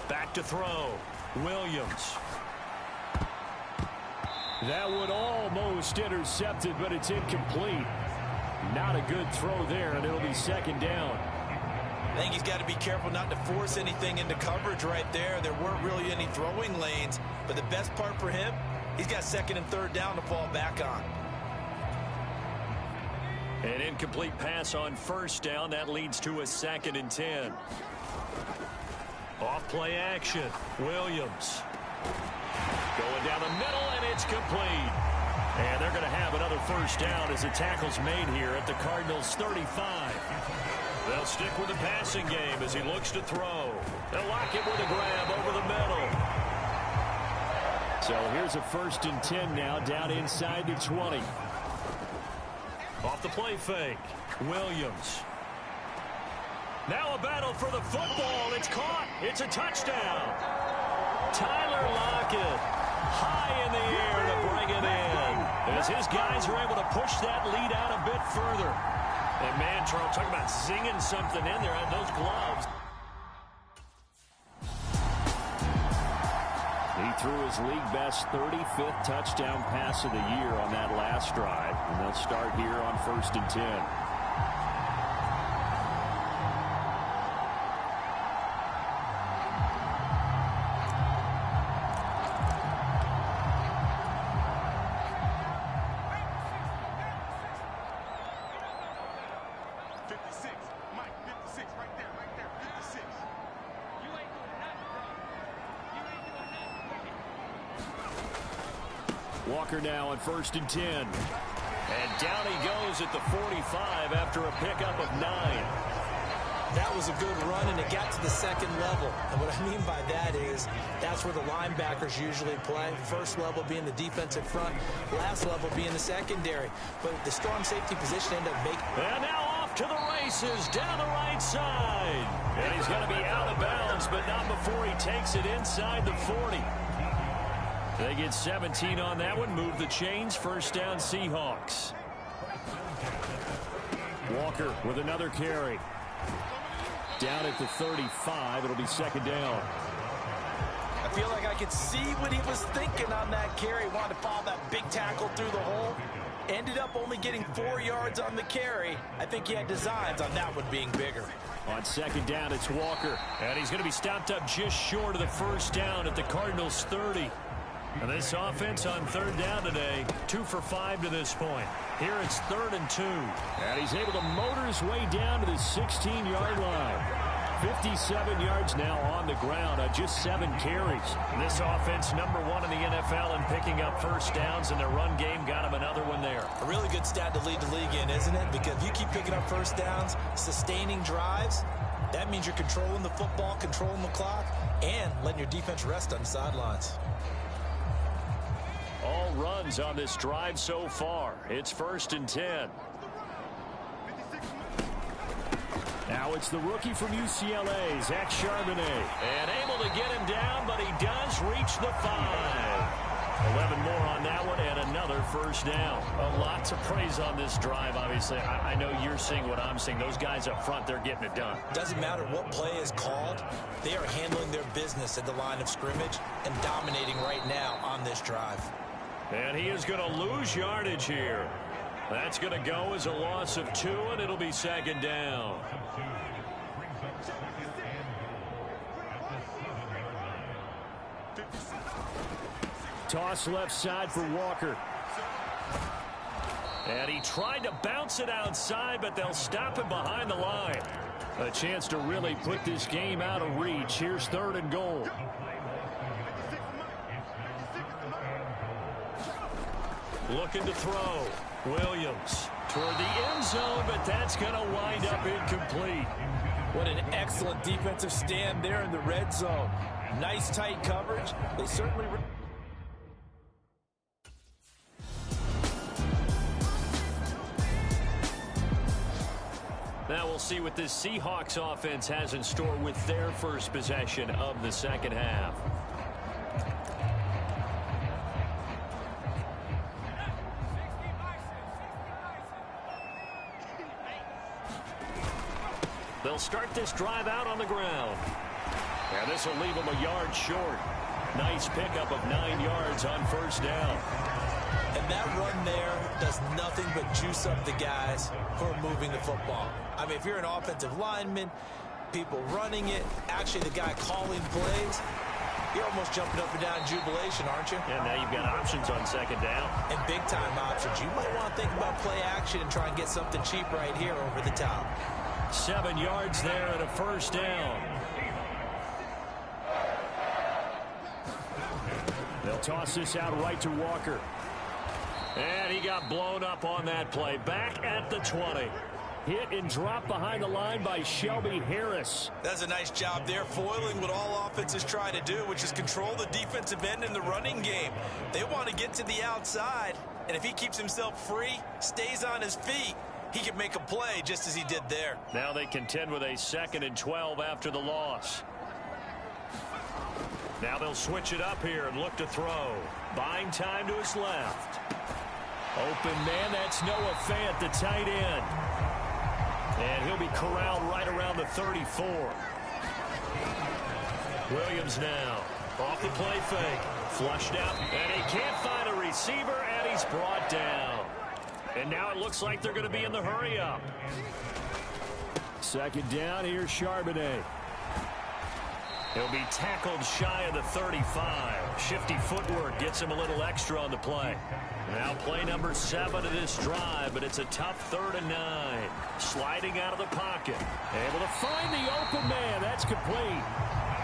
Back to throw. Williams. That would almost intercept it, but it's incomplete. Not a good throw there, and it'll be second down. I think he's got to be careful not to force anything into coverage right there. There weren't really any throwing lanes, but the best part for him, he's got second and third down to fall back on. An incomplete pass on first down. That leads to a 2nd and 10. Off play action. Williams. Going down the middle, and it's complete. And they're going to have another first down as the tackle's made here at the Cardinals' 35. They'll stick with the passing game as he looks to throw. They'll lock it with a grab over the middle. So here's a 1st and 10 now, down inside the 20. Off the play fake. Williams. Now a battle for the football. It's caught. It's a touchdown. Tyler Lockett high in the air to bring it in as his guys are able to push that lead out a bit further. And man, Charles, talking about zinging something in there on those gloves. He threw his league-best 35th touchdown pass of the year on that last drive. And they'll start here on 1st and 10. Walker now on 1st and 10. And down he goes at the 45 after a pickup of 9. That was a good run, and it got to the second level. And what I mean by that is that's where the linebackers usually play. First level being the defensive front, last level being the secondary. But the strong safety position ended up making. And now off to the races down the right side. And he's going to be out of bounds, but not before he takes it inside the 40. They get 17 on that one. Move the chains. First down, Seahawks. Walker with another carry. Down at the 35. It'll be second down. I feel like I could see what he was thinking on that carry. Wanted to follow that big tackle through the hole. Ended up only getting 4 yards on the carry. I think he had designs on that one being bigger. On second down, it's Walker. And he's going to be stopped up just short of the first down at the Cardinals' 30. And this offense on third down today, 2 for 5 to this point. Here it's 3rd and 2. And he's able to motor his way down to the 16-yard line. 57 yards now on the ground on just 7 carries. This offense #1 in the NFL in picking up first downs, and their run game got him another one there. A really good stat to lead the league in, isn't it? Because if you keep picking up first downs, sustaining drives, that means you're controlling the football, controlling the clock, and letting your defense rest on the sidelines. All runs on this drive so far. It's 1st and 10. Now it's the rookie from UCLA, Zach Charbonnet. And able to get him down, but he does reach the 5. 11 more on that one, and another first down. A lot to praise on this drive, obviously. I know you're seeing what I'm seeing. Those guys up front, they're getting it done. Doesn't matter what play is called. They are handling their business at the line of scrimmage and dominating right now on this drive. And he is going to lose yardage here. That's going to go as a loss of 2, and it'll be 2nd down. Toss left side for Walker. And he tried to bounce it outside, but they'll stop him behind the line. A chance to really put this game out of reach. Here's 3rd and goal. Looking to throw. Williams toward the end zone, but that's going to wind up incomplete. What an excellent defensive stand there in the red zone. Nice tight coverage. They certainly... Now we'll see what this Seahawks offense has in store with their first possession of the second half. They'll start this drive out on the ground. And this will leave them a yard short. Nice pickup of 9 yards on first down. And that run there does nothing but juice up the guys who are moving the football. I mean, if you're an offensive lineman, people running it, actually the guy calling plays, you're almost jumping up and down in jubilation, aren't you? And now you've got options on second down. And big-time options. You might want to think about play action and try and get something cheap right here over the top. 7 yards there and a first down. They'll toss this out right to Walker. And he got blown up on that play. Back at the 20. Hit and drop behind the line by Shelby Harris. That's a nice job there, foiling what all offenses try to do, which is control the defensive end in the running game. They want to get to the outside, and if he keeps himself free, stays on his feet, he can make a play just as he did there. Now they contend with a 2nd and 12 after the loss. Now they'll switch it up here and look to throw. Buying time to his left. Open man, that's Noah Fant, the tight end. And he'll be corralled right around the 34. Williams now. Off the play fake. Flushed out. And he can't find a receiver, and he's brought down. And now it looks like they're going to be in the hurry-up. 2nd down, here's Charbonnet. He'll be tackled shy of the 35. Shifty footwork gets him a little extra on the play. Now play number 7 of this drive, but it's a tough 3rd and 9. Sliding out of the pocket. Able to find the open man. That's complete.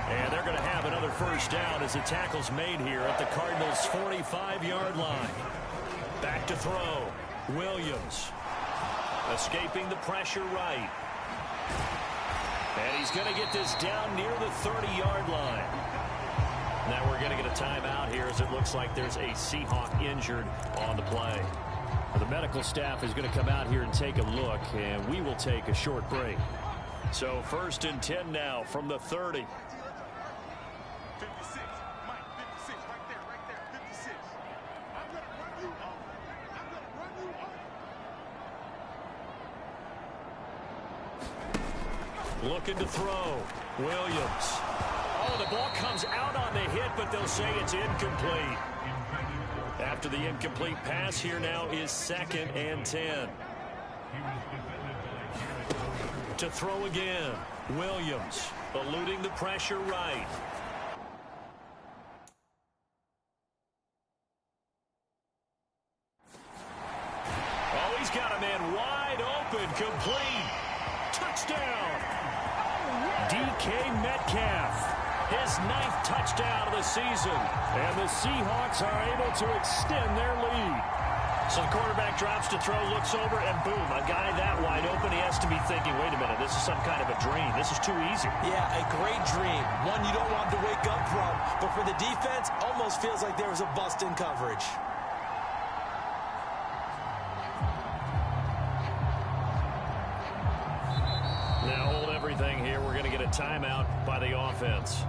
And they're going to have another first down as the tackle's made here at the Cardinals' 45-yard line. Back to throw. Williams. Escaping the pressure right. And he's going to get this down near the 30-yard line. Now we're going to get a timeout here as it looks like there's a Seahawk injured on the play. The medical staff is going to come out here and take a look, and we will take a short break. So 1st and 10 now from the 30. 56, Mike, 56, right there, 56. I'm going to run you off. I'm going to run you off. Looking to throw. Williams. Oh, the ball comes out on the hit, but they'll say it's incomplete. After the incomplete pass, here now is 2nd and 10. To throw again, Williams eluding the pressure right. Oh, he's got a man wide open, complete. Touchdown. DK Metcalf. His 9th touchdown of the season. And the Seahawks are able to extend their lead. So the quarterback drops to throw, looks over, and boom, a guy that wide open, he has to be thinking, wait a minute, this is some kind of a dream. This is too easy. Yeah, a great dream. One you don't want to wake up from. But for the defense, almost feels like there was a bust in coverage. Now hold everything here. We're going to get a timeout by the offense.